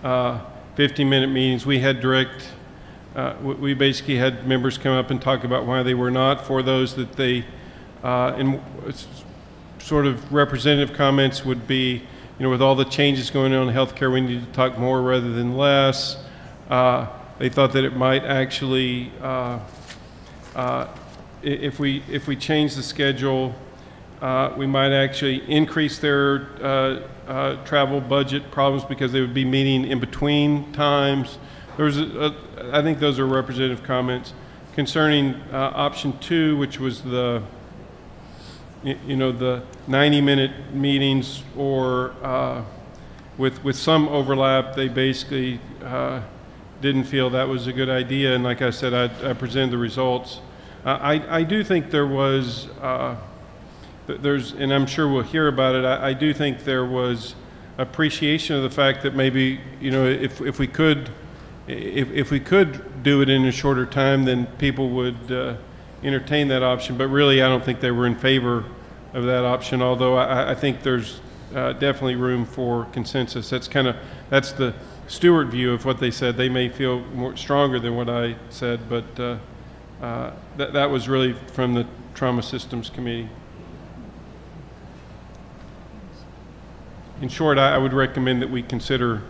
15-minute meetings. We had direct, we basically had members come up and talk about why they were not for those, that they, in sort of representative comments would be, with all the changes going on in healthcare, we need to talk more rather than less. They thought that it might actually, if we change the schedule, we might actually increase their travel budget problems because they would be meeting in between times. I think those are representative comments. Concerning option 2, which was the 90-minute meetings, or with some overlap, they basically didn't feel that was a good idea. And like I said, I presented the results. I do think there was, and I'm sure we'll hear about it, I do think there was appreciation of the fact that maybe, if we could do it in a shorter time, then people would entertain that option. But really, I don't think they were in favor of that option, although I think there's definitely room for consensus. That's the Stewart view of what they said. They may feel more stronger than what I said, but that was really from the Trauma Systems Committee. In short, I would recommend that we consider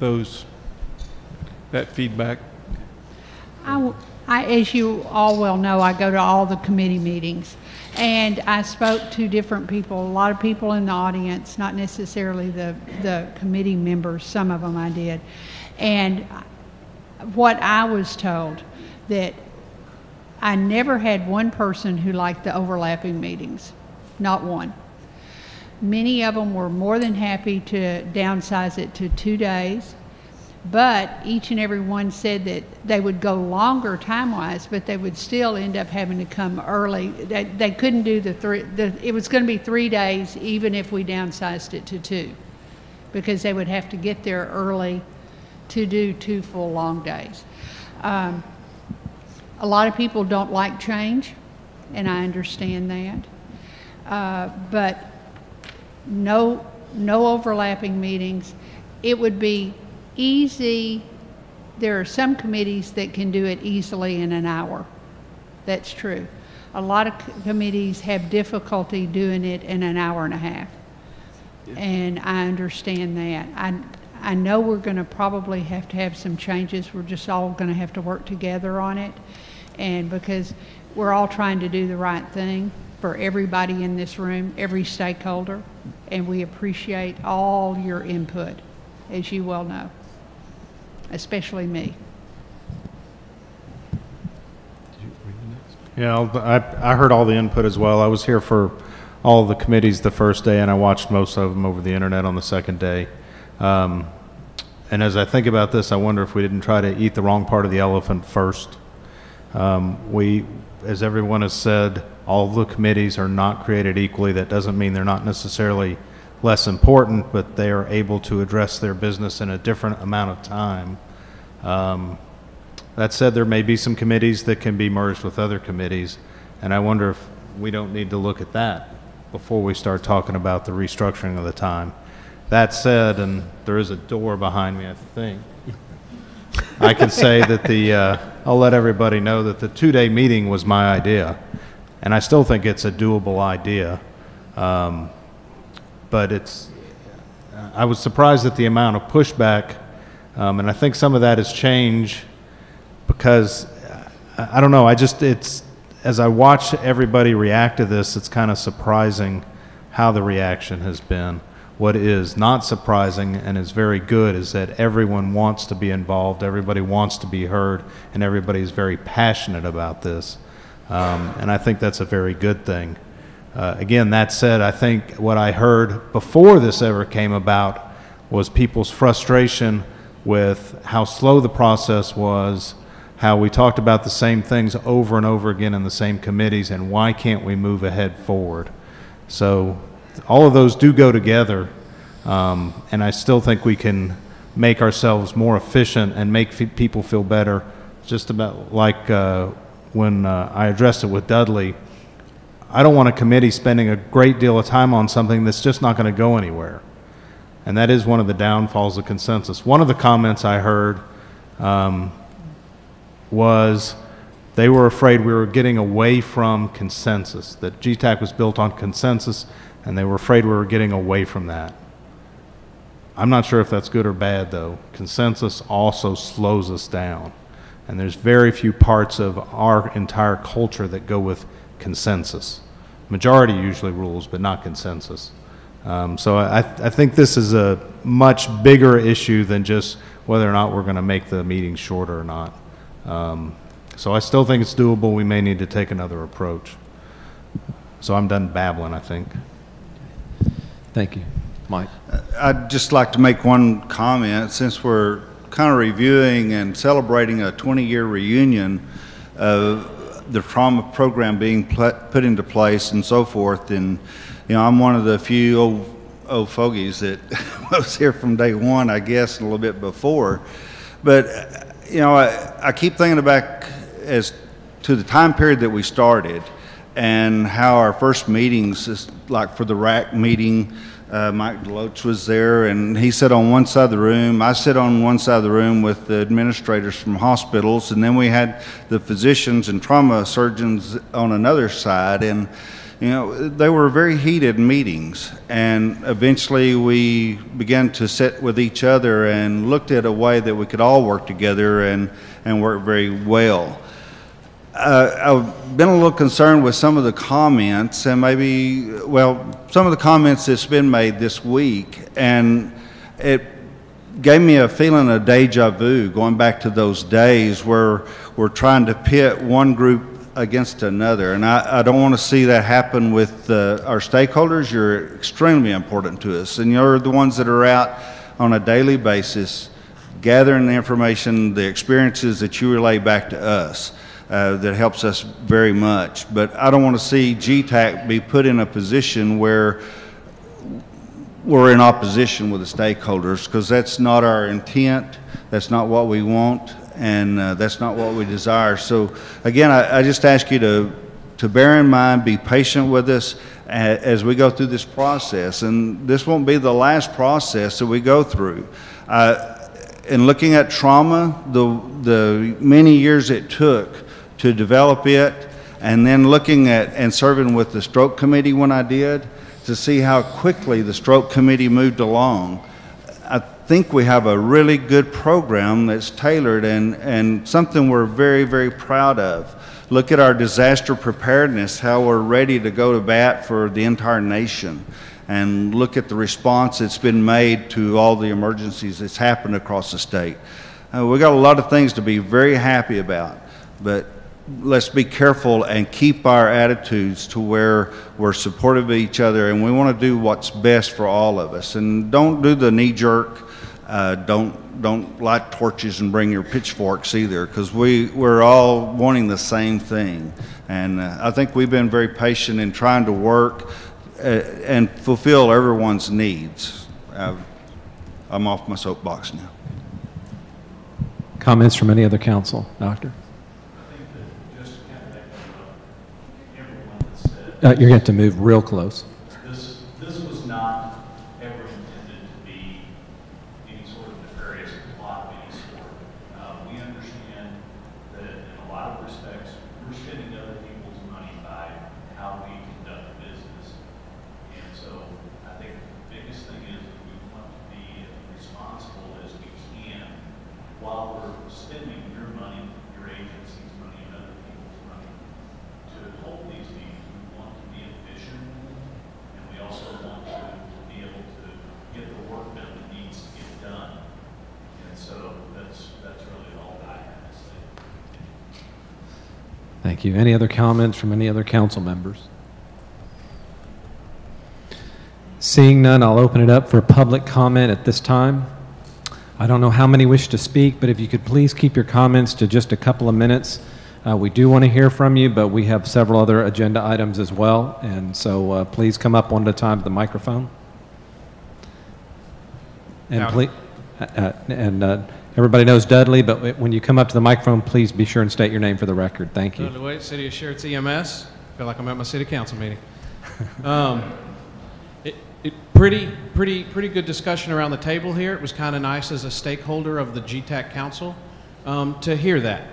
that feedback. As you all well know, I go to all the committee meetings, and I spoke to different people, a lot of people in the audience, not necessarily the committee members, some of them I did. And what I was told, that I never had one person who liked the overlapping meetings, not one. Many of them were more than happy to downsize it to 2 days. But each and every one said that they would go longer time-wise, but they would still end up having to come early. They couldn't do it was going to be 3 days even if we downsized it to 2, because they would have to get there early to do 2 full long days. A lot of people don't like change, and I understand that. But no overlapping meetings. It would be easy. There are some committees that can do it easily in an hour. That's true. A lot of committees have difficulty doing it in an hour and a half. Yeah. And I understand that. I know we're going to probably have to have some changes. We're just all going to have to work together on it. And because we're all trying to do the right thing for everybody in this room, every stakeholder, and we appreciate all your input, as you well know. Especially me. Yeah, I heard all the input as well. I was here for all of the committees the first day, and I watched most of them over the internet on the second day. And as I think about this, I wonder if we didn't try to eat the wrong part of the elephant first. As everyone has said, all of the committees are not created equally. That doesn't mean they're not necessarily less important, but they are able to address their business in a different amount of time. That said, there may be some committees that can be merged with other committees, and I wonder if we don't need to look at that before we start talking about the restructuring of the time. That said, and there is a door behind me, I think, I can say that I'll let everybody know that the 2-day meeting was my idea, and I still think it's a doable idea. But I was surprised at the amount of pushback, and I think some of that has changed because, I don't know, as I watch everybody react to this, it's kind of surprising how the reaction has been. What is not surprising and is very good is that everyone wants to be involved, everybody wants to be heard, and everybody is very passionate about this. And I think that's a very good thing. Again, that said, I think what I heard before this ever came about was people's frustration with how slow the process was, how we talked about the same things over and over again in the same committees, and why can't we move ahead forward. So all of those do go together, and I still think we can make ourselves more efficient and make people feel better, just about like when I addressed it with Dudley. I don't want a committee spending a great deal of time on something that's just not going to go anywhere. And that is one of the downfalls of consensus. One of the comments I heard was they were afraid we were getting away from consensus, that GETAC was built on consensus, and they were afraid we were getting away from that. I'm not sure if that's good or bad, though. Consensus also slows us down. And there's very few parts of our entire culture that go with consensus. Majority usually rules, but not consensus. So I think this is a much bigger issue than just whether or not we're going to make the meeting shorter or not. So I still think it's doable. We may need to take another approach. So I'm done babbling, I think. Thank you. Mike? I'd just like to make one comment. Since we're kind of reviewing and celebrating a 20-year reunion of the trauma program being put into place and so forth, and I'm one of the few old fogies that was here from day one, I guess, and a little bit before. But I keep thinking back as to the time period that we started and how our first meetings, like for the RAC meeting, Mike Deloach was there, and he sat on one side of the room. I sit on one side of the room with the administrators from hospitals, and then we had the physicians and trauma surgeons on another side. And you know, they were very heated meetings, and eventually we began to sit with each other and looked at a way that we could all work together and work very well. I've been a little concerned with some of the comments, and maybe, well, some of the comments that's been made this week, and it gave me a feeling of deja vu, going back to those days where we're trying to pit one group against another. And I don't want to see that happen with our stakeholders. You're extremely important to us, and you're the ones that are out on a daily basis gathering the information, the experiences that you relay back to us. That helps us very much. But I don't want to see GETAC be put in a position where we're in opposition with the stakeholders, because that's not our intent, that's not what we want, and that's not what we desire. So again, I just ask you to bear in mind, be patient with us as we go through this process. And this won't be the last process that we go through. In looking at trauma, the many years it took to develop it, and then looking at and serving with the stroke committee when I did, to see how quickly the stroke committee moved along. I think we have a really good program that's tailored and something we're very, very proud of. Look at our disaster preparedness, how we're ready to go to bat for the entire nation. And look at the response that's been made to all the emergencies that's happened across the state. We've got a lot of things to be very happy about, but let's be careful and keep our attitudes to where we're supportive of each other, and we want to do what's best for all of us. And don't do the knee-jerk, don't light torches and bring your pitchforks either, because we're all wanting the same thing. And I think we've been very patient in trying to work and fulfill everyone's needs. I'm off my soapbox now. Comments from any other council? Doctor? You're going to have to move real close. This was not ever intended to be any sort of nefarious plot of any sort. We understand that in a lot of respects, we're spending other people's money by how we conduct business. And so I think the biggest thing is that we want to be as responsible as we can while we're spending your money, your agency's money, and other people's money to hold these meetings. And we also want to be able to get the work done that needs to get done. And so that's really all that I have to say. Thank you. Any other comments from any other council members? Seeing none, I'll open it up for public comment at this time. I don't know how many wish to speak, but if you could please keep your comments to just a couple of minutes. We do want to hear from you, but we have several other agenda items as well, and so please come up one at a time to the microphone. And please, everybody knows Dudley, but when you come up to the microphone, please be sure and state your name for the record. Thank you. Dudley Wade, City of Sherritt's EMS. Feel like I'm at my city council meeting. Pretty good discussion around the table here. It was kind of nice as a stakeholder of the GETAC Council to hear that.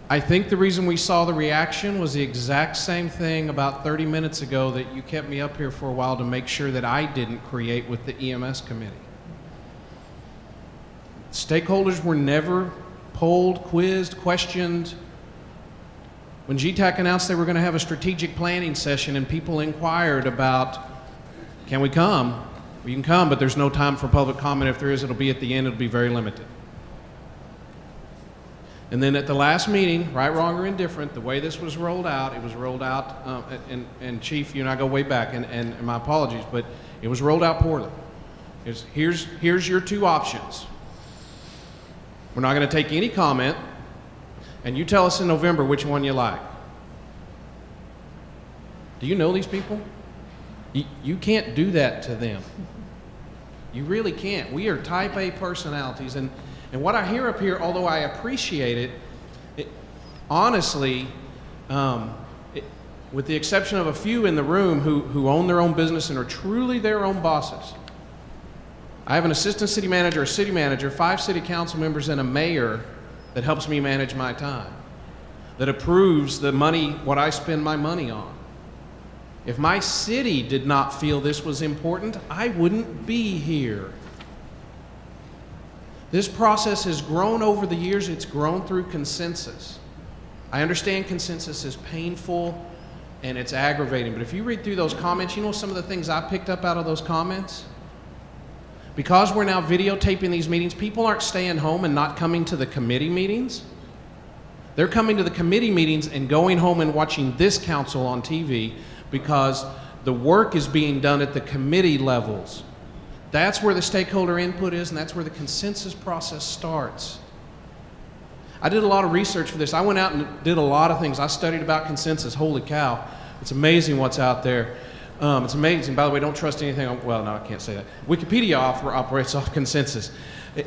I think the reason we saw the reaction was the exact same thing about 30 minutes ago that you kept me up here for a while to make sure that I didn't create with the EMS committee. Stakeholders were never polled, quizzed, questioned. When GETAC announced they were going to have a strategic planning session and people inquired about, can we come? Well, you can come, but there's no time for public comment. If there is, it'll be at the end. It'll be very limited. And then at the last meeting, right, wrong, or indifferent, the way this was rolled out, it was rolled out, and Chief, you and I go way back, and my apologies, but it was rolled out poorly. Here's your two options. We're not going to take any comment, and you tell us in November which one you like. Do you know these people? You can't do that to them. You really can't. We are type A personalities, and what I hear up here, although I appreciate it, honestly, with the exception of a few in the room who own their own business and are truly their own bosses. I have an assistant city manager, a city manager, 5 city council members, and a mayor that helps me manage my time, that approves the money, what I spend my money on. If my city did not feel this was important, I wouldn't be here. This process has grown over the years. It's grown through consensus. I understand consensus is painful and it's aggravating, but if you read through those comments, you know some of the things I picked up out of those comments? Because we're now videotaping these meetings, people aren't staying home and not coming to the committee meetings. They're coming to the committee meetings and going home and watching this council on TV because the work is being done at the committee levels. That's where the stakeholder input is, and that's where the consensus process starts. I did a lot of research for this. I went out and did a lot of things. I studied about consensus. Holy cow. It's amazing what's out there. It's amazing. By the way, don't trust anything. Well, no, I can't say that. Wikipedia operates off consensus. A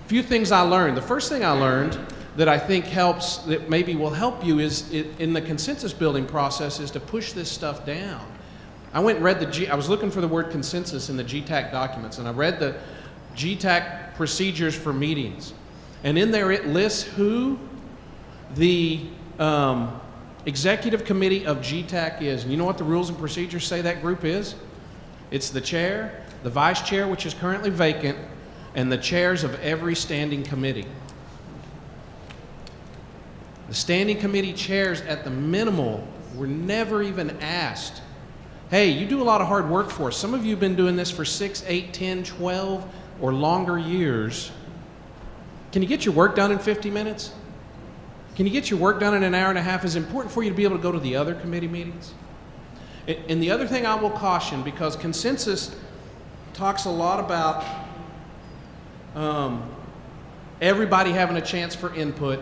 few things I learned. The first thing I learned that I think helps, that maybe will help you is in the consensus building process is to push this stuff down. I went and read I was looking for the word consensus in the GETAC documents, and I read the GETAC procedures for meetings. And in there it lists who the executive committee of GETAC is. And you know what the rules and procedures say that group is? It's the chair, the vice chair, which is currently vacant, and the chairs of every standing committee. The standing committee chairs at the minimal were never even asked, hey, you do a lot of hard work for us. Some of you have been doing this for 6, 8, 10, 12, or longer years. Can you get your work done in 50 minutes? Can you get your work done in an hour and a half? Is it important for you to be able to go to the other committee meetings? And the other thing I will caution, because consensus talks a lot about everybody having a chance for input,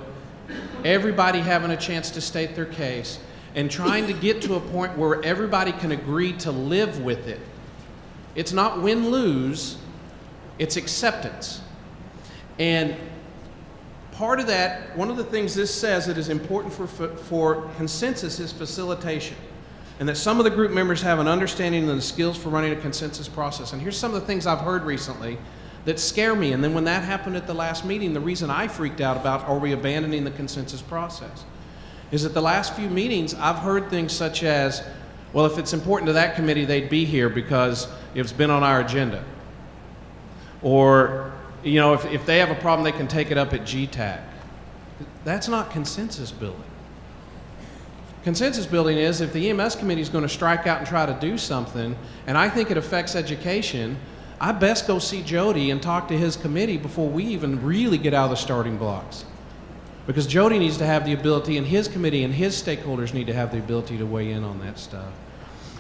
everybody having a chance to state their case, and trying to get to a point where everybody can agree to live with it. It's not win-lose, it's acceptance. And part of that, one of the things this says that is important for consensus is facilitation. And that some of the group members have an understanding and the skills for running a consensus process. And here's some of the things I've heard recently that scare me. And then when that happened at the last meeting, the reason I freaked out about are we abandoning the consensus process is that the last few meetings I've heard things such as, well, if it's important to that committee, they'd be here because it's been on our agenda. Or, you know, if they have a problem, they can take it up at GETAC. That's not consensus building. Consensus building is if the EMS committee is going to strike out and try to do something, and I think it affects education, I best go see Jody and talk to his committee before we even really get out of the starting blocks. Because Jody needs to have the ability, and his committee and his stakeholders need to have the ability to weigh in on that stuff.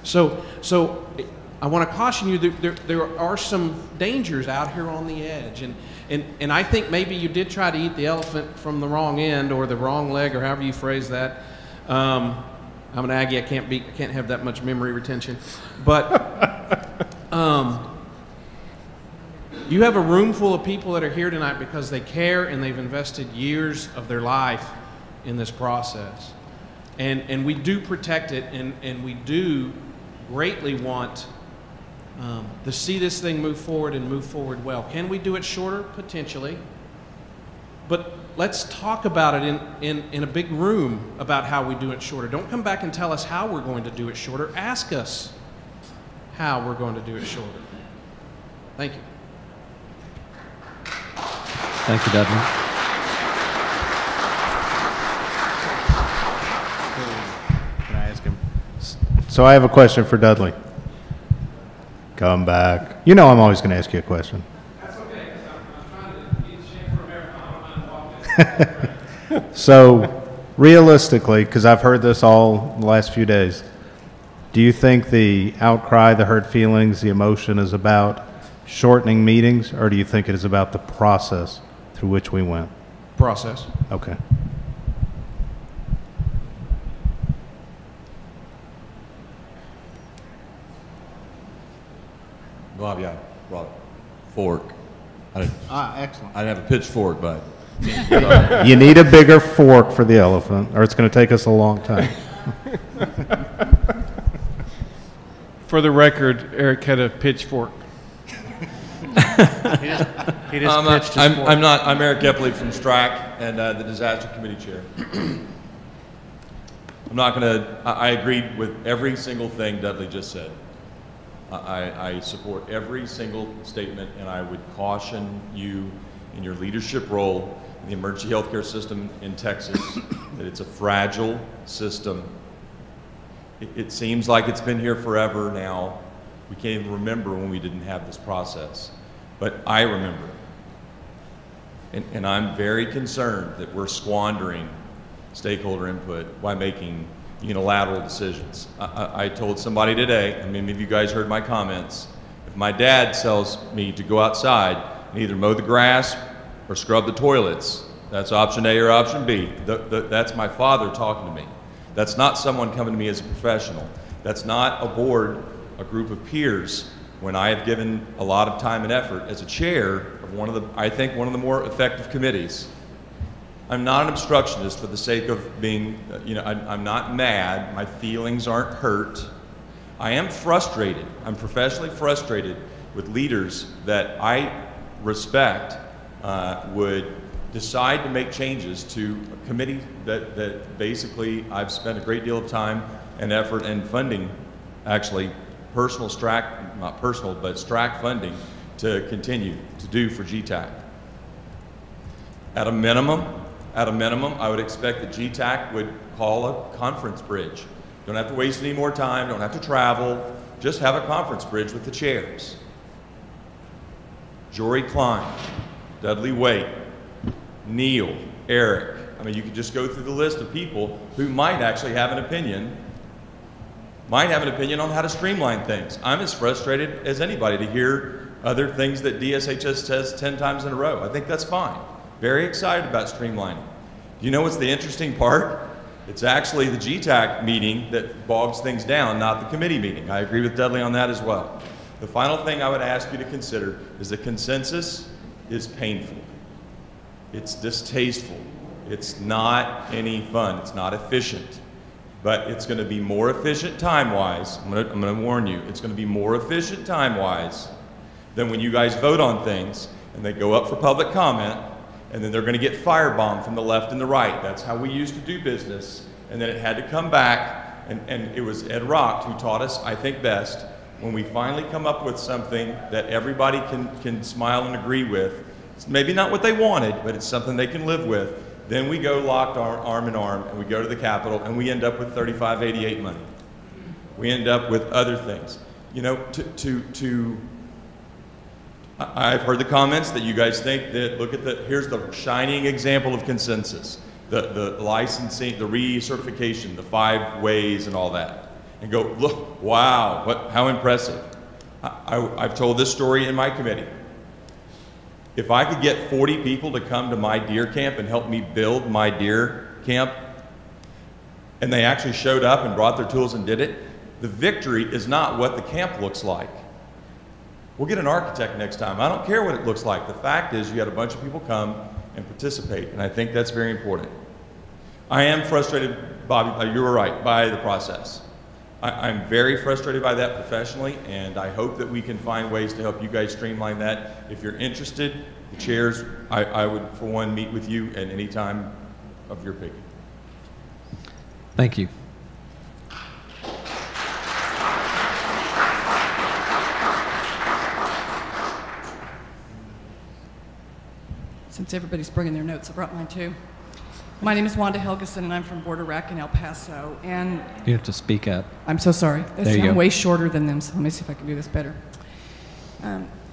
So I want to caution you that there are some dangers out here on the edge. And I think maybe you did try to eat the elephant from the wrong end or the wrong leg, or however you phrase that. I'm an Aggie, I can't have that much memory retention. But you have a room full of people that are here tonight because they care and they've invested years of their life in this process. And we do protect it, and we do greatly want to see this thing move forward and move forward well. Can we do it shorter? Potentially. But let's talk about it in a big room about how we do it shorter. Don't come back and tell us how we're going to do it shorter. Ask us how we're going to do it shorter. Thank you. Thank you, Dudley. Can I ask him? So I have a question for Dudley. Come back. You know I'm always going to ask you a question. That's okay, because I'm trying to eat shit for America. I don't mind walking. So realistically, because I've heard this all the last few days, do you think the outcry, the hurt feelings, the emotion is about shortening meetings, or do you think it is about the process through which we went? Process. Okay. Bob, yeah, brought a fork. Excellent. I didn't have a pitchfork, but You need a bigger fork for the elephant, or it's going to take us a long time. For the record, Eric had a pitchfork. He just pitched his fork. I'm Eric Epley from STRAC and the Disaster Committee Chair. I agreed with every single thing Dudley just said. I support every single statement, and I would caution you in your leadership role in the emergency healthcare system in Texas that it's a fragile system. It seems like it's been here forever now. We can't even remember when we didn't have this process, but I remember. And I'm very concerned that we're squandering stakeholder input by making unilateral decisions. I told somebody today, and many of you guys heard my comments, if my dad tells me to go outside and either mow the grass or scrub the toilets, that's option A or option B. That's my father talking to me. That's not someone coming to me as a professional. That's not a board, a group of peers, when I have given a lot of time and effort as a chair of I think one of the more effective committees. I'm not an obstructionist for the sake of being, I'm not mad. My feelings aren't hurt. I am frustrated. I'm professionally frustrated with leaders that I respect would decide to make changes to a committee that basically I've spent a great deal of time and effort and funding, actually personal STRAC, not personal, but STRAC funding to continue to do for GETAC. At a minimum, I would expect that GETAC would call a conference bridge. Don't have to waste any more time, don't have to travel, just have a conference bridge with the chairs. Jory Klein, Dudley Waite, Neil, Eric. I mean, you could just go through the list of people who might actually have an opinion on how to streamline things. I'm as frustrated as anybody to hear other things that DSHS says 10 times in a row. I think that's fine. Very excited about streamlining. You know what's the interesting part? It's actually the GETAC meeting that bogs things down, not the committee meeting. I agree with Dudley on that as well. The final thing I would ask you to consider is that consensus is painful. It's distasteful. It's not any fun. It's not efficient. But it's going to be more efficient time-wise. I'm going to warn you. It's going to be more efficient time-wise than when you guys vote on things and they go up for public comment and then they're going to get firebombed from the left and the right. That's how we used to do business. And then it had to come back, and it was Ed Rock who taught us, I think, best. When we finally come up with something that everybody can smile and agree with, it's maybe not what they wanted, but it's something they can live with, then we go locked arm in arm, and we go to the Capitol, and we end up with 3588 money. We end up with other things. You know, I've heard the comments that you guys think that, here's the shining example of consensus. The licensing, the recertification, the 5 ways and all that. And go, look, wow, how impressive. I've told this story in my committee. If I could get 40 people to come to my deer camp and help me build my deer camp, and they actually showed up and brought their tools and did it, the victory is not what the camp looks like. We'll get an architect next time. I don't care what it looks like. The fact is you had a bunch of people come and participate, and I think that's very important. I am frustrated, Bobby, you were right, by the process. I'm very frustrated by that professionally, and I hope that we can find ways to help you guys streamline that. If you're interested, the chairs, I would, for one, meet with you at any time of your picking. Thank you. Since everybody's bringing their notes, I brought mine too. My name is Wanda Helgeson, and I'm from Border Rec in El Paso. And You have to speak up. I'm so sorry. I'm way shorter than them, so let me see if I can do this better.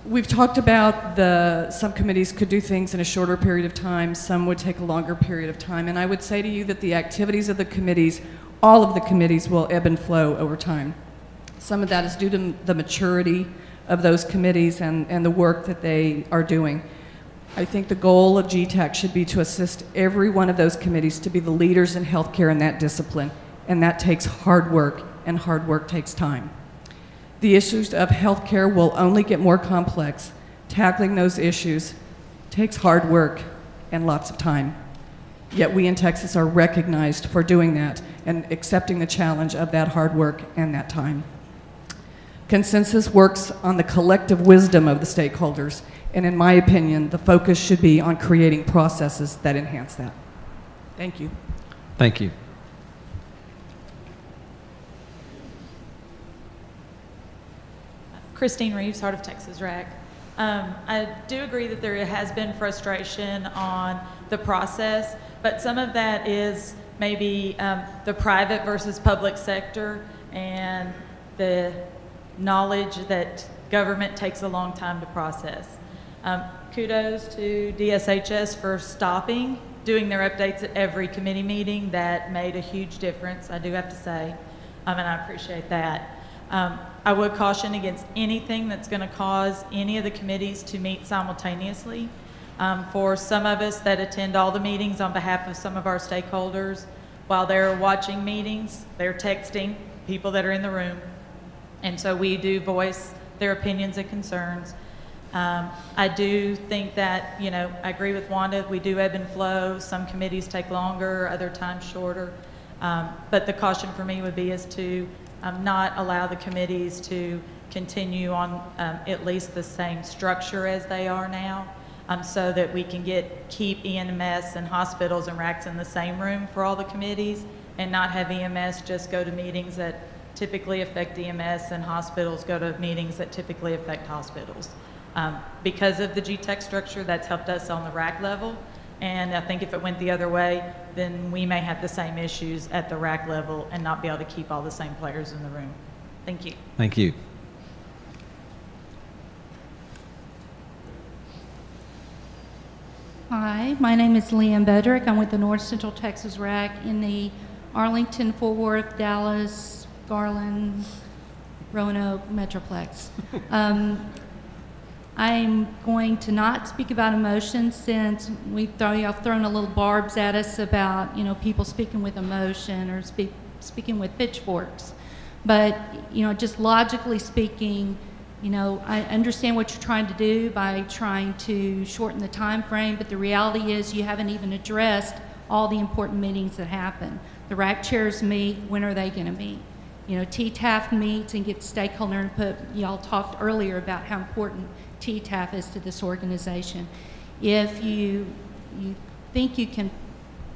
We've talked about the subcommittees could do things in a shorter period of time. Some would take a longer period of time. And I would say to you that the activities of the committees, all of the committees, will ebb and flow over time. Some of that is due to the maturity of those committees and the work that they are doing. I think the goal of GETAC should be to assist every one of those committees to be the leaders in healthcare in that discipline, and that takes hard work, and hard work takes time. The issues of healthcare will only get more complex. Tackling those issues takes hard work and lots of time. Yet we in Texas are recognized for doing that, and accepting the challenge of that hard work and that time. Consensus works on the collective wisdom of the stakeholders, and in my opinion, the focus should be on creating processes that enhance that. Thank you. Thank you. Christine Reeves, Heart of Texas RAC. I do agree that there has been frustration on the process, but some of that is maybe the private versus public sector and the knowledge that government takes a long time to process. Kudos to DSHS for stopping, doing their updates at every committee meeting. That made a huge difference, I do have to say, and I appreciate that. I would caution against anything that's going to cause any of the committees to meet simultaneously. For some of us that attend all the meetings on behalf of some of our stakeholders, while they're watching meetings, they're texting people that are in the room. And so we do voice their opinions and concerns. I do think that, you know, I agree with Wanda, we do ebb and flow. Some committees take longer, other times shorter. But the caution for me would be is to not allow the committees to continue on at least the same structure as they are now, so that we can keep EMS and hospitals and RACs in the same room for all the committees, and not have EMS just go to meetings that typically affect EMS and hospitals go to meetings that typically affect hospitals. Because of the GTEC structure, that's helped us on the RAC level. And I think if it went the other way, then we may have the same issues at the RAC level and not be able to keep all the same players in the room. Thank you. Thank you. Hi, my name is Leanne Bedrick. I'm with the North Central Texas RAC in the Arlington, Fort Worth, Dallas, Garland, Roanoke Metroplex. I'm going to not speak about emotion since y'all thrown a little barbs at us about, you know, people speaking with emotion or speaking with pitchforks. But, you know, just logically speaking, you know, I understand what you're trying to do by trying to shorten the time frame, but the reality is you haven't even addressed all the important meetings that happen. The RAC chairs meet, when are they going to meet? You know, TTAF meets and gets stakeholder input. Y'all talked earlier about how important TTAF is to this organization. If you think you can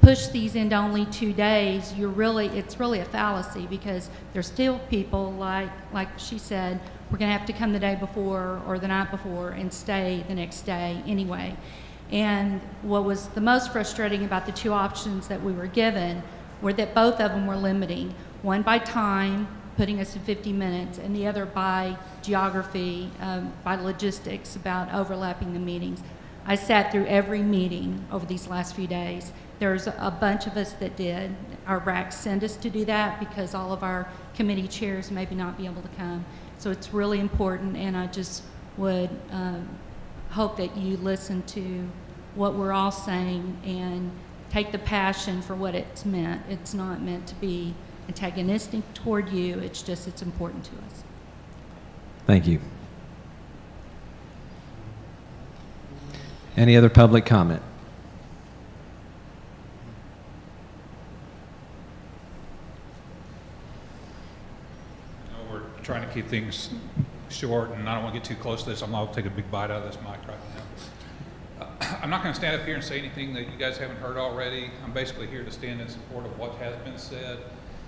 push these into only 2 days, it's really a fallacy, because there's still people like she said, we're going to have to come the day before or the night before and stay the next day anyway. And what was the most frustrating about the two options that we were given were that both of them were limiting. One by time, putting us in 50 minutes, and the other by geography, by logistics, about overlapping the meetings. I sat through every meeting over these last few days. There's a bunch of us that did. Our RACs send us to do that because all of our committee chairs maybe not be able to come. So it's really important, and I just would hope that you listen to what we're all saying and take the passion for what it's meant. It's not meant to be antagonistic toward you, it's important to us. Thank you. Any other public comment? We're trying to keep things short, and I don't want to get too close to this. I'll take a big bite out of this mic right now. I'm not going to stand up here and say anything that you guys haven't heard already. I'm basically here to stand in support of what has been said.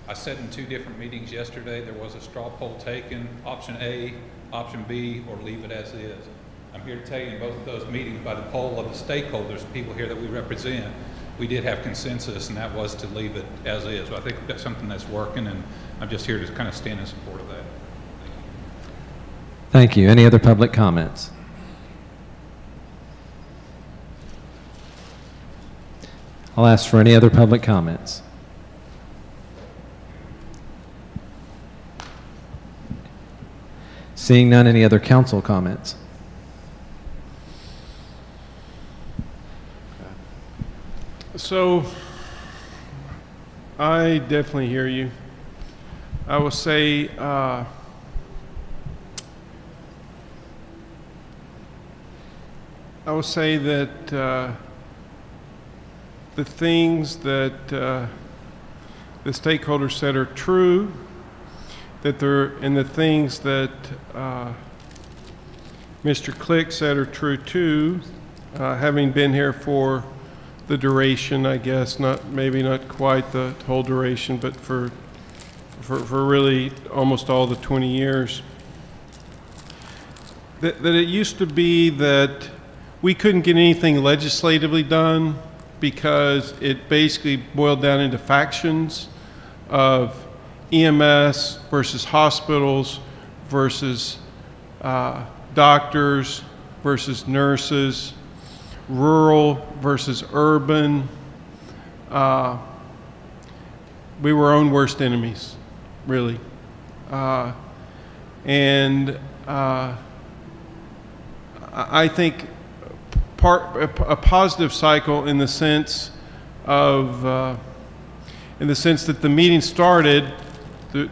I said in 2 different meetings yesterday there was a straw poll taken, option A, option B, or leave it as is. I'm here to tell you in both of those meetings, by the poll of the stakeholders, the people here that we represent, we did have consensus, and that was to leave it as is. So I think that's something that's working, and I'm just here to kind of stand in support of that. Thank you. Any other public comments? I'll ask for any other public comments. Seeing none, any other council comments? So, I definitely hear you. I will say, that the things that the stakeholders said are true, that and the things that Mr. Click said are true too, having been here for the duration, I guess, maybe not quite the whole duration, but for really almost all the 20 years. That it used to be that we couldn't get anything legislatively done because it basically boiled down into factions of EMS versus hospitals versus doctors versus nurses, rural versus urban. We were our own worst enemies, really. I think a positive cycle in the sense that the meeting started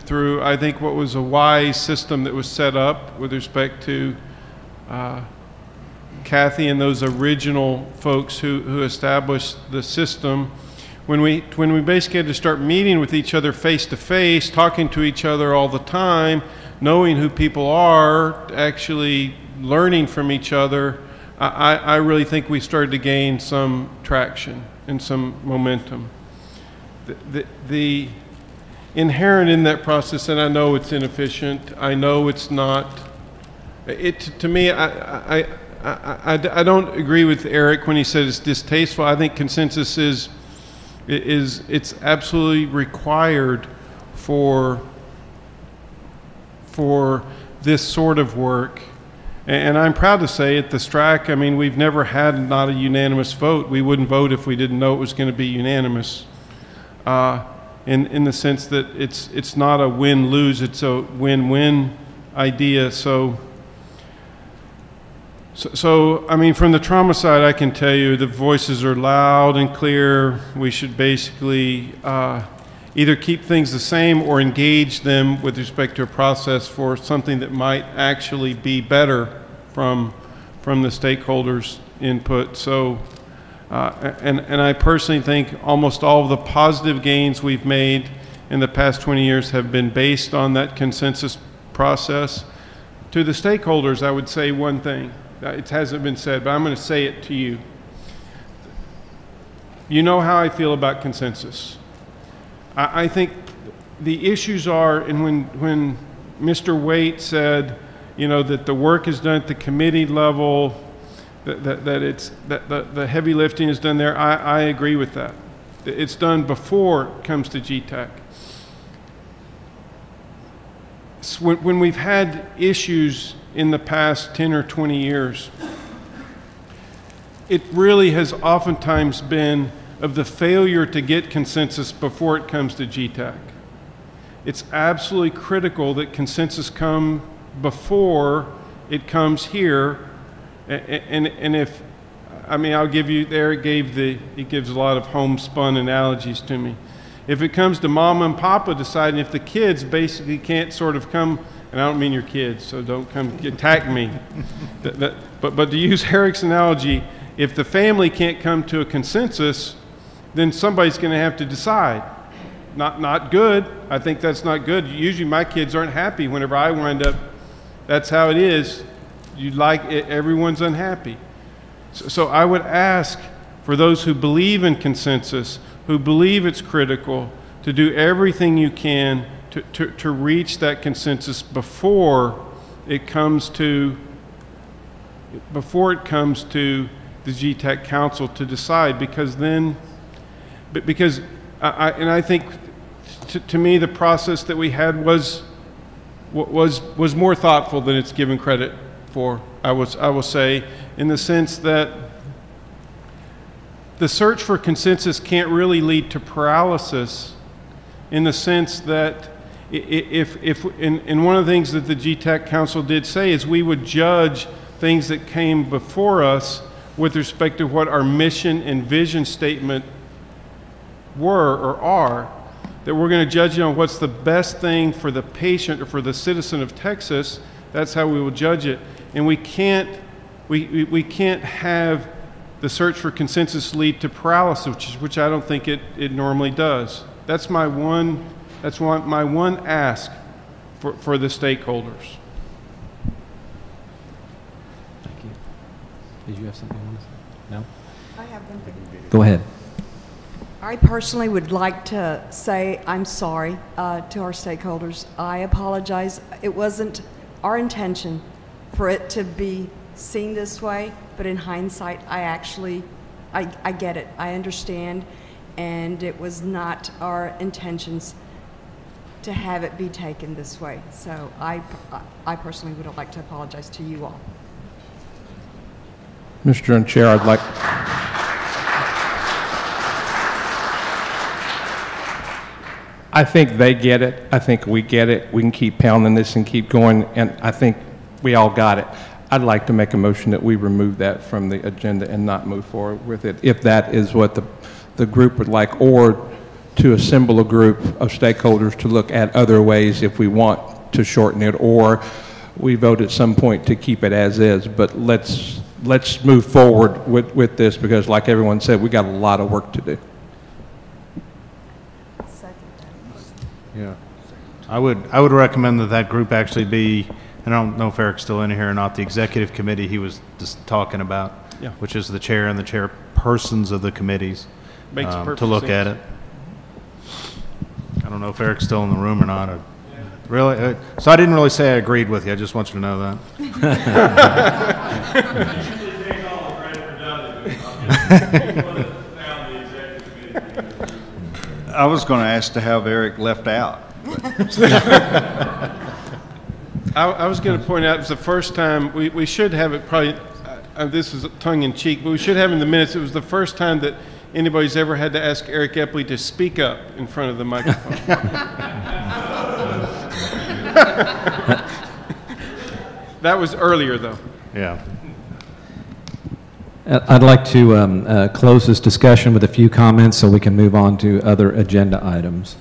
through I think what was a wise system that was set up with respect to Kathy and those original folks who established the system. When we basically had to start meeting with each other face to face, talking to each other all the time, knowing who people are, actually learning from each other, I really think we started to gain some traction and some momentum. The inherent in that process, and I know it's inefficient, I know it's not, to me, I don't agree with Eric when he says it's distasteful. I think consensus it's absolutely required for this sort of work. And I'm proud to say at the STRAC, I mean, we've never had not a unanimous vote. We wouldn't vote if we didn't know it was going to be unanimous. In the sense that it's not a win-lose, it's a win-win idea. So I mean, from the trauma side, I can tell you the voices are loud and clear. We should basically either keep things the same or engage them with respect to a process for something that might actually be better from the stakeholders' input. So, and I personally think almost all of the positive gains we've made in the past 20 years have been based on that consensus process. To the stakeholders, I would say one thing. It hasn't been said, but I'm going to say it to you. You know how I feel about consensus. I think the issues are, and when Mr. Waite said, you know, that the work is done at the committee level, that the heavy lifting is done there, I agree with that. It's done before it comes to GETAC. When we've had issues in the past 10 or 20 years, it really has oftentimes been of the failure to get consensus before it comes to GETAC. It's absolutely critical that consensus come before it comes here. And if, I mean, I'll give you, there it gives a lot of homespun analogies to me. If it comes to mama and papa deciding, if the kids basically can't sort of come, and I don't mean your kids, so don't come attack me. But to use Eric's analogy, if the family can't come to a consensus, then somebody's going to have to decide. Not good. I think that's not good. Usually my kids aren't happy whenever I wind up. That's how it is. Everyone's unhappy. So I would ask for those who believe in consensus, who believe it's critical, to do everything you can to reach that consensus before it comes to the GETAC Council to decide, because I think to me the process that we had was more thoughtful than it's given credit for. I will say, in the sense that the search for consensus can't really lead to paralysis, in the sense that and one of the things that the GETAC Council did say is we would judge things that came before us with respect to what our mission and vision statement were or are, that we're going to judge it on what's the best thing for the patient or for the citizen of Texas. That's how we will judge it. And we can't have the search for consensus lead to paralysis, which I don't think it normally does. That's my one ask for the stakeholders. Thank you. Did you have something you want to say? No? I have one thing. Go ahead. I personally would like to say I'm sorry to our stakeholders. I apologize. It wasn't our intention for it to be seen this way, but in hindsight, I get it. I understand, and it was not our intentions to have it be taken this way. So I personally would like to apologize to you all. Mr. Chair, I'd like... I think they get it. I think we get it. We can keep pounding this and keep going, and I think we all got it. I'd like to make a motion that we remove that from the agenda and not move forward with it, if that is what the group would like, or to assemble a group of stakeholders to look at other ways if we want to shorten it, or we vote at some point to keep it as is. But let's move forward with this, because like everyone said, we got a lot of work to do. Yeah. I would recommend that group actually be, and I don't know if Eric's still in here or not, the executive committee he was just talking about, Yeah. which is the chair and the chairpersons of the committees, Makes perfect to look sense. at it. I don't know if Eric's still in the room or not. Really? So I didn't really say I agreed with you. I just want you to know that. I was going to ask to have Eric left out. I was going to point out, it's the first time, we should have it probably, this is tongue-in-cheek, but we should have in the minutes, it was the first time that anybody's ever had to ask Eric Epley to speak up in front of the microphone. That was earlier, though. Yeah. I'd like to close this discussion with a few comments so we can move on to other agenda items.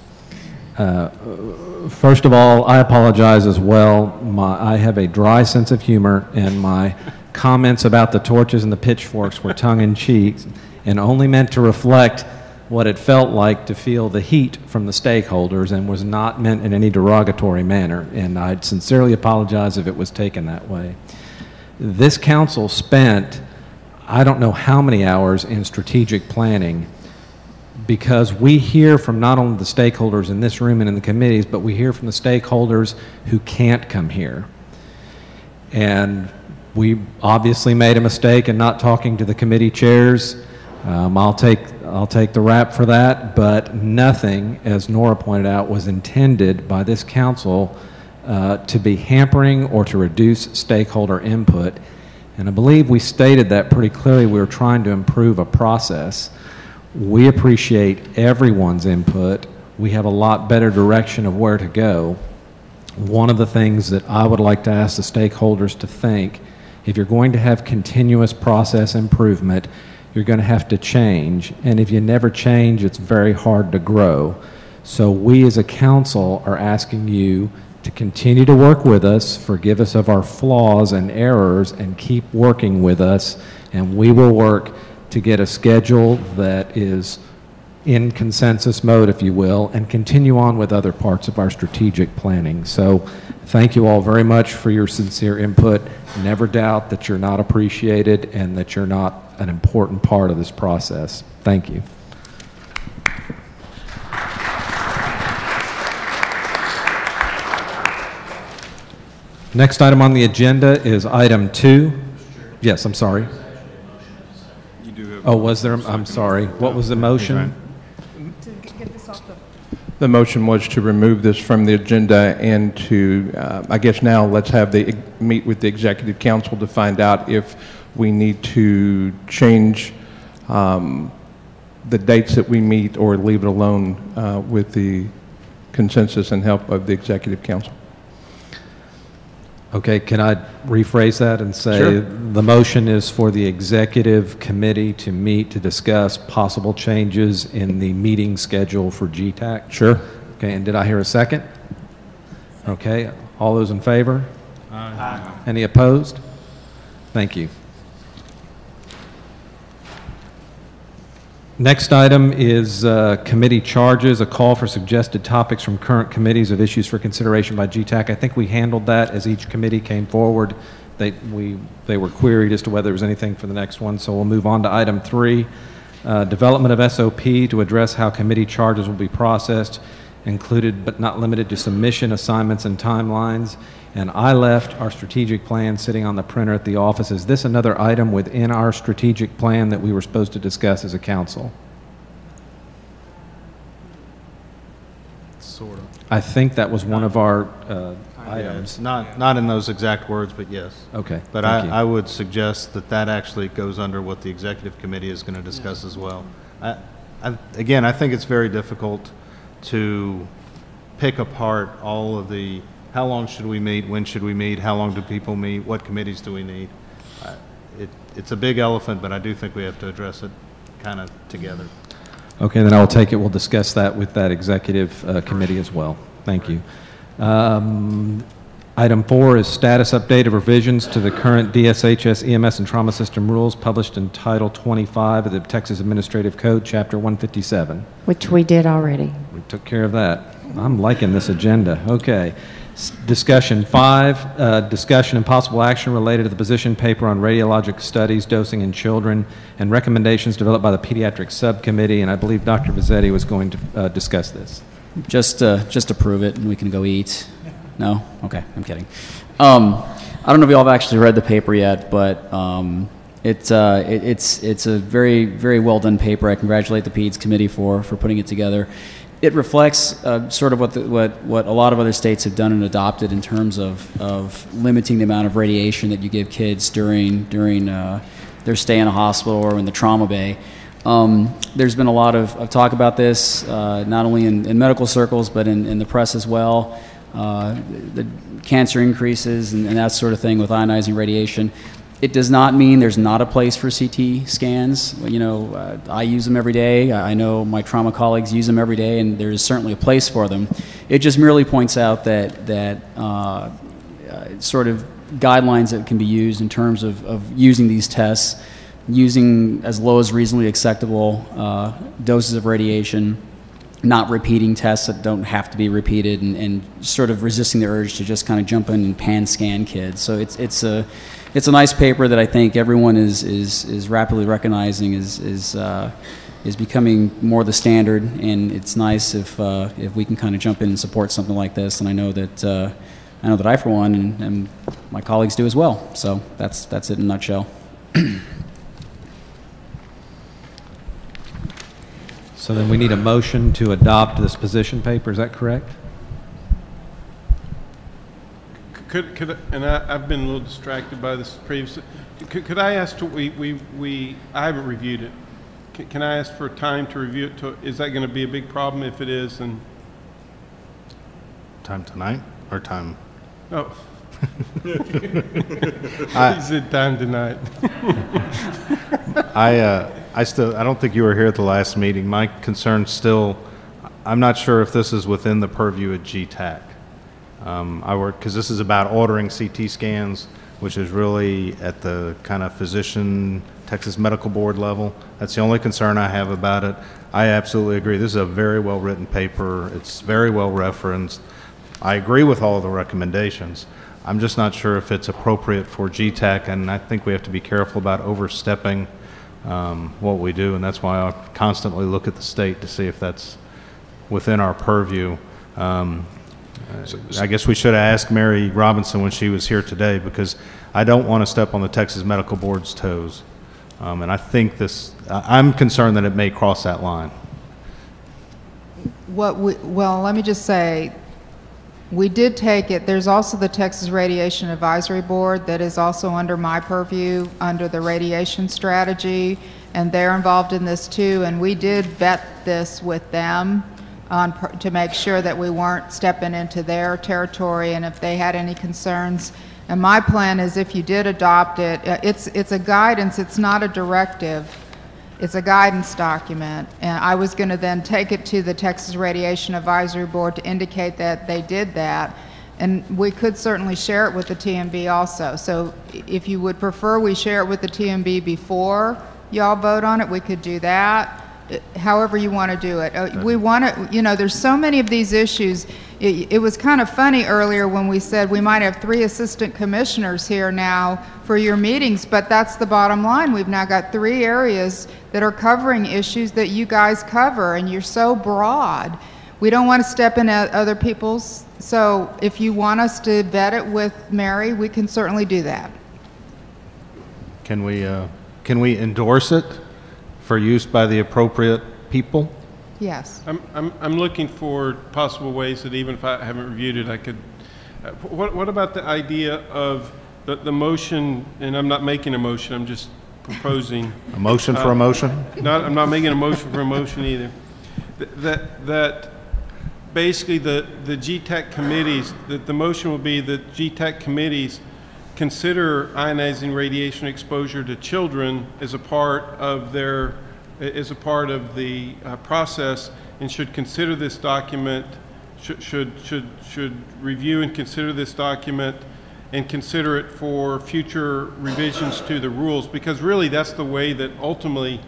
First of all, I apologize as well. I have a dry sense of humor, and my comments about the torches and the pitchforks were tongue-in-cheek and only meant to reflect what it felt like to feel the heat from the stakeholders, and was not meant in any derogatory manner. And I'd sincerely apologize if it was taken that way. This council spent I don't know how many hours in strategic planning, because we hear from not only the stakeholders in this room and in the committees, but we hear from the stakeholders who can't come here. And we obviously made a mistake in not talking to the committee chairs. I'll take the rap for that, but nothing, as Nora pointed out, was intended by this council to be hampering or to reduce stakeholder input. And I believe we stated that pretty clearly. We were trying to improve a process. We appreciate everyone's input. We have a lot better direction of where to go. One of the things that I would like to ask the stakeholders to think, if you're going to have continuous process improvement, you're going to have to change. And if you never change, it's very hard to grow. So we as a council are asking you to continue to work with us, forgive us of our flaws and errors, and keep working with us, and we will work to get a schedule that is in consensus mode, if you will, and continue on with other parts of our strategic planning. So thank you all very much for your sincere input. Never doubt that you're not appreciated and that you're not an important part of this process. Thank you. Next item on the agenda is item 2. Yes, I'm sorry. Oh, was there? I'm sorry. What was the motion? The motion was to remove this from the agenda and to, I guess now let's have meet with the executive council to find out if we need to change the dates that we meet or leave it alone with the consensus and help of the executive council. Okay, can I rephrase that and say Sure. the motion is for the executive committee to meet to discuss possible changes in the meeting schedule for GETAC? Sure. Okay, and did I hear a second? Okay, all those in favor? Aye. Any opposed? Thank you. Next item is committee charges, a call for suggested topics from current committees of issues for consideration by GETAC. I think we handled that as each committee came forward. They were queried as to whether there was anything for the next one, so we'll move on to item 3, development of SOP to address how committee charges will be processed, included but not limited to submission, assignments, and timelines. And I left our strategic plan sitting on the printer at the office. Is this another item within our strategic plan that we were supposed to discuss as a council? Sort of. I think that was one of our items. Not in those exact words, but yes. Okay. But thank you. I would suggest that that actually goes under what the executive committee is going to discuss as well. Again, I think it's very difficult to pick apart all of the how long should we meet, when should we meet, how long do people meet, what committees do we need. It's a big elephant, but I do think we have to address it kind of together. Okay, then I'll take it. We'll discuss that with that executive committee as well. Thank you. Item 4 is status update of revisions to the current DSHS EMS and trauma system rules published in Title 25 of the Texas Administrative Code, Chapter 157. Which we did already. We took care of that. I'm liking this agenda. Okay. Discussion 5, discussion and possible action related to the position paper on radiologic studies, dosing in children, and recommendations developed by the pediatric subcommittee, and I believe Dr. Vizzetti was going to discuss this. Just approve it and we can go eat. No? Okay, I'm kidding. I don't know if you all have actually read the paper yet, but it's a very, very well done paper. I congratulate the PEDS committee for putting it together. It reflects sort of what a lot of other states have done and adopted in terms of limiting the amount of radiation that you give kids during their stay in a hospital or in the trauma bay. There's been a lot of talk about this, not only in medical circles, but in the press as well. The cancer increases and that sort of thing with ionizing radiation. It does not mean there's not a place for CT scans. You know, I use them every day. I know my trauma colleagues use them every day, and there's certainly a place for them. It just merely points out that sort of guidelines that can be used in terms of using these tests, using as low as reasonably acceptable doses of radiation, not repeating tests that don't have to be repeated, and sort of resisting the urge to just kind of jump in and pan scan kids. So it's a nice paper that I think everyone is rapidly recognizing is becoming more the standard, and it's nice if we can kind of jump in and support something like this. And I know that I for one and my colleagues do as well. So that's it in a nutshell. So then we need a motion to adopt this position paper. Is that correct? I've been a little distracted by this previously. Could I ask I haven't reviewed it. Can I ask for time to review it? Is that going to be a big problem? If it is, then time tonight or time? Oh, he said time tonight. I don't think you were here at the last meeting. My concern still, I'm not sure if this is within the purview of GETAC. I work, because this is about ordering CT scans, which is really at the kind of physician, Texas Medical Board level. That's the only concern I have about it. I absolutely agree. This is a very well written paper. It's very well referenced. I agree with all of the recommendations. I'm just not sure if it's appropriate for GETAC, and I think we have to be careful about overstepping what we do, and that's why I constantly look at the state to see if that's within our purview. I guess we should have asked Mary Robinson when she was here today, because I don't want to step on the Texas Medical Board's toes. And I think I'm concerned that it may cross that line. Well, let me just say, we did take it. There's also the Texas Radiation Advisory Board that is also under my purview, under the radiation strategy, and they're involved in this too. And we did vet this with them to make sure that we weren't stepping into their territory, and if they had any concerns. And my plan is, if you did adopt it, it's a guidance, it's not a directive. It's a guidance document, and I was going to then take it to the Texas Radiation Advisory Board to indicate that they did that, and we could certainly share it with the TMB also. So if you would prefer we share it with the TMB before y'all vote on it, we could do that. however you want to do it. We want to, you know, there's so many of these issues. It was kind of funny earlier when we said we might have 3 assistant commissioners here now for your meetings, but that's the bottom line. We've now got 3 areas that are covering issues that you guys cover, and you're so broad. We don't want to step in other people's, so if you want us to vet it with Mary, we can certainly do that. Can we endorse it for use by the appropriate people? Yes. I'm looking for possible ways that even if I haven't reviewed it, I could. What about the idea of the motion? And I'm not making a motion. I'm just proposing a motion for a motion. I'm not making a motion for a motion either. That basically the GETAC committees. That the motion will be that GETAC committees consider ionizing radiation exposure to children as a part of their the process, and should consider this document, should review and consider this document and consider it for future revisions to the rules, because really that's the way that ultimately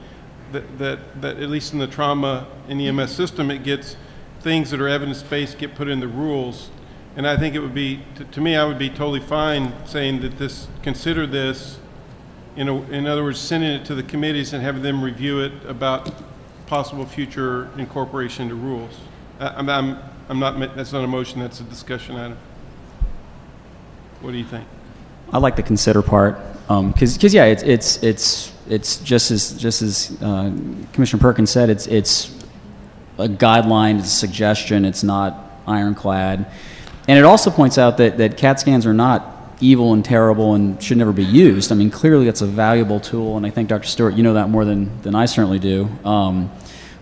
that at least in the trauma and EMS system, it gets things that are evidence-based get put in the rules. And I think it would be, to me, I would be totally fine saying that consider this, in other words, sending it to the committees and having them review it about possible future incorporation into rules. I'm not, that's not a motion, that's a discussion item. What do you think? I like the consider part, because yeah, it's just as Commissioner Perkins said, it's a guideline, it's a suggestion, it's not ironclad. And it also points out that CAT scans are not evil and terrible and should never be used. I mean, clearly it's a valuable tool, and I think, Dr. Stewart, you know that more than I certainly do.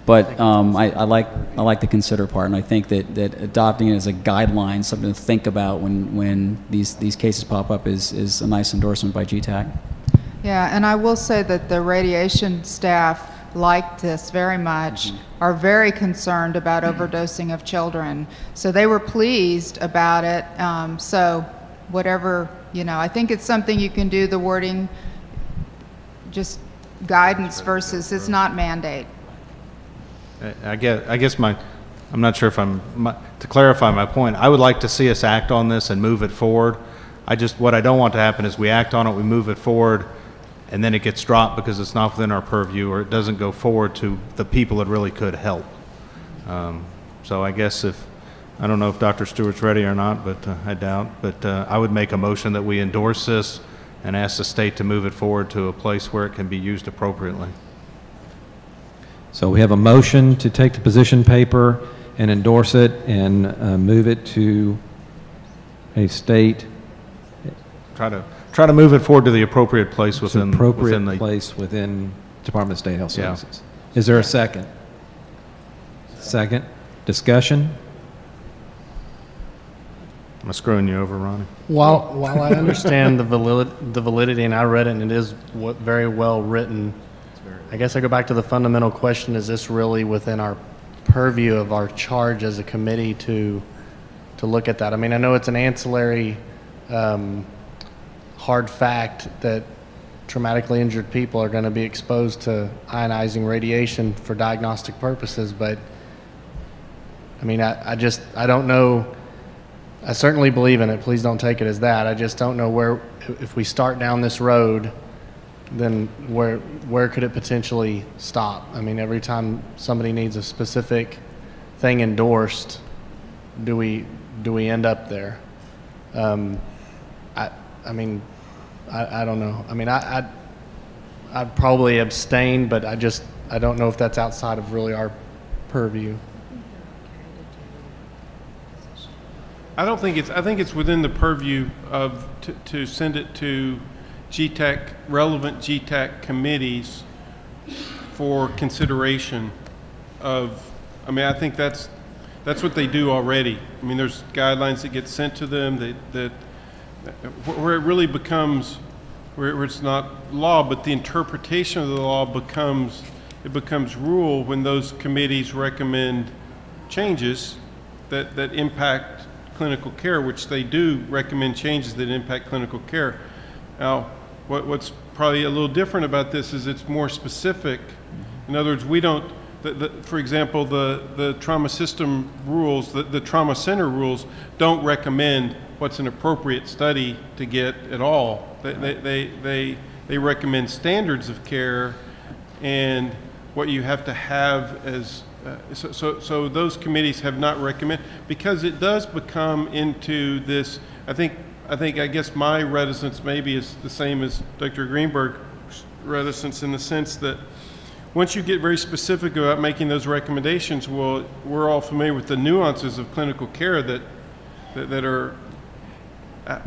But I like the consider part, and I think that adopting it as a guideline, something to think about when these cases pop up, is a nice endorsement by GETAC. Yeah, and I will say that the radiation staff like this very much, are very concerned about overdosing of children. So they were pleased about it. So whatever, I think it's something you can do, the wording, just guidance versus it's not mandate. I guess I'm not sure if to clarify my point, I would like to see us act on this and move it forward. What I don't want to happen is we act on it, we move it forward, and then it gets dropped because it's not within our purview, or it doesn't go forward to the people that really could help. So I guess I don't know if Dr. Stewart's ready or not, but I doubt, but I would make a motion that we endorse this and ask the state to move it forward to a place where it can be used appropriately. So we have a motion to take the position paper and endorse it and move it to a state. Try to move it forward to the appropriate place within the place within Department of State Health Services. Yeah. Is there a second? Second. Discussion? Am I screwing you over, Ronnie? While I understand the validity, and I read it, and it is very well written, I guess I go back to the fundamental question: is this really within our purview of our charge as a committee to look at that? I mean, I know it's an ancillary hard fact that traumatically injured people are going to be exposed to ionizing radiation for diagnostic purposes, but I mean, I don't know. I certainly believe in it. Please don't take it as that. I just don't know where, if we start down this road, then where could it potentially stop? I mean, every time somebody needs a specific thing endorsed, do we end up there? I mean, I don't know. I mean, I'd probably abstain, but I don't know if that's outside of really our purview. I think it's within the purview of to send it to GETAC, relevant GETAC committees for consideration of. I mean, I think that's what they do already. I mean, there's guidelines that get sent to them that where it really becomes, where it's not law, but the interpretation of the law becomes rule when those committees recommend changes that impact clinical care, which they do recommend changes that impact clinical care. Now, what's probably a little different about this is it's more specific. In other words, we don't for example, the trauma system rules, the trauma center rules don't recommend what's an appropriate study to get at all. They recommend standards of care and what you have to have as, so those committees have not recommended, because it does become into this, I guess my reticence maybe is the same as Dr. Greenberg's reticence, in the sense that once you get very specific about making those recommendations, well, we're all familiar with the nuances of clinical care that are,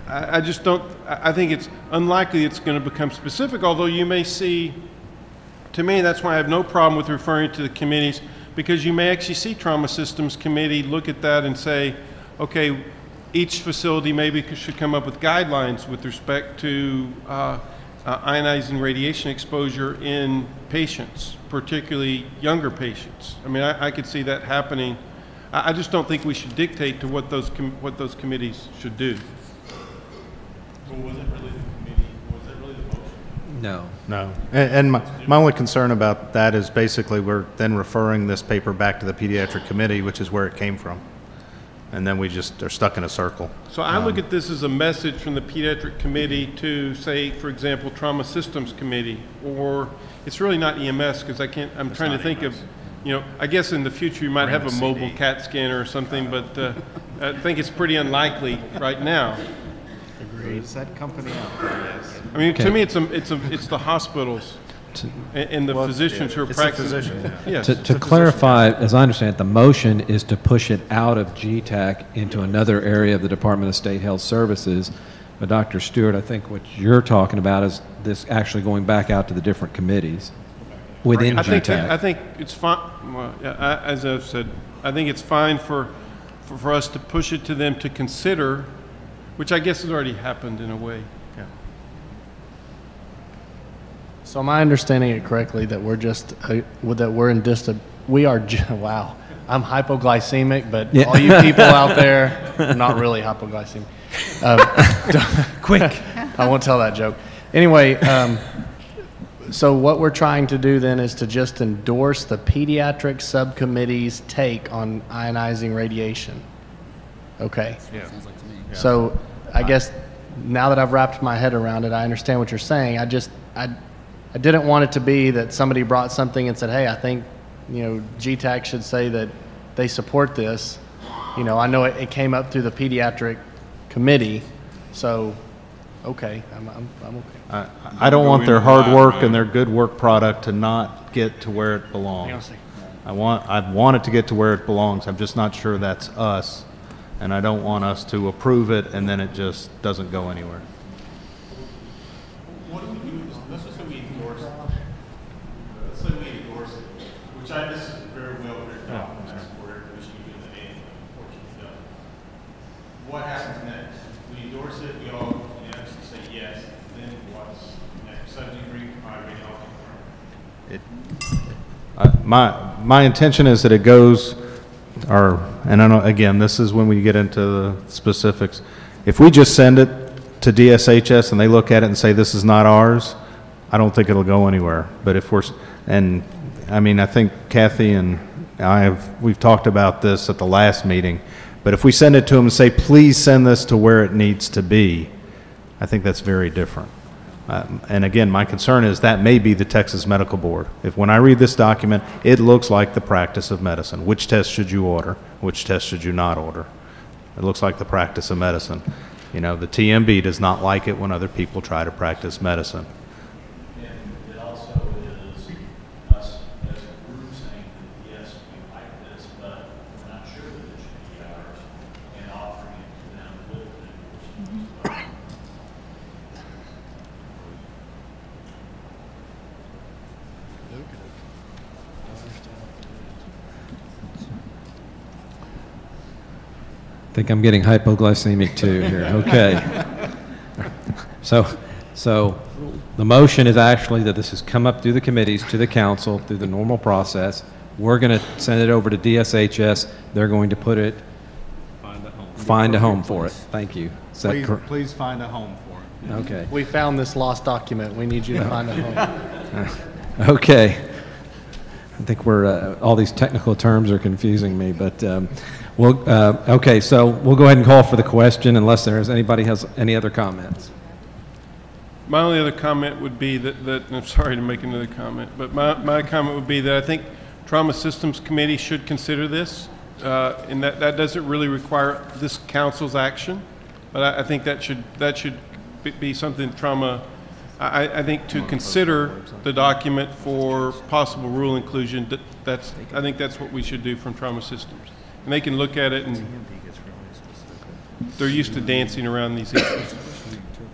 I just don't, I think it's unlikely it's going to become specific, although you may see, to me, that's why I have no problem with referring to the committees, because you may actually see Trauma Systems Committee look at that and say, okay, each facility maybe should come up with guidelines with respect to ionizing radiation exposure in patients, particularly younger patients. I mean, I could see that happening. I just don't think we should dictate to what those committees should do. Well, was it really the committee? Was that really the motion? No. No. And my only concern about that is basically we're then referring this paper back to the pediatric committee, which is where it came from. And then we just are stuck in a circle. So I look at this as a message from the pediatric committee to, say, for example, Trauma Systems Committee, or it's really not EMS, because I'm trying to think of, I guess in the future you might have a mobile CAT scanner or something, but I think it's pretty unlikely right now. Agreed. Is that company out there? Yes. I mean, to me, it's the hospitals and the physicians who are practicing. Yes. To clarify, as I understand it, the motion is to push it out of GETAC into another area of the Department of State Health Services. But Dr. Stewart, I think what you're talking about is this actually going back out to the different committees within GETAC. I think it's fine. Well, as I've said, I think it's fine for us to push it to them to consider, which I guess has already happened in a way. Yeah. So am I understanding it correctly that we're just that we're in distant? We are. Wow, I'm hypoglycemic, but all you people out there, I'm not really hypoglycemic. Quick, I won't tell that joke. Anyway, so what we're trying to do then is to just endorse the pediatric subcommittee's take on ionizing radiation. Okay. Yeah. Sounds like to me. Yeah. So I guess now that I've wrapped my head around it, I understand what you're saying. I didn't want it to be that somebody brought something and said, hey, I think, GETAC should say that they support this. I know it came up through the pediatric committee, so, okay, I'm okay. I don't want their hard work and their good work product to not get to where it belongs. I want it to get to where it belongs. I'm just not sure that's us, and I don't want us to approve it and then it just doesn't go anywhere. What do we do with this? Let's just say we endorse it. Let's say we endorse it, which this is very well written out, and I support it. We should be doing the name, unfortunately, no. What happens next? We endorse it, we all unanimously say yes, then what's next? 7-degree radiology. My intention is that it goes, and I know, again, this is when we get into the specifics. If we just send it to DSHS and they look at it and say this is not ours, I don't think it'll go anywhere. But if I think Kathy and we've talked about this at the last meeting, but if we send it to them and say, please send this to where it needs to be, I think that's very different. And again, my concern is that may be the Texas Medical Board. If when I read this document, it looks like the practice of medicine. Which test should you order? Which test should you not order? It looks like the practice of medicine. The TMB does not like it when other people try to practice medicine. And it also is us as a group saying that, yes, we like this, but we're not sure that it should be ours, and offering it to them with the endorsement. I think I'm getting hypoglycemic too here. Okay. So the motion is actually that this has come up through the committees to the council through the normal process. We're going to send it over to DSHS. They're going to put it, find a home for it. Thank you. Please find a home for it. Okay. We found this lost document. We need you to find a home. Okay. I think we're, all these technical terms are confusing me, but okay, so we'll go ahead and call for the question unless anybody has any other comments. My only other comment would be that I'm sorry to make another comment, but my comment would be that I think Trauma Systems Committee should consider this, and that doesn't really require this council's action, but I think that should be something I think to consider the document for possible rule inclusion. I think that's what we should do from Trauma Systems, and they can look at it, and they're used to dancing around these issues.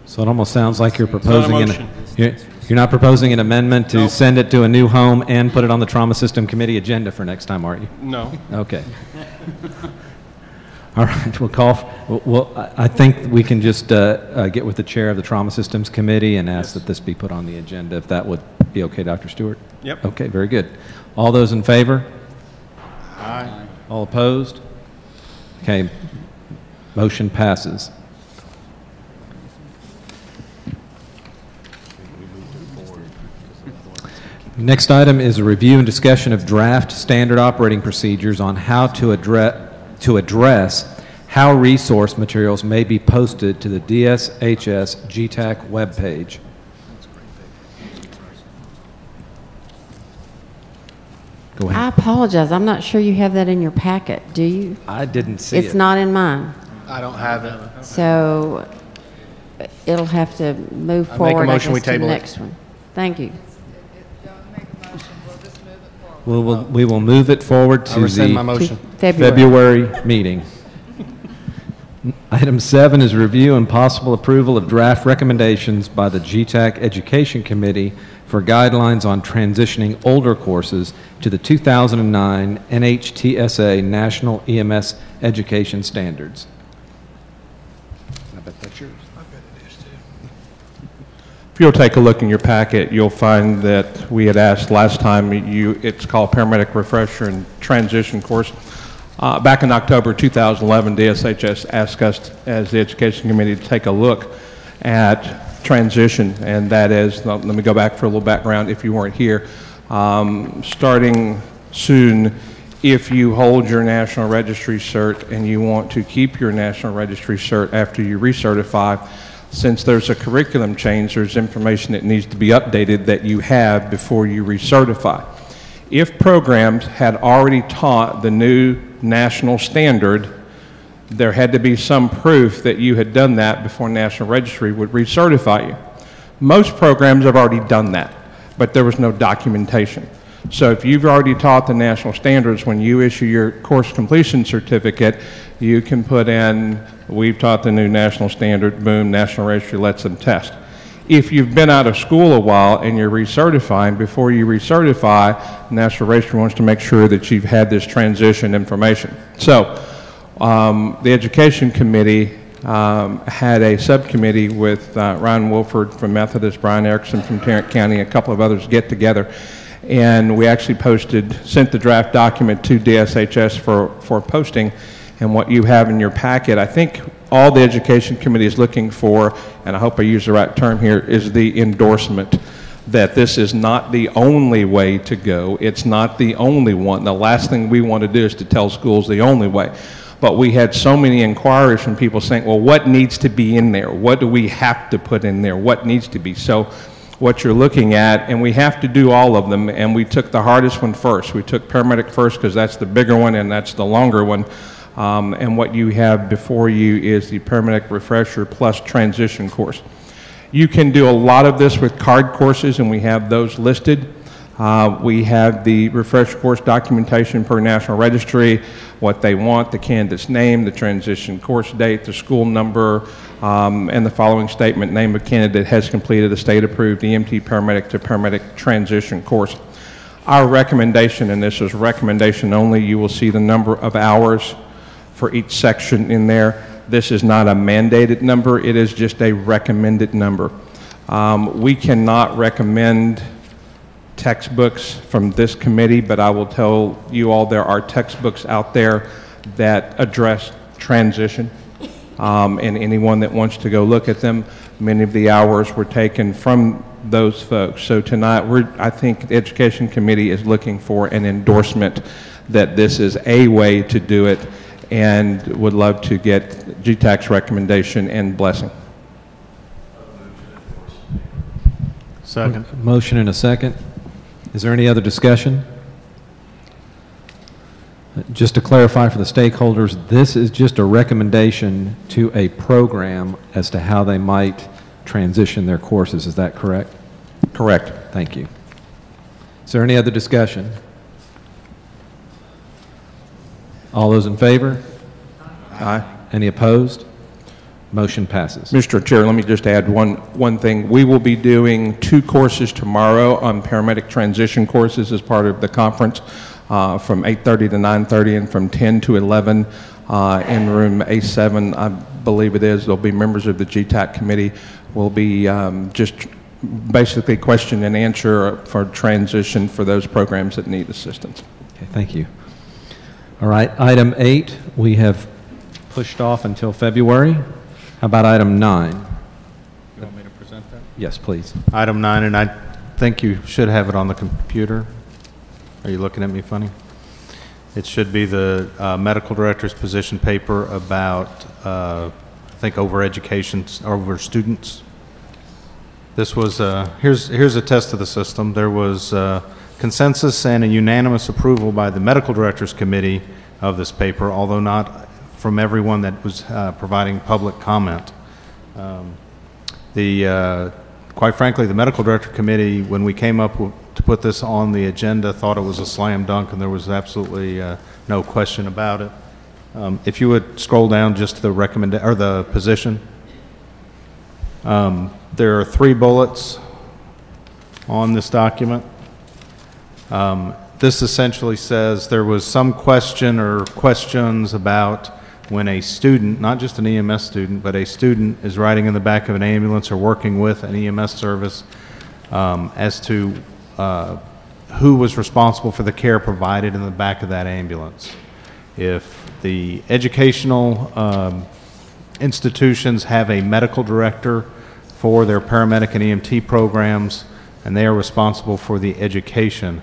So it almost sounds like you're proposing you're not proposing an amendment to send it to a new home and put it on the Trauma System Committee agenda for next time, are you? No. Okay. All right, we'll call. I think we can just get with the chair of the Trauma Systems Committee and ask that this be put on the agenda, if that would be okay, Dr. Stewart? Yep. Okay, very good. All those in favor? Aye. All opposed? Okay, motion passes. Next item is a review and discussion of draft standard operating procedures on how to address how resource materials may be posted to the DSHS GETAC webpage. Go ahead. I apologize. I'm not sure you have that in your packet. Do you? I didn't see it. It's not in mine. I don't have it. So it'll have to move I forward, make a motion I we guess, to the table it. next one. Thank you. We will move it forward to rescind my motion. February meeting. Item 7 is review and possible approval of draft recommendations by the GETAC Education Committee for guidelines on transitioning older courses to the 2009 NHTSA National EMS Education Standards. I bet that's yours. If you'll take a look in your packet, you'll find that we had asked last time, it's called Paramedic Refresher and Transition Course. Back in October 2011, DSHS asked us as the Education Committee to take a look at transition, and that is, let me go back for a little background if you weren't here. Starting soon, if you hold your National Registry cert and you want to keep your National Registry cert after you recertify, since there's a curriculum change, there's information that needs to be updated that you have before you recertify. If programs had already taught the new national standard, there had to be some proof that you had done that before National Registry would recertify you. Most programs have already done that, but there was no documentation. So if you've already taught the national standards, when you issue your course completion certificate, you can put in, we've taught the new national standard, boom, National Registry lets them test. If you've been out of school a while and you're recertifying, before you recertify, National Registry wants to make sure that you've had this transition information. So the Education Committee had a subcommittee with Ryan Wilford from Methodist, Brian Erickson from Tarrant County, a couple of others get together. And we actually sent the draft document to DSHS for posting. And what you have in your packet, I think all the Education Committee is looking for, and I hope I use the right term here, is the endorsement that this is not the only way to go. It's not the only one. The last thing we want to do is to tell schools the only way. But we had so many inquiries from people saying, well, what needs to be in there? What do we have to put in there? What needs to be? So what you're looking at, and we have to do all of them, and we took the hardest one first. We took paramedic first because that's the bigger one and that's the longer one. And what you have before you is the Paramedic Refresher plus Transition course. You can do a lot of this with card courses, and we have those listed. We have the refresher course documentation per National Registry, what they want, the candidate's name, the transition course date, the school number, and the following statement: name of candidate has completed a state-approved EMT paramedic to paramedic transition course. Our recommendation, and this is recommendation only, you will see the number of hours for each section in there. This is not a mandated number, it is just a recommended number. We cannot recommend textbooks from this committee, but I will tell you all there are textbooks out there that address transition, and anyone that wants to go look at them. Many of the hours were taken from those folks. So tonight, I think the Education Committee is looking for an endorsement that this is a way to do it, and would love to get GTAC's recommendation and blessing. Second. Motion and a second. Is there any other discussion? Just to clarify for the stakeholders, this is just a recommendation to a program as to how they might transition their courses. Is that correct? Correct. Thank you. Is there any other discussion? All those in favor? Aye. Any opposed? Motion passes. Mr. Chair, let me just add one thing. We will be doing 2 courses tomorrow on paramedic transition courses as part of the conference. From 8:30 to 9:30 and from 10 to 11 in room A7, I believe it is. There'll be members of the GTAC committee. Will be just basically question and answer for transition for those programs that need assistance. Okay, thank you. All right, item 8 we have pushed off until February. How about item 9? You want me to present that? Yes, please. Item 9, and I think you should have it on the computer. Are you looking at me funny? It should be the medical director's position paper about, I think, over education, over students. This was, here's a test of the system. There was consensus and a unanimous approval by the medical director's committee of this paper, although not from everyone that was providing public comment. Quite frankly, the medical director committee, when we came up to put this on the agenda, thought it was a slam dunk, and there was absolutely no question about it. If you would scroll down just to the the position. There are 3 bullets on this document. This essentially says there was some question or questions about when a student, not just an EMS student, but a student is riding in the back of an ambulance or working with an EMS service as to who was responsible for the care provided in the back of that ambulance. If the educational institutions have a medical director for their paramedic and EMT programs, and they are responsible for the education,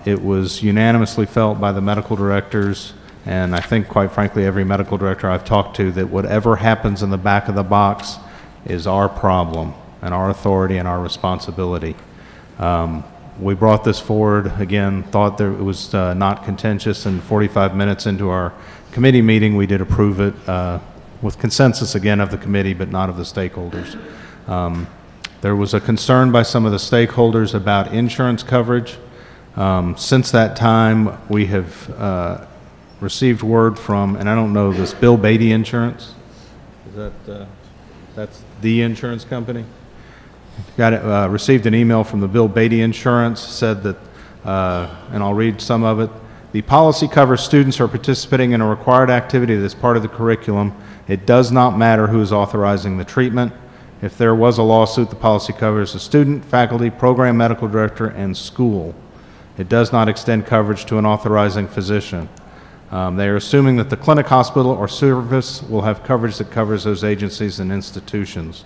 it was unanimously felt by the medical directors, and I think, quite frankly, every medical director I've talked to, that whatever happens in the back of the box is our problem and our authority and our responsibility. We brought this forward, again, thought that it was not contentious, and 45 minutes into our committee meeting, we did approve it with consensus, again, of the committee, but not of the stakeholders. There was a concern by some of the stakeholders about insurance coverage. Since that time, we have received word from, and I don't know this, Bill Beatty Insurance? Is that, that's the insurance company? Received an email from the Bill Beatty Insurance, said that, and I'll read some of it. The policy covers students who are participating in a required activity that is part of the curriculum. It does not matter who is authorizing the treatment. If there was a lawsuit, the policy covers the student, faculty, program medical director, and school. It does not extend coverage to an authorizing physician. They are assuming that the clinic, hospital, or service will have coverage that covers those agencies and institutions.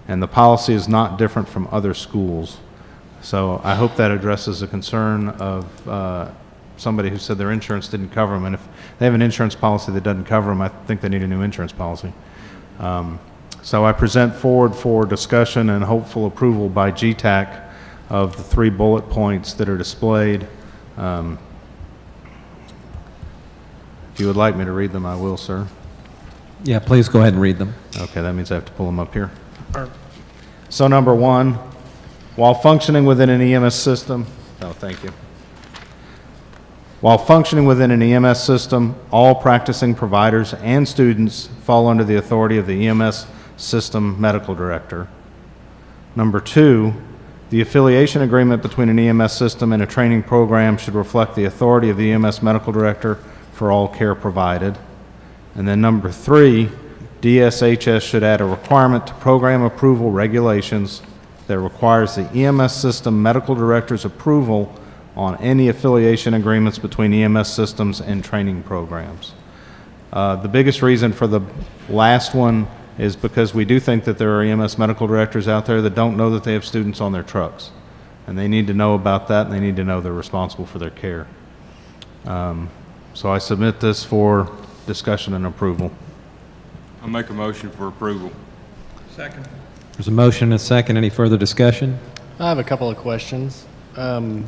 And the policy is not different from other schools. So I hope that addresses the concern of somebody who said their insurance didn't cover them. And if they have an insurance policy that doesn't cover them, I think they need a new insurance policy. So I present forward for discussion and hopeful approval by GETAC of the 3 bullet points that are displayed. If you would like me to read them, I will, sir. Yeah, please go ahead and read them. Okay, that means I have to pull them up here. So number 1, while functioning within an EMS system, thank you. While functioning within an EMS system, all practicing providers and students fall under the authority of the EMS system medical director. Number 2, the affiliation agreement between an EMS system and a training program should reflect the authority of the EMS medical director for all care provided. And then number 3, DSHS should add a requirement to program approval regulations that requires the EMS system medical director's approval on any affiliation agreements between EMS systems and training programs. The biggest reason for the last one is because we do think that there are EMS medical directors out there that don't know that they have students on their trucks. And they need to know about that, and they need to know they're responsible for their care. So I submit this for discussion and approval. I'll make a motion for approval. Second. There's a motion and a second. Any further discussion? I have a couple of questions. From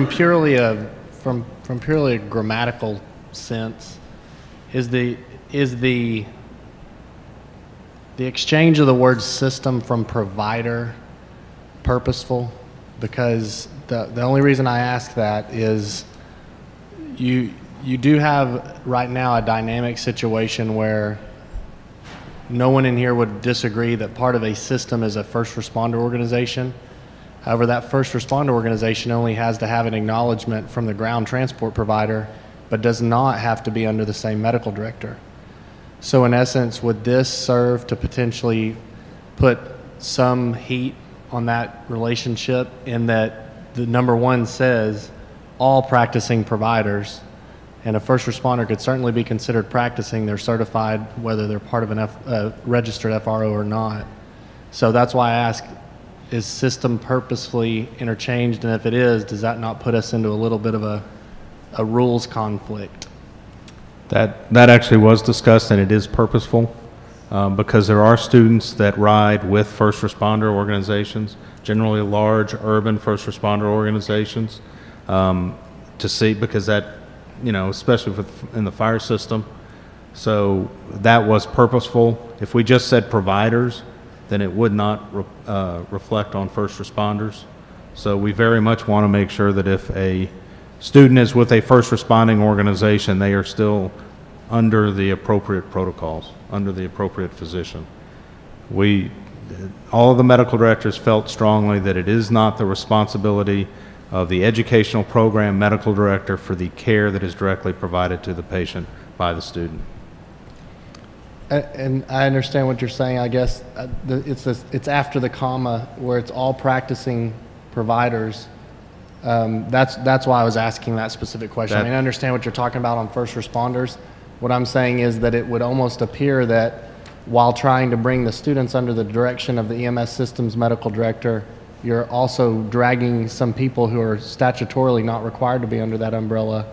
purely a grammatical sense, is the exchange of the word system from provider purposeful? Because the only reason I ask that is you do have right now a dynamic situation where no one in here would disagree that part of a system is a first responder organization. However, that first responder organization only has to have an acknowledgement from the ground transport provider, but does not have to be under the same medical director. So in essence, would this serve to potentially put some heat on that relationship in that the number one says all practicing providers, and a first responder could certainly be considered practicing, they're certified whether they're part of a registered FRO or not. So that's why I ask, is system purposefully interchanged, and if it is, does that not put us into a little bit of a rules conflict? That actually was discussed, and it is purposeful because there are students that ride with first responder organizations, generally large urban first responder organizations, to see, because that, especially in the fire system. So that was purposeful. If we just said providers, then it would not reflect on first responders. So we very much want to make sure that if a student is with a first responding organization, they are still under the appropriate protocols, under the appropriate physician. All of the medical directors felt strongly that it is not the responsibility of the educational program medical director for the care that is directly provided to the patient by the student. And I understand what you're saying. I guess it's after the comma where it's all practicing providers. That's why I was asking that specific question. I understand what you're talking about on first responders. What I'm saying is that it would almost appear that while trying to bring the students under the direction of the EMS systems medical director, you're also dragging some people who are statutorily not required to be under that umbrella.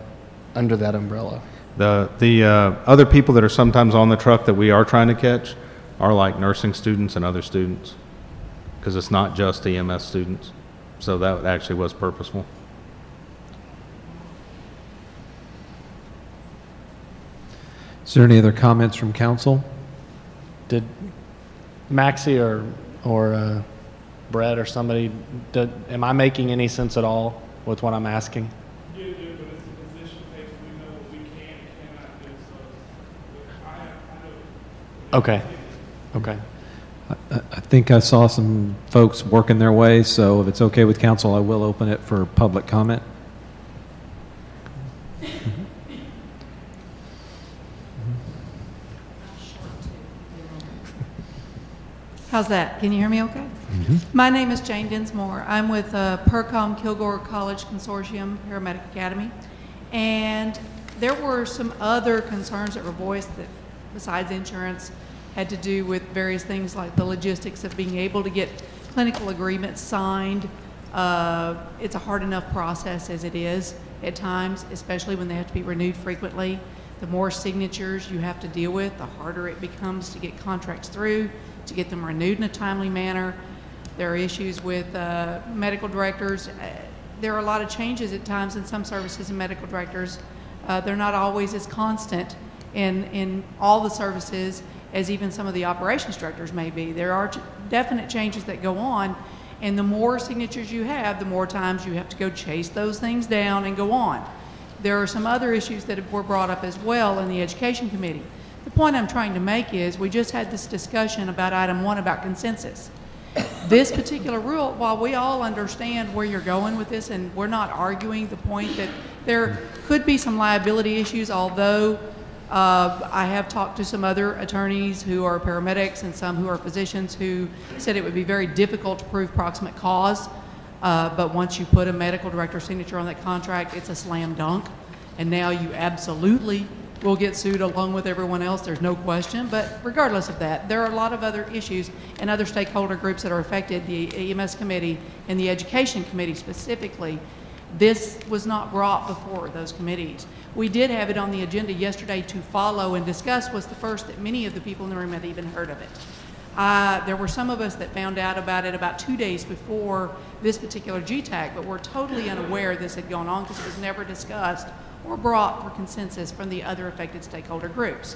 The other people that are sometimes on the truck that we are trying to catch are like nursing students and other students, because it's not just EMS students. So that actually was purposeful. Is there any other comments from council? Did Maxie or Brett or somebody, am I making any sense at all with what I'm asking? Yeah, but it's a position page. We know what we can and cannot do. So Okay. I think I saw some folks working their way, so if it's okay with council, I will open it for public comment. How's that? Can you hear me okay? My name is Jane Dinsmore. I'm with PERCOM Kilgore College Consortium Paramedic Academy. And there were some other concerns that were voiced that, besides insurance, had to do with various things like the logistics of being able to get clinical agreements signed. It's a hard enough process as it is at times, especially when they have to be renewed frequently. The more signatures you have to deal with, the harder it becomes to get contracts through, to get them renewed in a timely manner. There are issues with medical directors. There are a lot of changes at times in some services and medical directors. They're not always as constant in all the services as even some of the operations directors may be. There are definite changes that go on, and the more signatures you have, the more times you have to go chase those things down and go on. There are some other issues that were brought up as well in the Education Committee. The point I'm trying to make is we just had this discussion about item 1 about consensus. This particular rule, while we all understand where you're going with this, and we're not arguing the point that there could be some liability issues, although I have talked to some other attorneys who are paramedics and some who are physicians who said it would be very difficult to prove proximate cause, but once you put a medical director signature on that contract, it's a slam dunk, and now you absolutely will get sued along with everyone else, there's no question. But regardless of that, there are a lot of other issues and other stakeholder groups that are affected, the EMS committee and the education committee specifically. This was not brought before those committees. We did have it on the agenda yesterday to follow and discuss, was the first that many of the people in the room had even heard of it. There were some of us that found out about it about 2 days before this particular GETAC, but we're totally unaware this had gone on because it was never discussed or brought for consensus from the other affected stakeholder groups.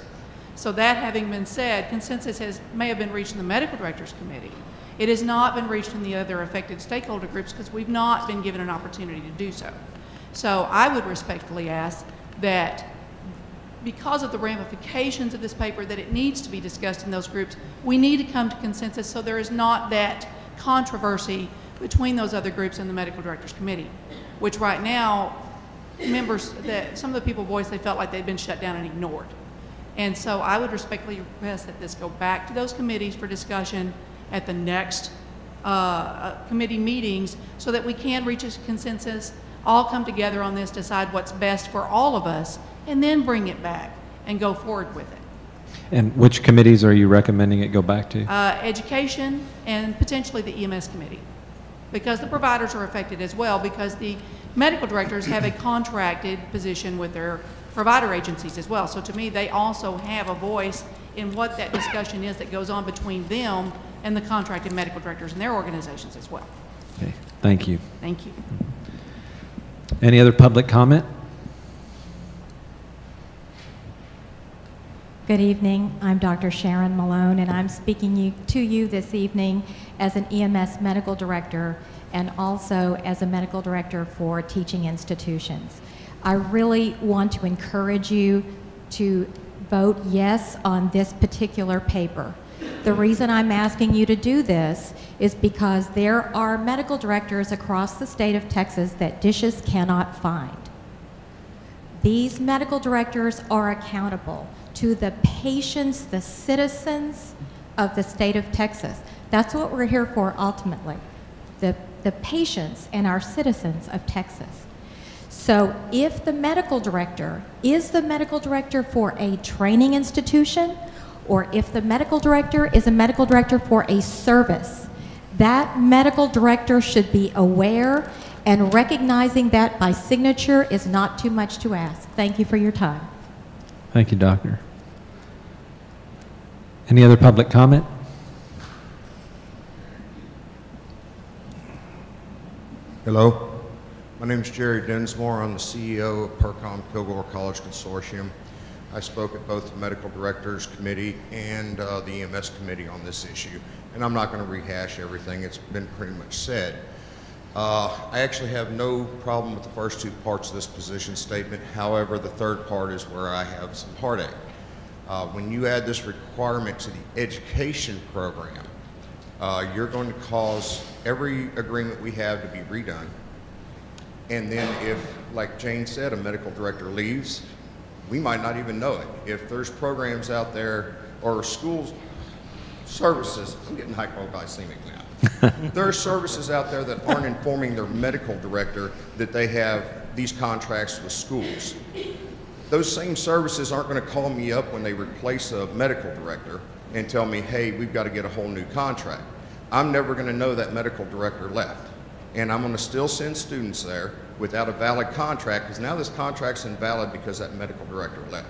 So that having been said, consensus may have been reached in the Medical Directors Committee. It has not been reached in the other affected stakeholder groups because we've not been given an opportunity to do so. So I would respectfully ask that because of the ramifications of this paper, that it needs to be discussed in those groups. We need to come to consensus so there is not that controversy between those other groups and the Medical Directors Committee, which right now, members, that some of the people voiced they felt like they'd been shut down and ignored. And so I would respectfully request that this go back to those committees for discussion at the next committee meetings so that we can reach a consensus, all come together on this, decide what's best for all of us, and then bring it back and go forward with it. And which committees are you recommending it go back to? Education and potentially the EMS committee, because the providers are affected as well, because the medical directors have a contracted position with their provider agencies as well. So to me, they also have a voice in what that discussion is that goes on between them and the contracted medical directors and their organizations as well. Okay, thank you. Thank you. Any other public comment? Good evening. I'm Dr. Sharon Malone, and I'm speaking to you this evening as an EMS medical director and also as a medical director for teaching institutions. I really want to encourage you to vote yes on this particular paper. The reason I'm asking you to do this is because there are medical directors across the state of Texas that DSHS cannot find. These medical directors are accountable to the patients, the citizens of the state of Texas. That's what we're here for ultimately, the patients and our citizens of Texas. So if the medical director is the medical director for a training institution, or if the medical director is a medical director for a service, that medical director should be aware, and recognizing that by signature is not too much to ask. Thank you for your time. Thank you, Doctor. Any other public comment? Hello, my name is Jerry Dinsmore. I'm the CEO of PERCOM Kilgore College Consortium. I spoke at both the Medical Directors Committee and the EMS Committee on this issue, and I'm not going to rehash everything. It's been pretty much said. I actually have no problem with the first two parts of this position statement. However, the third part is where I have some heartache. When you add this requirement to the education program, you're going to cause every agreement we have to be redone. And then if, like Jane said, a medical director leaves, we might not even know it. If there's programs out there or schools, services, I'm getting hypoglycemic now. There are services out there that aren't informing their medical director that they have these contracts with schools. Those same services aren't going to call me up when they replace a medical director and tell me, hey, we've got to get a whole new contract. I'm never going to know that medical director left. And I'm going to still send students there without a valid contract, because now this contract's invalid because that medical director left.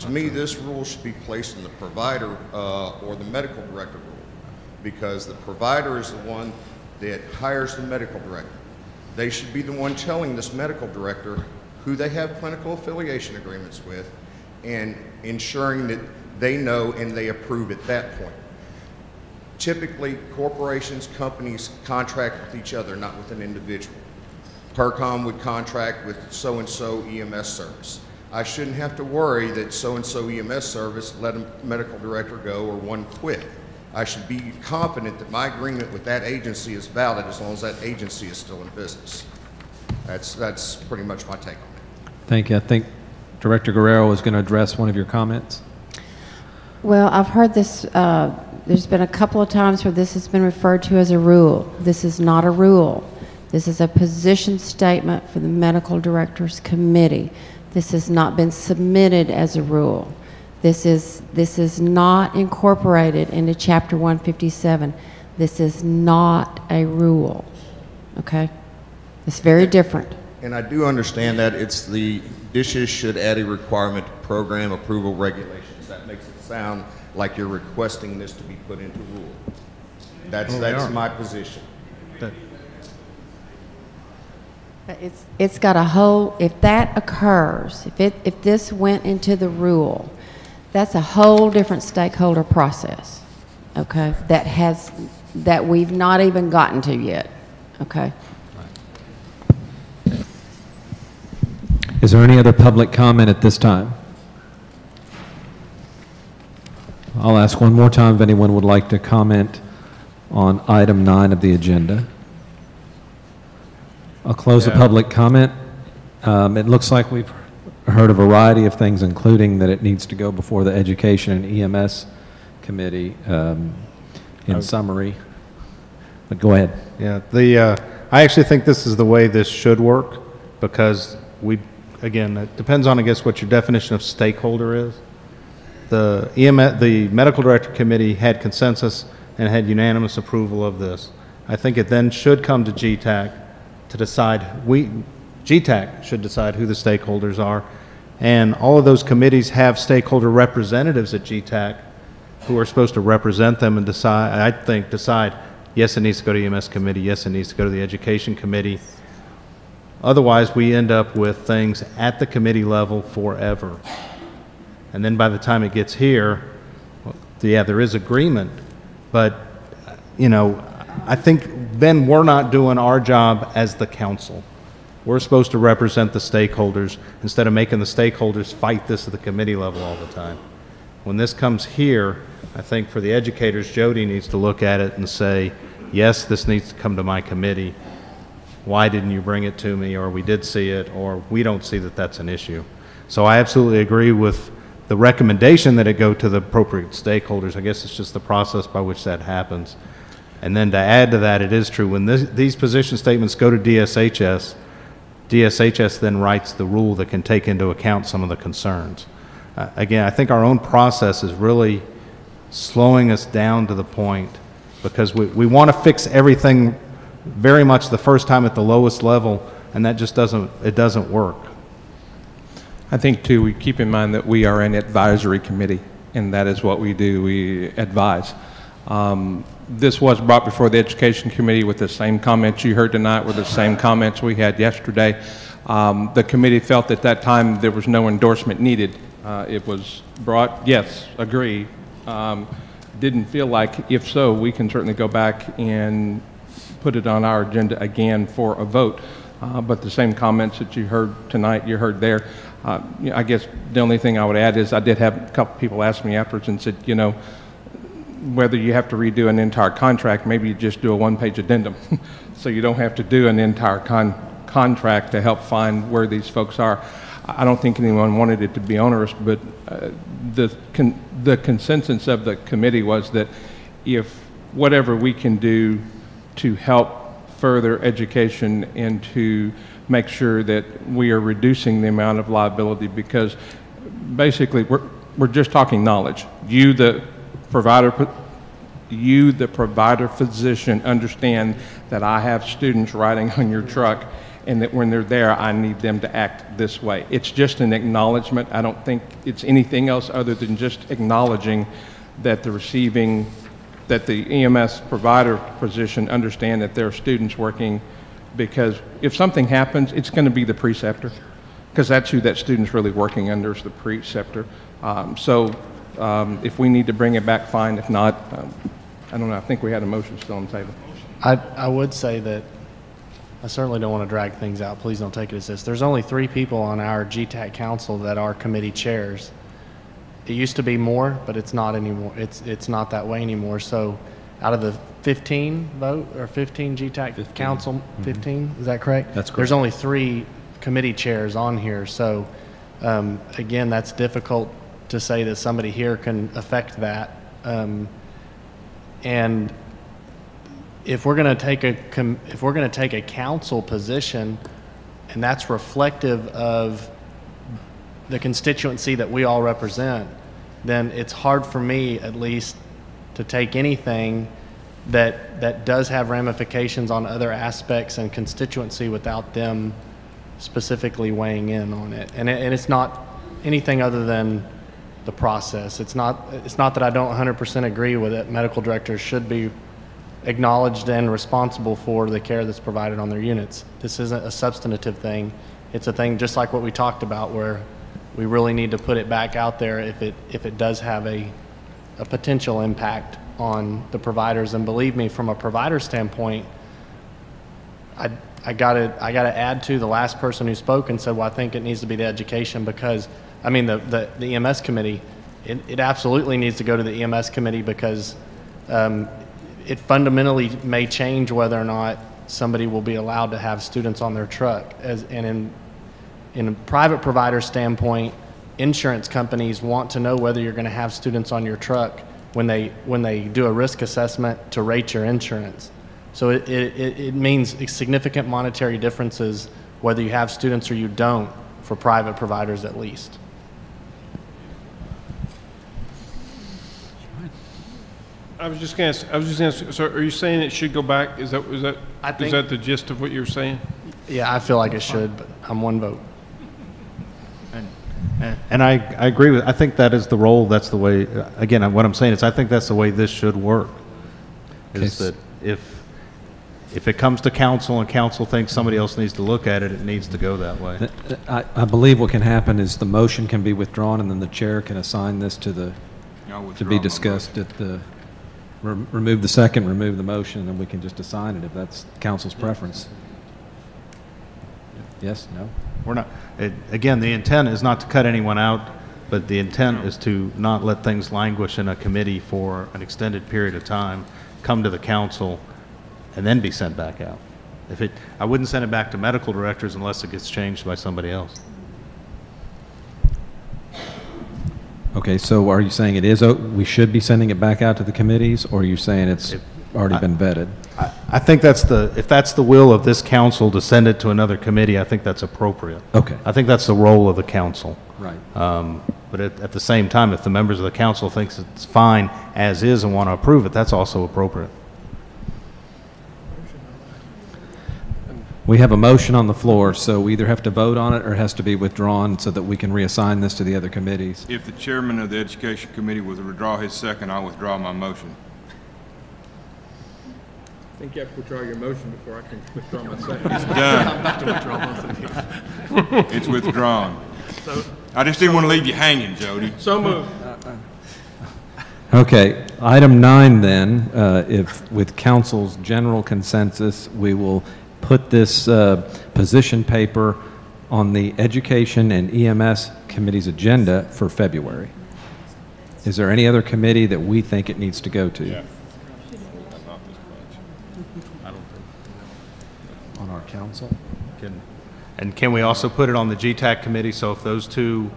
To me, this rule should be placed in the provider or the medical director rule, because the provider is the one that hires the medical director. They should be the one telling this medical director who they have clinical affiliation agreements with and ensuring that they know and they approve at that point. Typically, corporations, companies contract with each other, not with an individual. PERCOM would contract with so-and-so EMS service. I shouldn't have to worry that so-and-so EMS service let a medical director go or one quit. I should be confident that my agreement with that agency is valid as long as that agency is still in business. That's pretty much my take on it. Thank you. I think Director Guerrero is going to address one of your comments. Well, I've heard this, there's been a couple of times where this has been referred to as a rule. This is not a rule. This is a position statement for the Medical Directors Committee. This has not been submitted as a rule. This is not incorporated into Chapter 157. This is not a rule, okay? It's very different. And I do understand that it's the dishes should add a requirement to program approval regulations. That makes it sound like you're requesting this to be put into rule. That's my position. But it's got a whole, if that occurs, if this went into the rule, that's a whole different stakeholder process, okay, that we've not even gotten to yet, okay? Is there any other public comment at this time? I'll ask one more time if anyone would like to comment on item 9 of the agenda. I'll close the public comment. It looks like we've heard a variety of things, including that it needs to go before the Education and EMS Committee in summary. But go ahead. Yeah, I actually think this is the way this should work, because again, it depends on, I guess, what your definition of stakeholder is. The Medical Director Committee had consensus and had unanimous approval of this. I think it then should come to GETAC to decide, GETAC should decide who the stakeholders are, and all of those committees have stakeholder representatives at GETAC who are supposed to represent them and decide, yes, it needs to go to EMS Committee, yes, it needs to go to the Education Committee. Otherwise, we end up with things at the committee level forever. And then by the time it gets here, well, yeah, there is agreement, but, you know, I think then we're not doing our job as the council. We're supposed to represent the stakeholders instead of making the stakeholders fight this at the committee level all the time. When this comes here, I think for the educators, Jody needs to look at it and say, yes, this needs to come to my committee. Why didn't you bring it to me? Or we did see it, or we don't see that that's an issue. So I absolutely agree with the recommendation that it go to the appropriate stakeholders. I guess it's just the process by which that happens. And then to add to that, it is true, when these position statements go to DSHS, DSHS then writes the rule that can take into account some of the concerns. Again, I think our own process is really slowing us down to the point, because we want to fix everything very much the first time at the lowest level, and that just doesn't work. I think, too, we keep in mind that we are an advisory committee, and that is what we do. We advise. This was brought before the Education Committee with the same comments you heard tonight, with the same comments we had yesterday. The committee felt at that time there was no endorsement needed. It was brought, yes, agree. Didn't feel like, if so, we can certainly go back and put it on our agenda again for a vote. But the same comments that you heard tonight, you heard there. I guess the only thing I would add is I did have a couple people ask me afterwards and said, you know, whether you have to redo an entire contract, maybe you just do a one-page addendum. So you don't have to do an entire contract to help find where these folks are. I don't think anyone wanted it to be onerous, but the consensus of the committee was that if whatever we can do to help further education and to make sure that we are reducing the amount of liability, because basically we're just talking knowledge. You, the provider physician, understand that I have students riding on your truck, and that when they're there, I need them to act this way. It's just an acknowledgement. I don't think it's anything else other than just acknowledging that that the EMS provider position understand that there are students working, because if something happens, it's going to be the preceptor, because that's who that student's really working under, is the preceptor. If we need to bring it back, fine. If not, I don't know. I think we had a motion still on the table. I would say that I certainly don't want to drag things out. Please don't take it as this. There's only 3 people on our GETAC council that are committee chairs. It used to be more, but it's not anymore. It's not that way anymore. So out of the 15 GETAC council, 15, is that correct? That's correct. There's only 3 committee chairs on here. So again, that's difficult to say that somebody here can affect that. And if we're going to take a council position, and that's reflective of the constituency that we all represent, then it's hard for me, at least, to take anything that does have ramifications on other aspects and constituency without them specifically weighing in on it. And it's not anything other than the process. It's not that I don't 100% agree with it. Medical directors should be acknowledged and responsible for the care that's provided on their units. This isn't a substantive thing. It's a thing just like what we talked about, where we really need to put it back out there if it does have a potential impact on the providers. And believe me, from a provider standpoint, I gotta add to the last person who spoke and said, well, I think it needs to be the education, because I mean the EMS committee, it absolutely needs to go to the EMS committee, because it fundamentally may change whether or not somebody will be allowed to have students on their truck. And in a private provider standpoint, insurance companies want to know whether you're going to have students on your truck when they do a risk assessment to rate your insurance. So it means significant monetary differences whether you have students or you don't, for private providers at least. I was just going to. So, are you saying it should go back? Is that the gist of what you're saying? Yeah, I feel like it should, but I'm one vote. And I agree with. I think that is the role. That's the way. Again, what I'm saying is, I think that's the way this should work. Is that if it comes to council and council thinks somebody else needs to look at it, it needs to go that way. I believe what can happen is the motion can be withdrawn, and then the chair can assign this to be discussed at the. Remove the second, remove the motion, and then we can just assign it if that's council's preference. Yes, no? We're not. Again, the intent is not to cut anyone out, but the intent is to not let things languish in a committee for an extended period of time, come to the council, and then be sent back out. I wouldn't send it back to medical directors unless it gets changed by somebody else. Okay, so are you saying we should be sending it back out to the committees, or are you saying it's already been vetted? I think if that's the will of this council to send it to another committee, I think that's appropriate. Okay. I think that's the role of the council. Right. But at the same time, if the members of the council thinks it's fine as is and want to approve it, that's also appropriate. We have a motion on the floor, so we either have to vote on it or it has to be withdrawn so that we can reassign this to the other committees. If the chairman of the Education Committee will withdraw his second, I'll withdraw my motion. I think you have to withdraw your motion before I can withdraw my second. It's done. I'm about to withdraw both of you. It's withdrawn. I just didn't want to leave you hanging, Jody. So moved. Okay, item 9 then, if with council's general consensus, we will put this position paper on the Education and EMS Committee's agenda for February. Is there any other committee that we think it needs to go to? Yeah. On our council? Can we also put it on the GETAC committee, so if those two,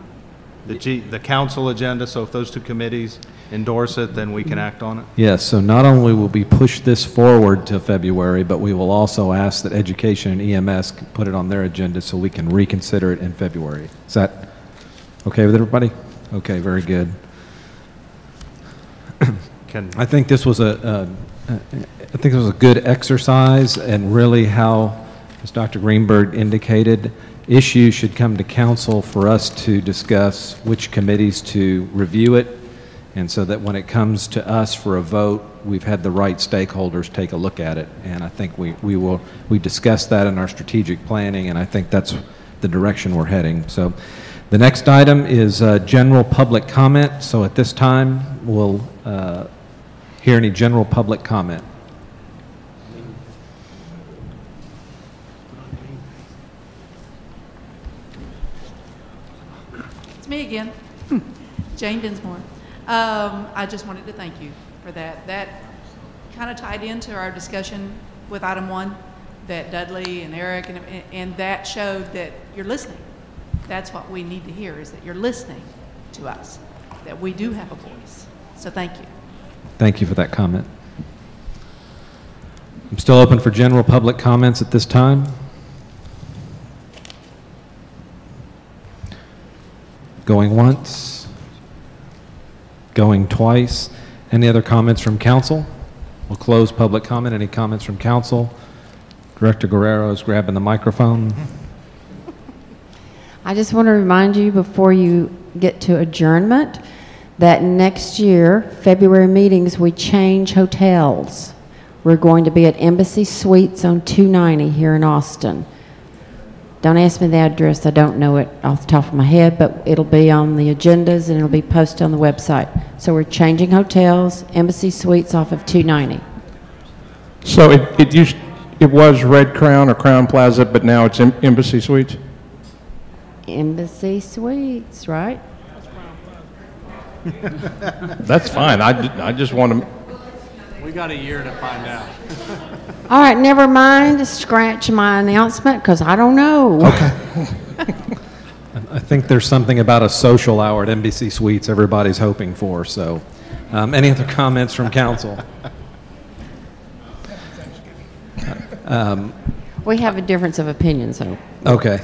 the council agenda, so if those two committees endorse it, then we can act on it? Yes, so not only will we push this forward to February, but we will also ask that Education and EMS put it on their agenda so we can reconsider it in February. Is that okay with everybody? Okay, very good. I think this was a good exercise, and really how, as Dr. Greenberg indicated, issues should come to council for us to discuss which committees to review it, and so that when it comes to us for a vote, we've had the right stakeholders take a look at it. And I think we discussed that in our strategic planning, and I think that's the direction we're heading. So the next item is general public comment. So at this time, we'll hear any general public comment. It's me again, Jane Dinsmore. I just wanted to thank you for that. That kind of tied into our discussion with item 1, that Dudley and Eric, and that showed that you're listening. That's what we need to hear, is that you're listening to us, that we do have a voice. So thank you. Thank you for that comment. I'm still open for general public comments at this time. Going once? Going twice? Any other comments from council? We'll close public comment. Any comments from council? Director Guerrero is grabbing the microphone. I just want to remind you before you get to adjournment that next year, February meetings, we change hotels. We're going to be at Embassy Suites on 290 here in Austin. Don't ask me the address. I don't know it off the top of my head, but it'll be on the agendas and it'll be posted on the website. So we're changing hotels, Embassy Suites off of 290. So it was Red Crown or Crown Plaza, but now it's Embassy Suites? Embassy Suites, right? That's fine. I just want to... We got a year to find out. All right, never mind. Scratch my announcement because I don't know. Okay. I think there's something about a social hour at Embassy Suites everybody's hoping for. So, any other comments from council? We have a difference of opinion, so. Okay.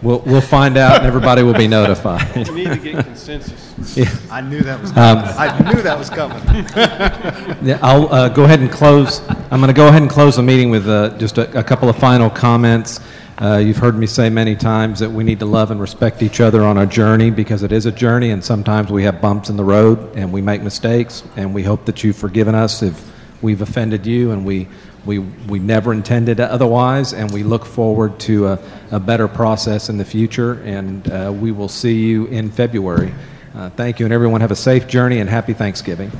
We'll find out, and everybody will be notified. We need to get consensus. Yeah. I knew that was coming. I knew that was coming. Yeah, I'll go ahead and close. I'm going to go ahead and close the meeting with just a couple of final comments. You've heard me say many times that we need to love and respect each other on our journey because it is a journey, and sometimes we have bumps in the road and we make mistakes, and we hope that you've forgiven us if we've offended you, and we never intended otherwise, and we look forward to a better process in the future, and we will see you in February. Thank you, and everyone have a safe journey and happy Thanksgiving.